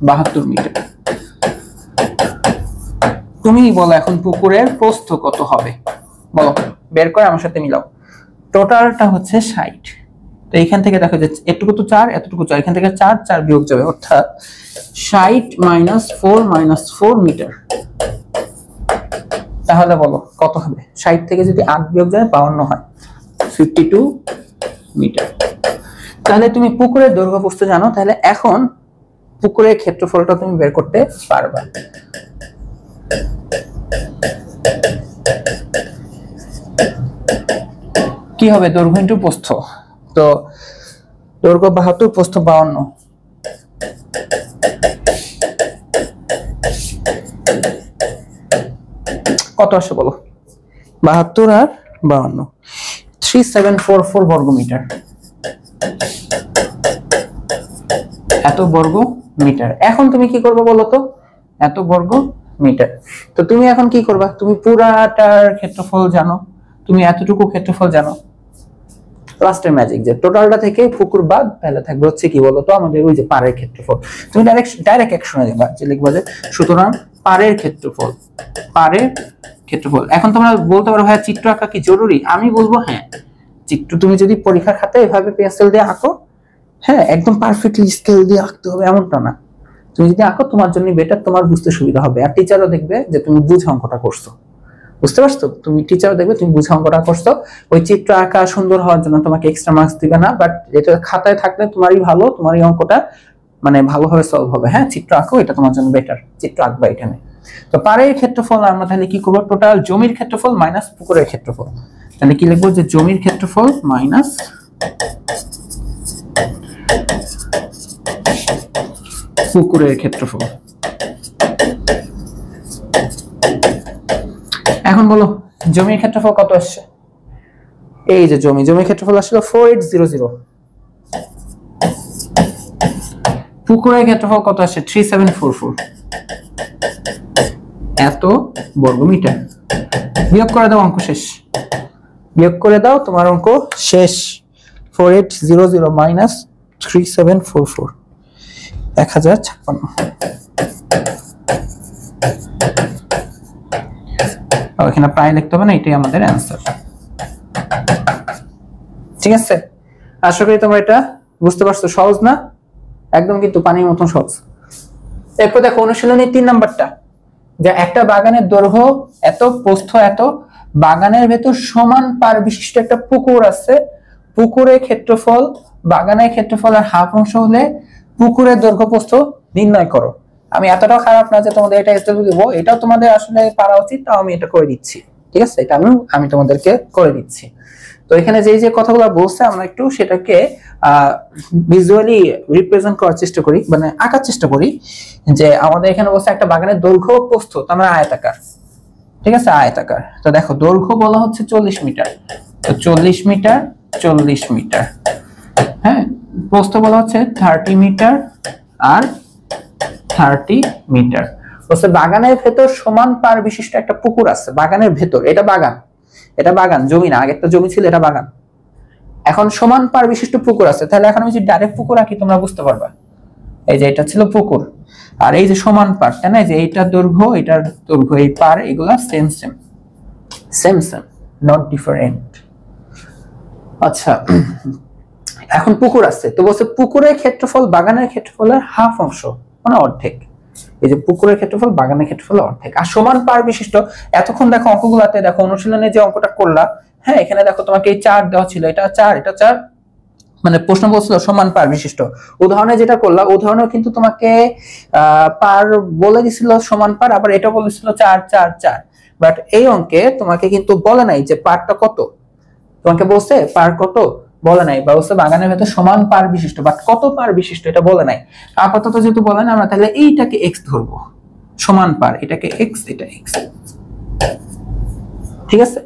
72 মিটার। তুমি বলো এখন পুকুরের প্রস্থ কত হবে, বলো, বের করে আমার সাথে মিলাও। টোটালটা হচ্ছে 60। তো এখান থেকে দেখো যে এটুকু তো 4, এতটুকু 4, এখান থেকে 4 বিয়োগ যাবে, অর্থাৎ 60 - 4 - 4 মিটার। তাহলে বলো কত হবে? 60 থেকে যদি 8 বিয়োগ যায় 52 হয়, 52 মিটার। তাহলে তুমি পুকুরের দৈর্ঘ্য প্রস্থ জানো, তাহলে এখন পুকুরের ক্ষেত্রফলটা তুমি বের করতে পারবা। কি হবে? দৈর্ঘ্য ইনটু প্রস্থ। তো দৈর্ঘ্য 72, প্রস্থ 52। কত আসে বলো? 72 আর 52, 3744 বর্গ মিটার। এত বর্গ মিটার। এখন তুমি কি করবে বলো তো? এত বর্গ মিটার। তো তুমি এখন কি করবা? তুমি পুরাটার ক্ষেত্রফল জানো, তুমি এতটুকু ক্ষেত্রফল জানো। লাস্টের ম্যাজিক, যে টোটালটা থেকে পুকুর বাদ, তাহলে থাকবে হচ্ছে কি বলতো, আমাদের ওই যে পাড়ের ক্ষেত্রফল। তুমি ডাইরেক্ট অ্যাকশনে যাবা, যে লিখবা যে সুতরাং পাড়ের ক্ষেত্রফল, পাড়ের ক্ষেত্রফল। এখন তোমরা বলতে পারো ভাই চিত্র আঁকা কি জরুরি? আমি বলবো হ্যাঁ, চিত্র তুমি যদি পরীক্ষার খাতায় এভাবে পেন্সিল দিয়ে আঁকো, হ্যাঁ, একদম পারফেক্টলি স্কেল দিয়ে আঁকতে হবে এমনটা না। তুমি যদি আঁকো তোমার জন্য বেটার, তোমার বুঝতে সুবিধা হবে। আর টিচারও দেখবে যে তুমি বুঝে অঙ্কটা করছো, বুঝতে পারছো? তুমি টিচারও দেখবে তুমি বুঝে অঙ্কটা করছো। ওই চিত্র আঁকা সুন্দর হওয়ার জন্য তোমাকে এক্সট্রা মার্কস দিবে না, বাট এটা খাতায় থাকলে তোমারই ভালো, তোমারই অঙ্কটা মানে ভালোভাবে সলভ হবে। হ্যাঁ, চিত্র আঁকো, এটা তোমার জন্য বেটার, চিত্র আঁকবা এখানে। তো পাড়ের ক্ষেত্রফল আমরা তাহলে কি করবো? টোটাল জমির ক্ষেত্রফল মাইনাস পুকুরের ক্ষেত্রফল। তাহলে কি লিখবো? যে জমির ক্ষেত্রফল মাইনাস পুকুরের ক্ষেত্রফল। এখন বলো জমির ক্ষেত্রফল কত আসছে? এই যে জমির ক্ষেত্রফল আসলে 4800। পুকুরের ক্ষেত্রফল কত আসছে? 3744। এত বর্গ মিটার। বিয়োগ করে দাও, অঙ্ক শেষ। বিয়োগ করে দাও, তোমার অঙ্ক শেষ। 4800 মাইনাস 3744, 1056। এখানে প্রায় লিখতে হবে না, এটাই আমাদের অ্যান্সার। ঠিক আছে, আশা করি তোমরা এটা বুঝতে পারছো। সহজ না? একদম কিন্তু পানির মতন সহজ। এরপর দেখো অনুশীলনী 3 নাম্বারটা, যে একটা বাগানের দৈর্ঘ্য এত, প্রস্থ এত, বাগানের ভেতর সমান পার বিশিষ্ট একটা পুকুর আছে। পুকুরের ক্ষেত্রফল বাগানের ক্ষেত্রফলের হাফ অংশ হলে পুকুরের দৈর্ঘ্য প্রস্থ নির্ণয় করো। আমি এতটাও খারাপ না যে তোমাদের এটা স্টেপ দিব, এটাও তোমাদের আসলে পারা উচিত, তাও আমি এটা করে দিচ্ছি। ঠিক আছে, এটা আমি তোমাদেরকে করে দিচ্ছি। তো এখানে যে যে কথাগুলো বলছে আমরা একটু সেটাকে ভিজুয়ালি রিপ্রেজেন্ট করার চেষ্টা করি, মানে আঁকার চেষ্টা করি। যে আমাদের এখানে বলছে একটা বাগানের দৈর্ঘ্য প্রস্থ তার মানে আয়তাকার, ঠিক আছে, আয়তাকার। তো দেখো দৈর্ঘ্য বলা হচ্ছে 40 মিটার, তো 40 মিটার 40 মিটার, হ্যাঁ। প্রস্থ বলা হচ্ছে 30 মিটার আর 30 মিটার। বলছে বাগানের ভেতর সমান পার বিশিষ্ট একটা পুকুর আছে বাগানের ভেতর, এটা বাগান, এটা বাগান, জমি না, আগে একটা জমি ছিল, এটা বাগান। এখন সমান পার বিশিষ্ট পুকুর আছে, তাহলে এখন আমি যদি ডাইরেক্ট পুকুর আঁকি তোমরা বুঝতে পারবা। এই যে এটা ছিল পুকুর, আর এই যে সমান পার, তাই না, যে এইটার দৈর্ঘ্য এটার দৈর্ঘ্য, এই পার এগুলা same same same same, not different. আচ্ছা, এখন পুকুর আছে, তো বলছে পুকুরের ক্ষেত্রফল বাগানের ক্ষেত্রফলের হাফ অংশ, মানে অর্ধেক। এই যে পুকুরের ক্ষেত্রফল বাগানের ক্ষেত্রফল অর্ধেক, আর সমান পার বিশিষ্ট। এতক্ষণ দেখো অঙ্কগুলাতে দেখো অনুশীলনে যে অঙ্কটা করলা, হ্যাঁ, এখানে দেখো তোমাকে এই 4 দেওয়া ছিল, এটা 4 এটা 4, মানে প্রশ্ন বলছিল সমান পার বিশিষ্ট। উদাহরণে যেটা করলা, উদাহরণে কিন্তু তোমাকে পার বলে দিছিল সমান পার, আবার এটা বলেছিল 4 4 4, বাট এই অঙ্কে তোমাকে কিন্তু বলে নাই যে পারটা কত, তোমাকে বলছে পার কত বলে নাই, বা বলছে বাগানের ভেতর সমান পার বিশিষ্ট, বাট কত পার বিশিষ্ট এটা বলে নাই। আপাতত যেহেতু বলে না, আমরা তাহলে এইটাকে x ধরবো, সমান পার, এটাকে x, এটা x, ঠিক আছে।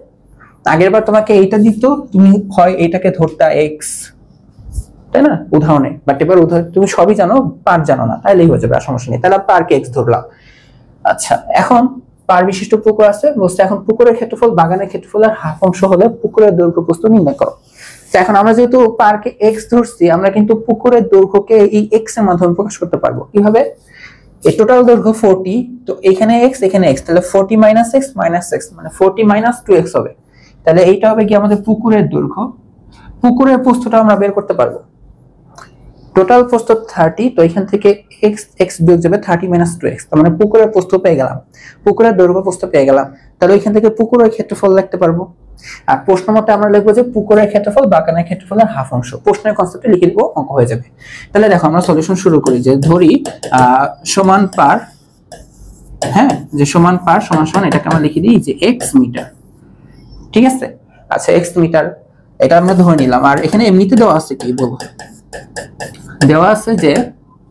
আগের বার তোমাকে এইটা দিত, তুমি হয় এইটাকে ধরতা x, তাই না, উদাহরণে, বাট এবার উদাহরণ তুমি সবই জানো, পার জানো না, তাইলেই হয়ে যাবে, আর সমস্যা নেই। তাহলে পারকে x ধরলাম। আচ্ছা, এখন পার বিশিষ্ট পুকুর আছে, বলছে এখন পুকুরের ক্ষেত্রফল বাগানের ক্ষেত্রফলের হাফ অংশ হলে পুকুরের দৈর্ঘ্য প্রস্থ নির্ণয় করো। তো এখন আমরা যেহেতু পারকে x ধরছি, আমরা কিন্তু পুকুরের দৈর্ঘ্যকে এই x এর মাধ্যমে প্রকাশ করতে পারবো। কিভাবে? এই টোটাল দৈর্ঘ্য 40, তো এখানে x এখানে x, তাহলে 40 - x - x মানে 40 - 2x হবে। তাহলে এইটা হবে কি আমাদের পুকুরের দৈর্ঘ্য। পুকুরের প্রস্থটা আমরা বের করতে পারবো। টোটাল প্রস্থ 30, তো এখান থেকে x x বিয়োগ যাবে 30 - 2x, তার মানে পুকুরের প্রস্থ পেয়ে গেলাম, পুকুরের দৈর্ঘ্য প্রস্থ পেয়ে গেলাম। তাহলে ওইখান থেকে পুকুরের ক্ষেত্রফল লিখতে পারবো। আর প্রশ্ন মতে আমরা লিখবো যে পুকুরের ক্ষেত্রফল বাগানের ক্ষেত্রফলের হাফ অংশ, প্রশ্নের কনসেপ্টে লিখে দিব, অঙ্ক হয়ে যাবে। তাহলে দেখো আমরা সলিউশন শুরু করি, যে ধরি সমান পার, হ্যাঁ, যে সমান পার সমান সমান, এটাকে আমরা লিখে দিই যে x মিটার, ঠিক আছে। আচ্ছা, x মিটার এটা আমরা ধরে নিলাম। আর এখানে এমনিতে দেওয়া আছে কি বলবো, দেওয়া আছে যে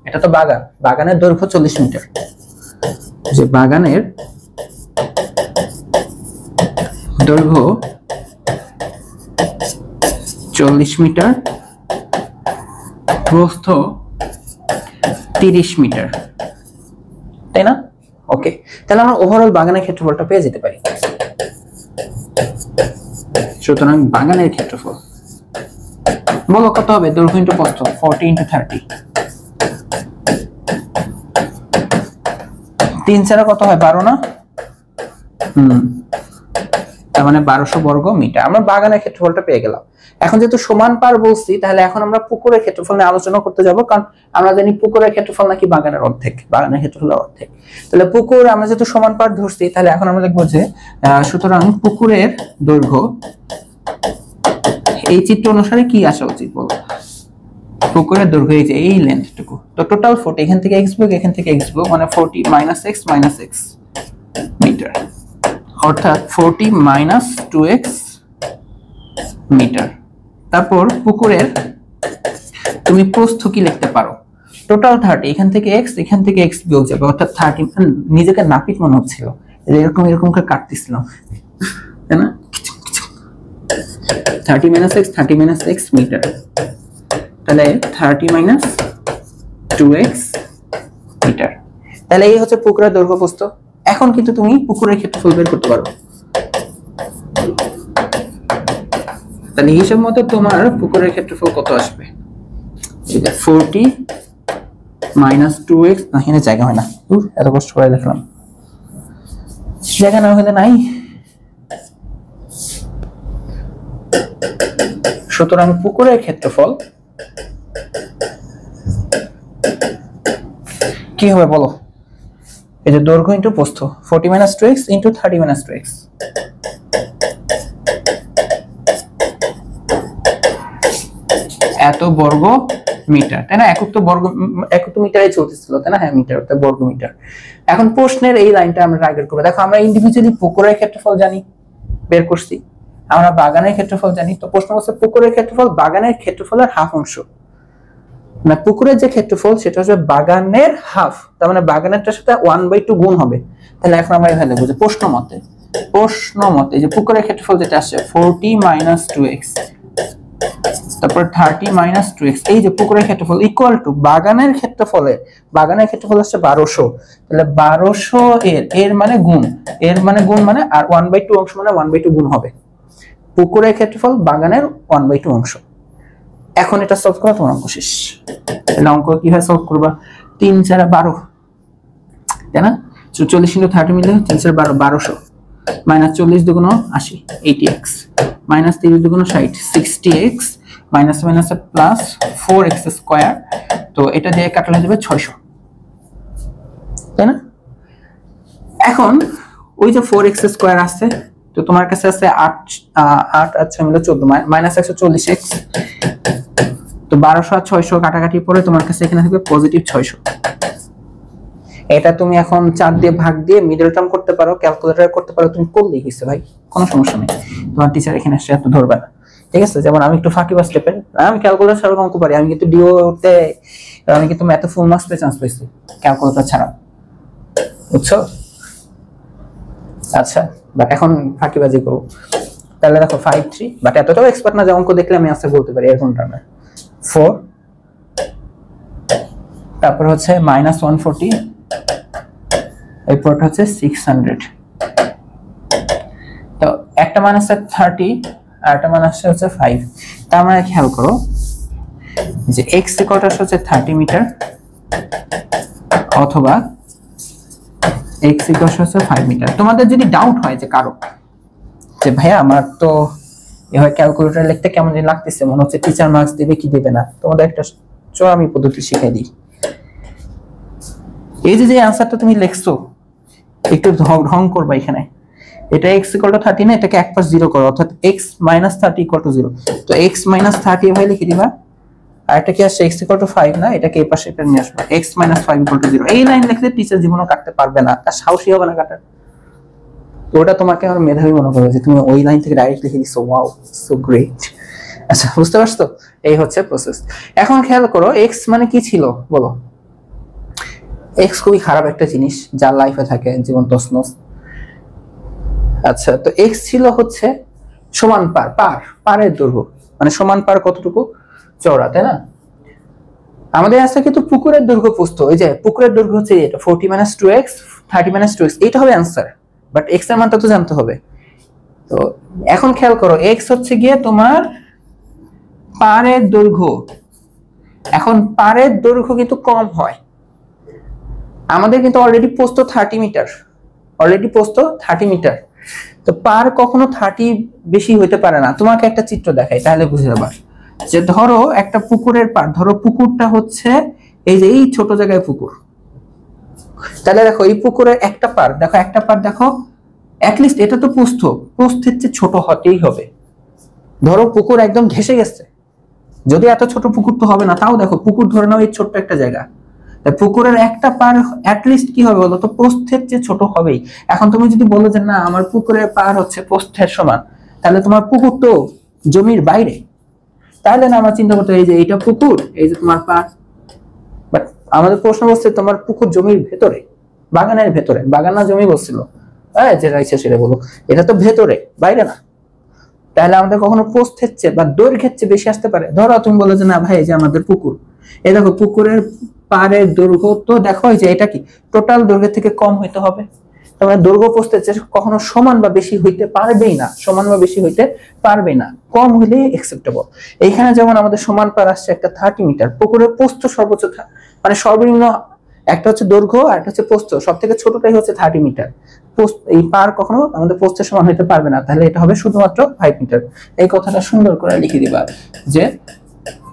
এটা তো বাগান, বাগানের দৈর্ঘ্য 40 মিটার, যে বাগানের দৈর্ঘ্য 40 মিটার, প্রস্থ 30 মিটার, তাই না? ওকে, তাহলে আমরা ওভারঅল বাগানের ক্ষেত্রফলটা পেয়ে যেতে পারি। সুতরাং বাগানের ক্ষেত্রফল বলো কত হবে, দৈর্ঘ্য ইনটু প্রস্থ, 40 × 30, 3 ছাড়া কত হয়, 12 না? তার মানে 1200 বর্গ মিটার। আমরা বাগানের ক্ষেত্রফলটা পেয়ে গেলাম। এখন যেহেতু সমান পার বলছি, তাহলে এখন আমরা পুকুরের ক্ষেত্রফল নিয়ে আলোচনা করতে যাব, কারণ আমরা জানি পুকুরের ক্ষেত্রফল নাকি বাগানের অর্ধেক, বাগানের ক্ষেত্রফলের অর্ধেক। তাহলে পুকুর আমরা যেহেতু সমান পার ধরছি, তাহলে এখন আমরা লিখবো যে সুতরাং পুকুরের দৈর্ঘ্য, এই চিত্র অনুসারে কি আসা উচিত বলো, পুকুরের দৈর্ঘ্য এই যে এই লেন্থটুকু, তো টোটাল 40, এখান থেকে x বিয়োগ এখান থেকে x বিয়োগ, মানে 40 - x - x মিটার, অর্থাৎ 40 - 2x মিটার। তারপর পুকুরের তুমি প্রস্থ কি লিখতে পারো, টোটাল 30, এখান থেকে x এখান থেকে x বিয়োগ যাবে, অর্থাৎ 30, নিজেকে নাপিত মনে হচ্ছিল, এরকম এরকম করে কাটতেছিলাম, তাই না, 30 - x 30 - x মিটার, তাহলে 30 - 2x মিটার। তাহলে এই হচ্ছে পুকুরের দৈর্ঘ্য প্রস্থ। এখন কিন্তু তুমি পুকুরের ক্ষেত্রফল বের করতে পারো। তাহলে হিসাব মতো তোমার পুকুরের ক্ষেত্রফল কত আসবে, 40 - 2x, না এখানে জায়গা হয় না, এত কষ্ট করে লিখলাম, জায়গা না হলে নাই। সুতরাং পুকুরের ক্ষেত্রফল কি হবে বলো, এই যে দৈর্ঘ্য ইনটু প্রস্থ, 40 - 2x ইনটু 30 - 2x, এত বর্গ মিটার, তাই না, একক তো মিটারে চলতেছিল, তাই না, হ্যাঁ মিটার, অর্থাৎ বর্গ মিটার। এখন প্রশ্নের এই লাইনটা আমরা টার্গেট করব। দেখো আমরা ইন্ডিভিজুয়ালি পুকুরের ক্ষেত্রফল জানি, বের করছি, আমরা বাগানের ক্ষেত্রফল জানি, তো প্রশ্ন হচ্ছে পুকুরের ক্ষেত্রফল বাগানের ক্ষেত্রফলের হাফ অংশ, না পুকুরের যে ক্ষেত্রফল সেটা হচ্ছে বাগানের হাফ, তার মানে বাগানেরটার সাথে 1/2 গুণ হবে। তাহলে এখন আমরা এখানে লিখব যে প্রশ্ন মতে যে পুকুরের ক্ষেত্রফল যেটা আসছে 40 - 2x, তারপর 30 - 2x, এই যে পুকুরের ক্ষেত্রফল ইকুয়াল টু বাগানের ক্ষেত্রফল হচ্ছে 1200, তাহলে 1200 এর মানে গুণ মানে আর 1/2 অংশ মানে 1/2 গুণ হবে। পুকুরের ক্ষেত্রফল বাগানের 1/2 অংশ। এখন এটা সলভ করা তোমার অঙ্ক শেষ। তাহলে অঙ্ক কিভাবে সলভ করবা? 3 × 4 = 12, তাই না? 40 × 30 মিলে 3 × 4 = 1200, -40 × 2 = 80, 80x, -30 × 2 = 60, 60x, minus plus 4x², তো এটা দিয়ে কাটলে যাবে 600, তাই না? এখন ওই যে 4x² আছে, তো তোমার কাছে আছে 8 আচ্ছা মিলে 14 -140x, তো 1200 আর 600 কাটাকাটি পরে তোমার কাছে এখানে থাকবে পজিটিভ 600। এটা তুমি এখন 4 দিয়ে ভাগ দিয়ে মিডল টার্ম করতে পারো, ক্যালকুলেটরে করতে পারো, তুমি করলেই হইছে ভাই, কোনো সমস্যা নেই। তোমার টিচার এখানে এসে এত ধরবে না, ঠিক আছে? যেমন আমি একটু ফাঁকিবাজ টাইপের, আমি ক্যালকুলেটর ছাড়া অঙ্ক পারি, আমি কিন্তু ডিওতে আমি কিন্তু ম্যাথে ফুল মার্কস পেয়ে চান্স পেয়েছি ক্যালকুলেটর ছাড়া, বুঝছো? আচ্ছা, বাট এখন ফাঁকিবাজি করব। তাহলে দেখো 5-3, বাট এতটাও এক্সপার্ট না যে অঙ্ক দেখলে আমি আনসার বলতে পারি এরকম টার্মে। 4, তারপর হচ্ছে -140, এরপরটা হচ্ছে 600, তো একটা মান আছে 30 আর একটা মান আসছে হচ্ছে 5। তার মানে খেয়াল করো যে x = হচ্ছে 30 মিটার অথবা x = হচ্ছে 5 মিটার। তোমাদের যদি ডাউট হয় যে কারো যে ভাইয়া আমার তো এভাবে ক্যালকুলেটর লিখতে কেমন জানি লাগতেছে, মনে হচ্ছে টিচার মার্কস দেবে কি দেবে না, তোমাদের একটা আমি পদ্ধতি শিখাই দিই। এই যে আনসারটা তুমি লিখছো একটু ঢং করবা এখানে, এটা x = 30 না, এটাকে এক পাশ 0 করো, অর্থাৎ x - 30 = 0, তো x - 30 এভাবে লিখে দিবা। আর এটা কি আসছে x = 5 না, এটাকে এই পাশে এটা নিয়ে আসবা, x - 5 = 0। এই লাইন লিখলে টিচার জীবনও কাটতে পারবে না, তার সাহসী হবে না কাটার। তো ওটা তোমাকে আমার মেধাবী মনে করবে যে তুমি ওই লাইন থেকে ডাইরেক্ট লিখে দিছো, ওয়াও সো গ্রেট। আচ্ছা, বুঝতে পারছো? এই হচ্ছে প্রসেস। এখন খেয়াল করো x মানে কি ছিল বলো? x খুবই খারাপ একটা জিনিস যার লাইফে থাকে জীবন তছনছ। আচ্ছা, তো x ছিল হচ্ছে সমান পারের দৈর্ঘ্য, মানে সমান পার কতটুকু চওড়া, তাই না? আমাদের আছে কিন্তু পুকুরের দৈর্ঘ্য প্রস্থ, এই যে পুকুরের দৈর্ঘ্য হচ্ছে এটা 40 - 2x, 30 - 2x, এটা হবে आंसर, বাট x এর মানটা তো জানতে হবে। তো এখন খেয়াল করো x হচ্ছে গিয়ে তোমার পারের দৈর্ঘ্য। এখন পারের দৈর্ঘ্য কিন্তু কম হয়, আমাদের কিন্তু অলরেডি প্রস্থ 30 মিটার, তো পার কখনো 30 বেশি হইতে পারে না। তোমাকে একটা চিত্র দেখাই তাহলে বুঝে যাবে। যে ধরো একটা পুকুরের পার, ধরো পুকুরটা হচ্ছে এই যে এই ছোট জায়গায় পুকুর, তাহলে দেখো এই পুকুরের একটা পার দেখো অ্যাটলিস্ট এটা তো প্রস্থের চেয়ে ছোট হতেই হবে। ধরো পুকুর একদম ঘেঁষে গেছে, যদি এত ছোট পুকুর তো হবে না, তাও দেখো পুকুর ধরে নাও এই ছোট্ট একটা জায়গা, পুকুরের একটা পার অ্যাটলিস্ট কি হবে বলো তো? প্রস্থের চেয়ে ছোট হবেই। এখন তুমি যদি বলো যে না আমার পুকুরের পার হচ্ছে প্রস্থের সমান, তাহলে তোমার পুকুর তো জমির বাইরে, তাহলে না আমরা চিন্তা করতে এই যে এইটা পুকুর, এই যে তোমার পার। বাট আমাদের প্রশ্ন হচ্ছে তোমার পুকুর জমির ভেতরে, বাগানের ভেতরে, বাগান না জমি বলছিল, যেটা ইচ্ছা সেটা বলো, এটা তো ভেতরে, বাইরে না। তাহলে আমাদের কখনো প্রস্থের চেয়ে বা দৈর্ঘ্যের চেয়ে বেশি আসতে পারে। ধরো তুমি বলো যে না ভাই এই যে আমাদের পুকুর, এই দেখো পুকুরের পাড়ের দৈর্ঘ্য তো দেখো যে এটা কি টোটাল দৈর্ঘ্যের থেকে কম হইতে হবে, তার দৈর্ঘ্য প্রস্থের চেয়ে কখনো সমান বা বেশি হইতে পারবেই না, কম হইলে অ্যাকসেপ্টেবল। এইখানে যেমন আমাদের সমান পার আসছে একটা 30 মিটার, পুকুরের প্রস্থ সর্বোচ্চ মানে সর্বনিম্ন একটা হচ্ছে দৈর্ঘ্য আর একটা হচ্ছে প্রস্থ, সবথেকে ছোটটাই হচ্ছে 30 মিটার। এই পার কখনো আমাদের প্রস্থের সমান হইতে পারবে না, তাহলে এটা হবে শুধুমাত্র 5 মিটার। এই কথাটা সুন্দর করে লিখে দিবা যে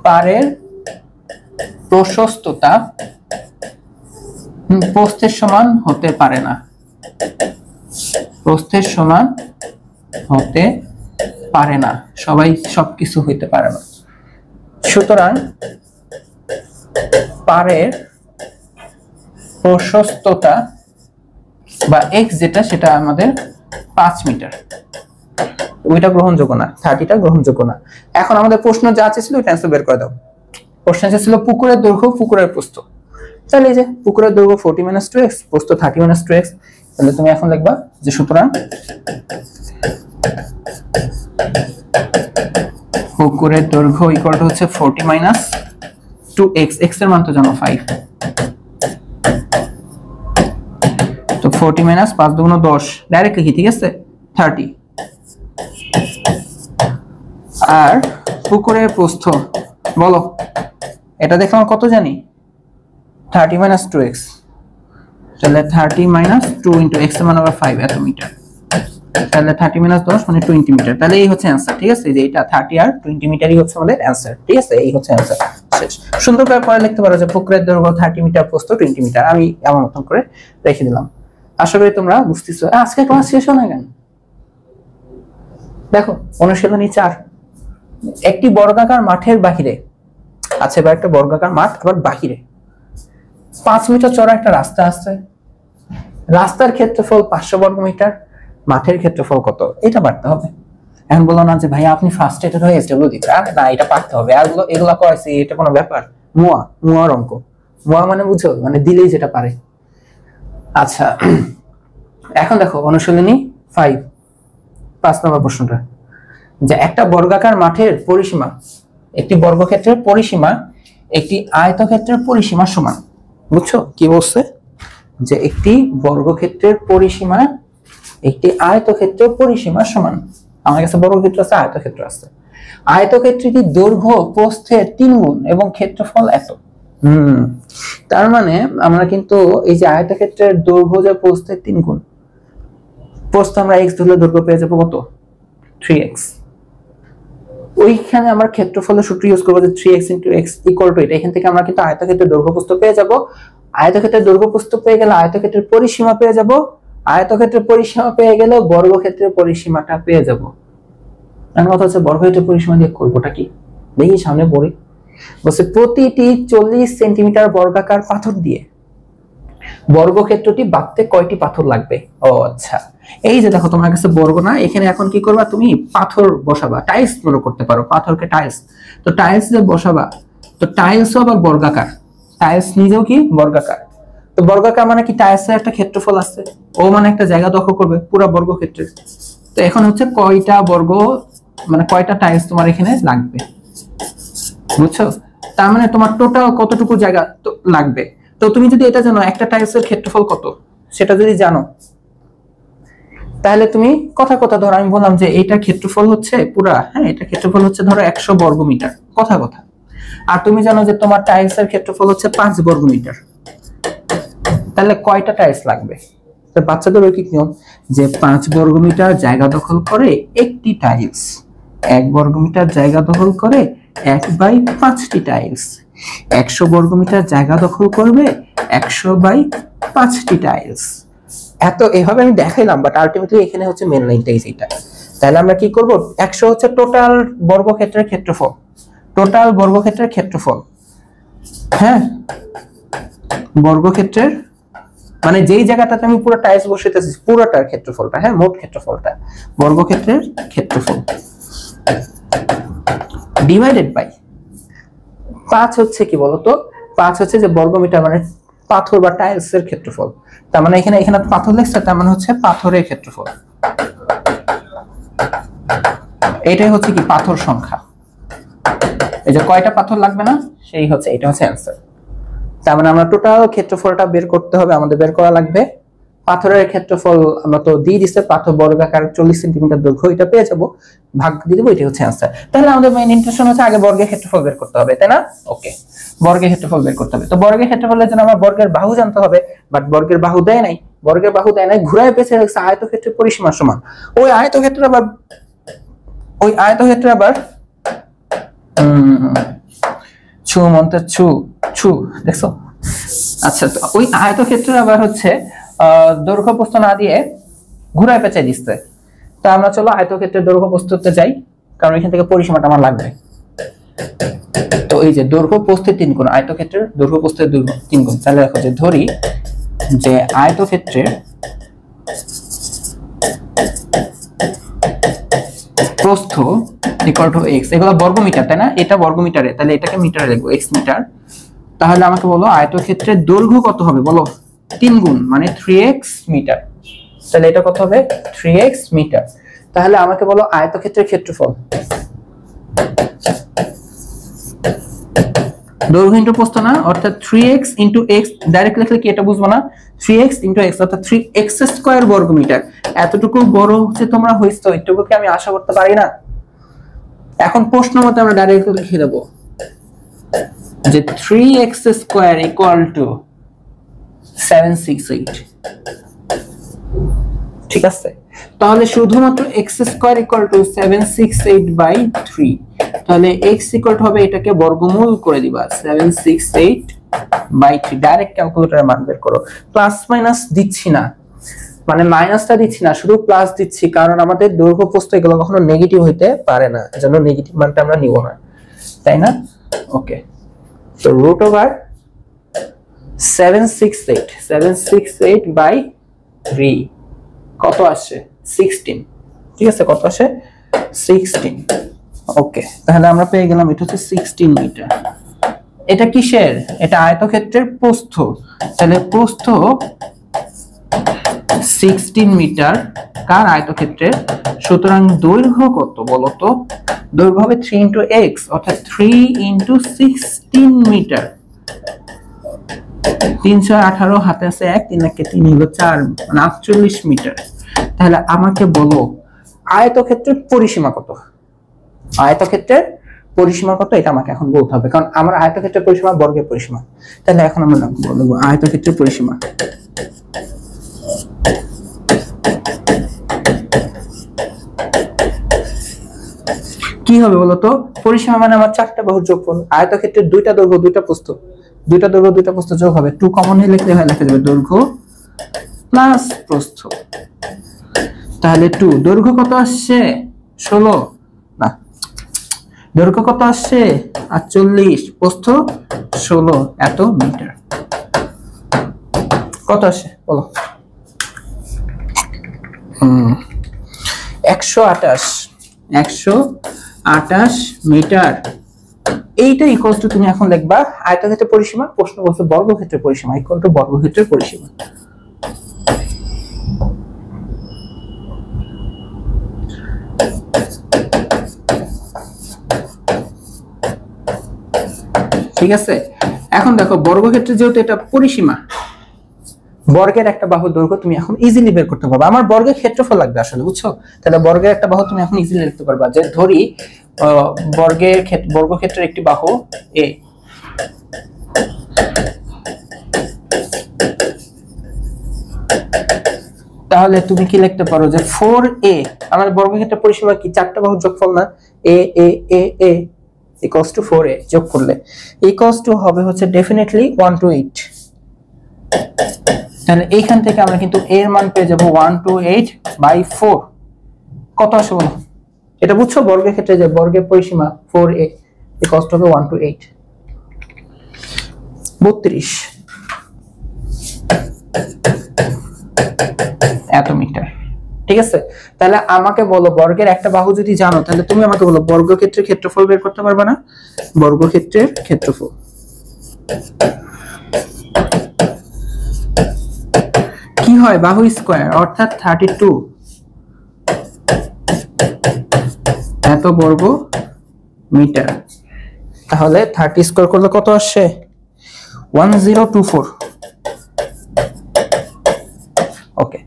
পারের প্রশস্ততা প্রস্থের সমান হতে পারে না, সবাই সবকিছু হইতে পারে না। সুতরাং পারের প্রশস্ততা বা x যেটা সেটা আমাদের 5 মিটার। ওইটা গ্রহণযোগ্য না, 30টা গ্রহণযোগ্য না। এখন আমাদের প্রশ্ন যা ছিল ওইটা অ্যান্সার বের করে দাও। প্রশ্ন ছিল পুকুরের দৈর্ঘ্য পুকুরের প্রস্থ, তাহলে এই যে পুকুরের দৈর্ঘ্য 40 - 2x, প্রস্থ 30 - 2x। তাহলে তুমি এখন লিখবা যে সুতরাং পুকুরের দৈর্ঘ্য ইকুয়াল টু হচ্ছে 40 - 2x, x এর মান তো জানো 5, তো 40 - 5 × 10 ডাইরেক্ট লিখি, ঠিক আছে 30। আর পুকুরের প্রস্থ বলো, এটা দেখলাম কত জানি 30 - 2x, তাহলে 30 - 2 × x এর মান আবার 5 এত মিটার, তাহলে 30 - 10 মানে 20 মিটার। তাহলে এই হচ্ছে অ্যানসার, ঠিক আছে, যে এটা 30 আর 20 মিটারই হচ্ছে আমাদের অ্যানসার, ঠিক আছে, এই হচ্ছে অ্যানসার। শেষ। সুন্দর করে পরে লিখতে পারো যে পুকুরের দৈর্ঘ্য 30 মিটার, প্রস্থ 20 মিটার। আমি এমন মতন করে রেখে দিলাম। আশা করি তোমরা বুঝতেছো। আজকে ক্লাস শেষ হয় না কেন? দেখো অনুশীলনী 4, একটি বর্গাকার মাঠের বাহিরে, আচ্ছা এবার একটা বর্গাকার মাঠ আবার বাহিরে 5 মিটার চওড়া একটা রাস্তা আছে, রাস্তার ক্ষেত্রফল 500 বর্গ মিটার, মাঠের ক্ষেত্রফল কত এটা পারতে হবে। এখন বলো না যে ভাই আপনি ফার্স্টেটেড হয়ে এসডব্লিউ দিতে, না এটা পারতে হবে, আর এগুলা করাইছি এটা কোনো ব্যাপার? মুয়ার অঙ্ক, মুয়া মানে বুঝো, মানে দিলেই যেটা পারে। আচ্ছা এখন দেখো অনুশীলনী 5 নম্বর প্রশ্নটা, যে একটা বর্গাকার মাঠের পরিসীমা, একটি বর্গক্ষেত্রের পরিসীমা একটি আয়তক্ষেত্রের পরিসীমা সমান। বুঝছো কি বলছে? যে একটি বর্গক্ষেত্রের পরিসীমা একটি আয়তক্ষেত্রের পরিসীমা সমান। আমার কাছে বর্গক্ষেত্র আছে, আয়তক্ষেত্র আছে। আয়তক্ষেত্রটি দৈর্ঘ্য প্রস্থের 3 গুণ এবং ক্ষেত্রফল এত। তার মানে আমরা কিন্তু এই যে আয়তক্ষেত্রের দৈর্ঘ্য যে প্রস্থের 3 গুণ, প্রস্থ আমরা x ধরলে দৈর্ঘ্য পেয়ে যাবো কত? 3x। ওইখানে আমরা ক্ষেত্রফলের সূত্র ইউজ করবো যে 3x * x = এটা। এখান থেকে আমরা কিন্তু আয়তক্ষেত্রের দৈর্ঘ্য প্রস্থ পেয়ে যাব। আয়তক্ষেত্রের দৈর্ঘ্য প্রস্থ পেয়ে গেলে আয়তক্ষেত্রের পরিসীমা পেয়ে যাব। আয়তক্ষেত্রের পরিসীমা পেয়ে গেলে বর্গক্ষেত্রের পরিসীমাটা পেয়ে যাব। এখন কথা হচ্ছে বর্গক্ষেত্রের পরিসীমা দিয়ে করবোটা কি? দেখি সামনে পড়ি। বলছে প্রতিটি 40 সেন্টিমিটার বর্গাকার পাথর দিয়ে বর্গক্ষেত্রটি বাঁধতে কয়টি পাথর লাগবে? ও আচ্ছা, এই যে দেখো তোমার কাছে বর্গ না, এখানে এখন কি করবা তুমি? পাথর বসাবা, টাইলস মনে করতে পারো, পাথরকে টাইলস। তো টাইলস যে বসাবা, তো টাইলসও আবার বর্গাকার, টাইলস নিজেও কি বর্গাকার। তো বর্গাকার মানে কি টাইলসের একটা ক্ষেত্রফল আছে, ও মানে একটা জায়গা দখল করবে পুরো বর্গক্ষেত্রে। তো এখন হচ্ছে কয়টা বর্গ মানে কয়টা টাইলস তোমার এখানে লাগবে, বুঝছো? তার মানে তোমার টোটাল কতটুকু জায়গা তো লাগবে। তো তুমি যদি এটা জানো একটা টাইলসের ক্ষেত্রফল কত, সেটা যদি জানো, তাহলে তুমি কথা ধরো আমি বললাম যে এটা ক্ষেত্রফল হচ্ছে পুরা, হ্যাঁ এটা ক্ষেত্রফল হচ্ছে ধরো 100 বর্গ মিটার, কথা। আর তুমি জানো যে তোমার টাইলসের ক্ষেত্রফল হচ্ছে 5 বর্গ মিটার, তাহলে কয়টা টাইলস লাগবে? তো বাচ্চাদের ঐকিক নিয়ম যে 5 বর্গ মিটার জায়গা দখল করে একটি টাইলস, 1 বর্গ মিটার জায়গা দখল করে 1/5টি টাইলস, 100 বর্গ মিটার জায়গা দখল করবে 100/5টি টাইলস। এত এভাবে আমি দেখাইলাম, বাট আলটিমেটলি এখানে হচ্ছে মেন লাইনটাই যেটা। তাহলে আমরা কি করব? 100 হচ্ছে টোটাল বর্গক্ষেত্রের ক্ষেত্রফল, টোটাল বর্গক্ষেত্রের ক্ষেত্রফল, হ্যাঁ বর্গক্ষেত্রের মানে যেই জায়গাটাতে আমি পুরো টাইলস বসাইতেছি পুরোটার ক্ষেত্রফলটা, হ্যাঁ মোট ক্ষেত্রফলটা, বর্গক্ষেত্রের ক্ষেত্রফল ডিভাইডেড বাই 5 হচ্ছে কি বলতো? 5 হচ্ছে যে বর্গ মিটার মানে পাথর বা টাইলস এর ক্ষেত্রফল। তার মানে এখানে পাথর লেখছে, তার মানে হচ্ছে পাথরের ক্ষেত্রফল। এটাই হচ্ছে কি পাথর সংখ্যা। এই যে কয়টা পাথর লাগবে না, সেই হচ্ছে এটা হচ্ছে অ্যানসার। তার মানে আমরা টোটাল ক্ষেত্রফলটা বের করতে হবে, আমাদের বের করা লাগবে। পাথরের ক্ষেত্রফল আমরা তো দিয়ে দিছে, পাথর বর্গাকার 40 সেন্টিমিটার দৈর্ঘ্য, এটা পেয়ে যাব, ভাগ দিয়ে দেবো, এটাই হচ্ছে অ্যানসার। তাহলে আমাদের মেইন ইন্টেনশন হচ্ছে আগে বর্গের ক্ষেত্রফল বের করতে হবে, তাই না? ওকে, বর্গের ক্ষেত্রফল বের করতে হবে। তো বর্গের ক্ষেত্রফলের জন্য আমার বর্গের বাহু জানতে হবে, বাট বর্গের বাহু দেয় নাই, ঘুরায় পেছে রাখছে আয়তক্ষেত্রের পরিসীমা সমান। ওই আয়তক্ষেত্রে আবার ছু মন্ত্রের ছু দেখছো? আচ্ছা, তো ওই আয়তক্ষেত্রে আবার হচ্ছে দৈর্ঘ্য প্রস্থ না দিয়ে ঘুরায় পেঁচাই দিচ্ছে। তা আমরা চলো আয়তক্ষেত্রের দৈর্ঘ্য প্রস্থতে যাই, কারণ এখান থেকে পরিসীমাটা আমার লাগবে। তো এই যে দৈর্ঘ্য প্রস্থের 3 গুণ, আয়তক্ষেত্রের দৈর্ঘ্য প্রস্থের 3 গুণ, তাহলে দেখো যে ধরি যে আয়তক্ষেত্রের প্রস্থ ইকুয়াল টু x, এগুলো বর্গমিটার তাই না, এটা বর্গমিটারে, তাহলে এটাকে মিটারে লিখবো x মিটার। তাহলে আমাকে বলো আয়তক্ষেত্রের দৈর্ঘ্য কত হবে, বলো 3 গুণ মানে 3x মিটার, তাহলে এটা কত হবে 3x মিটার। তাহলে আমাকে বলো আয়তক্ষেত্রের ক্ষেত্রফল, দৈর্ঘ্য ইনটু প্রস্থ না, অর্থাৎ 3x ইনটু x, ডাইরেক্ট লিখলে কি এটা বুঝবো না, 3x ইনটু x অর্থাৎ 3x স্কয়ার বর্গ মিটার। এতটুকু বড় হচ্ছে তোমরা হইছো, এটুকু কি আমি আশা করতে পারি না? এখন প্রশ্ন মতে আমরা ডাইরেক্ট লিখে দেব যে 3x স্কয়ার ইকুয়াল টু 768, ঠিক আছে। তাহলে শুধুমাত্র x স্কয়ার ইকুয়াল টু 768/3, তাহলে x ইকুয়াল টু হবে, এটাকে বর্গমূল করে দিবা 768/3, ডাইরেক্ট ক্যালকুলেটরে মান বের করো। প্লাস মাইনাস দিচ্ছি না, মানে মাইনাসটা দিচ্ছি না, শুধু প্লাস দিচ্ছি, কারণ আমাদের দৈর্ঘ্য প্রস্থ এগুলো কখনো নেগেটিভ হইতে পারে না, এজন্য নেগেটিভ মানটা আমরা নিব না, তাই না? ওকে, তো রুট ওভার 768/3 কত আসে 16, ঠিক আছে, কত আসে 16। ওকে, তাহলে আমরা পেয়ে গেলাম এটা হচ্ছে 16 মিটার। এটা কিসের, এটা আয়তক্ষেত্রের প্রস্থ, তাহলে প্রস্থ 16 মিটার কার আয়তক্ষেত্রের, সুতরাং দৈর্ঘ্য কত বলো তো, দৈর্ঘ্য হবে 3 ইনটু x অর্থাৎ 3 ইনটু 16 মিটার, 318 হাতে আছে 1, 3 একে 3 হলো 4 মানে 48 মিটার। তাহলে আমাকে বলো আয়তক্ষেত্রের পরিসীমা কত, আয়তক্ষেত্রের পরিসীমা কত, এটা আমাকে এখন বলতে হবে, কারণ আমার আয়তক্ষেত্রের পরিসীমা বর্গের পরিসীমা। তাহলে এখন আমরা বলবো আয়তক্ষেত্রের পরিসীমা, কি হবে বলতো, পরিসীমা মানে আমার চারটা বাহুর যোগফল, আয়তক্ষেত্রের দুইটা দৈর্ঘ্য দুইটা প্রস্থ, দুইটা দৈর্ঘ্য দুইটা প্রস্থ যোগ হবে, 2 কমন নিয়ে লিখলে হয়, লেখা যাবে দৈর্ঘ্য প্লাস প্রস্থ। তাহলে 2 দৈর্ঘ্য কত আসছে 16, না দৈর্ঘ্য কত আসছে 48, প্রস্থ 16, এত মিটার। কত আসে বলো, 128 মিটার। এইটা ইকুয়াল টু, তুমি এখন লিখবা আয়তক্ষেত্রের পরিসীমা, প্রশ্ন বলছে বর্গক্ষেত্রের পরিসীমা, ইকুয়াল টু বর্গক্ষেত্রের পরিসীমা। ঠিক আছে, এখন দেখো বর্গক্ষেত্রে যেহেতু এটা পরিসীমা, বর্গের একটা বাহুর দৈর্ঘ্য তুমি এখন ইজিলি বের করতে পারবে। আমার বর্গের ক্ষেত্রফল লাগবে আসলে, বুঝছো? তাহলে বর্গের একটা বাহু তুমি এখন ইজিলি লিখতে পারবা, যে ধরি বর্গক্ষেত্রের একটি বাহু এ, তাহলে তুমি কি লিখতে পারো যে 4a, আমাদের বর্গক্ষেত্রের পরিসীমা কি চারটা বাহুর যোগফল না, a a a a equals to 4a, যোগ করলে ইকুয়ালস টু হবে হচ্ছে ডেফিনেটলি 128। তাহলে এইখান থেকে আমরা কিন্তু a এর মান পেয়ে যাব 128/4, কত আসে বলো, এটা বুঝছো বর্গের ক্ষেত্রে যে বর্গের পরিসীমা 4a ইকুয়ালস টু হবে 128, 32 এত মিটার। ঠিক আছে, তাহলে আমাকে বলো বর্গের একটা বাহু যদি জানো, তাহলে তুমি আমাকে বলো বর্গক্ষেত্রের ক্ষেত্রফল বের করতে পারবে না? বর্গক্ষেত্রের ক্ষেত্রফল কি হয়, বাহু স্কয়ার অর্থাৎ 32 এত বর্গ মিটার। তাহলে 30 স্কয়ার করলে কত আসে 1024। ওকে,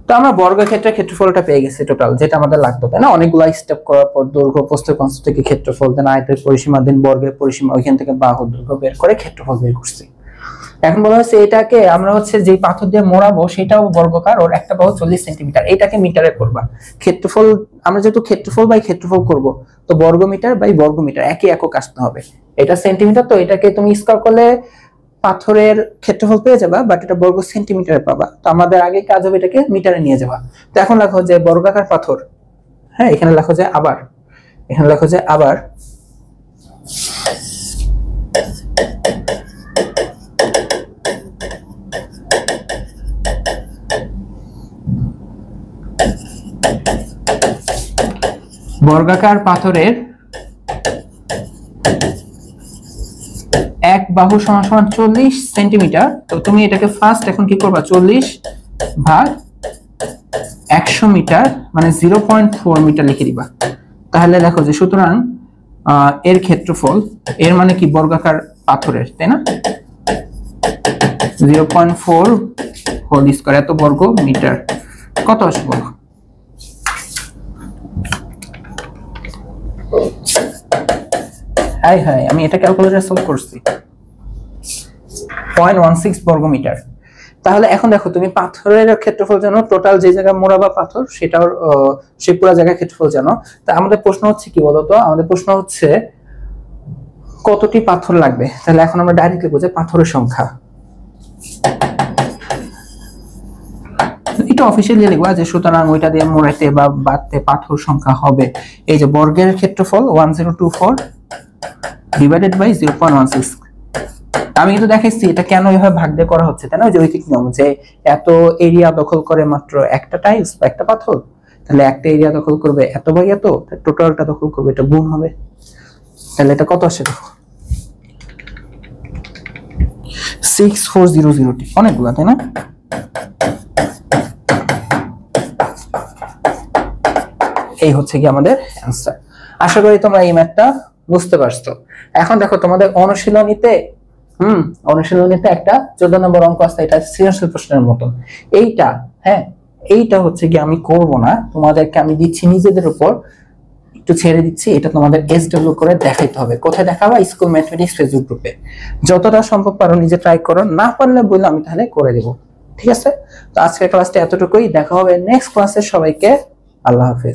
তো আমরা বর্গক্ষেত্রের ক্ষেত্রফলটা পেয়ে গেছি টোটাল, যেটা আমাদের লাগতো, তাই না? অনেকগুলো স্টেপ করার পর দৈর্ঘ্য প্রস্থ কনস্ট থেকে ক্ষেত্রফল, দেন আয়তের পরিসীমা, দেন বর্গের পরিসীমা, ওইখান থেকে বাহুর দৈর্ঘ্য বের করে ক্ষেত্রফল বের করছি। এখন বলা হচ্ছে এটাকে আমরা হচ্ছে যে পাথর দিয়ে মোড়াবো সেটাও বর্গাকার, ওর একটা বাহু 40 সেন্টিমিটার, এটাকে মিটারে করবা। ক্ষেত্রফল আমরা যেহেতু ক্ষেত্রফল বাই ক্ষেত্রফল করব, তো বর্গমিটার বাই বর্গমিটার একই একক আসতে হবে। এটা সেন্টিমিটার, তো এটাকে তুমি স্কয়ার করলে পাথরের ক্ষেত্রফল পেয়ে যাবা, বাট এটা বর্গ সেন্টিমিটারে পাবা। তো আমাদের আগে কাজ হবে এটাকে মিটারে নিয়ে যাওয়া। তো এখন লেখো যে বর্গাকার পাথর, হ্যাঁ এখানে লেখো যে আবার, এখানে লেখো যে আবার বর্গাকার পাথরের এক বাহু সমান সমান 40 সেন্টিমিটার। তো তুমি এটাকে ফার্স্ট এখন কি করবা, 40 ভাগ 100 মিটার মানে 0.4 মিটার লিখে দিবা। তাহলে দেখো যে সুতরাং এর ক্ষেত্রফল, এর মানে কি বর্গাকার পাথরের, তাই না, 0.4 হোল স্কয়ার এত বর্গ মিটার কত আসবে? হাই হাই, আমি এটা ক্যালকুলেটরে সলভ করছি, 0.16 বর্গ মিটার। তাহলে এখন দেখো তুমি পাথরের ক্ষেত্রফল জানো, টোটাল যে জায়গা মোড়াবা পাথর সেটার সেই পুরো জায়গার ক্ষেত্রফল জানো। তা আমাদের প্রশ্ন হচ্ছে কি বলতো, আমাদের প্রশ্ন হচ্ছে কতটি পাথর লাগবে। তাহলে এখন আমরা ডাইরেক্টলি বুঝে পাথরের সংখ্যা, এটা অফিশিয়ালি লিখবা যে সুতরাং ওইটা দিয়ে মোড়াইতে বা বাঁধতে পাথর সংখ্যা হবে এই যে বর্গের ক্ষেত্রফল 1024 ডিভাইডেড বাই 0.16। আমি কিন্তু দেখাইছি এটা কেন এইভাবে ভাগ দিয়ে করা হচ্ছে, তাই না, জ্যামিতিক নিয়ম যে এত এরিয়া দখল করে মাত্র একটা টাইলস বা একটা পাথর, তাহলে একটা এরিয়া দখল করবে এত বাই এত, টোটালটা দখল করবে এটা গুণ হবে। তাহলে এটা কত আসে দেখো, 6400টি, অনেকগুলো তাই না। এই হচ্ছে কি আমাদের অ্যানসার। আশা করি তোমরা এই ম্যাথটা বুঝতে পারছো। এখন দেখো তোমাদের অনুশীলনীতে একটা 14 নম্বর অঙ্ক আছে, এটা সৃজনশীল প্রশ্নের মতো। এইটা এইটা হচ্ছে কি আমি করব না, তোমাদেরকে আমি দিচ্ছি নিজেদের উপর একটু ছেড়ে দিচ্ছি, এটা তোমাদের SW করে দেখাইতে হবে। কোথায় দেখাবা? স্কুল ম্যাথমেটিক্স ফেসবুক গ্রুপে। যতটা সম্ভব পারো নিজে ট্রাই করো, না পারলে বললে আমি তাহলে করে দেব, ঠিক আছে। তো আজকের ক্লাসটা এতটুকুই, দেখা হবে নেক্সট ক্লাসে। সবাইকে আল্লাহ হাফেজ।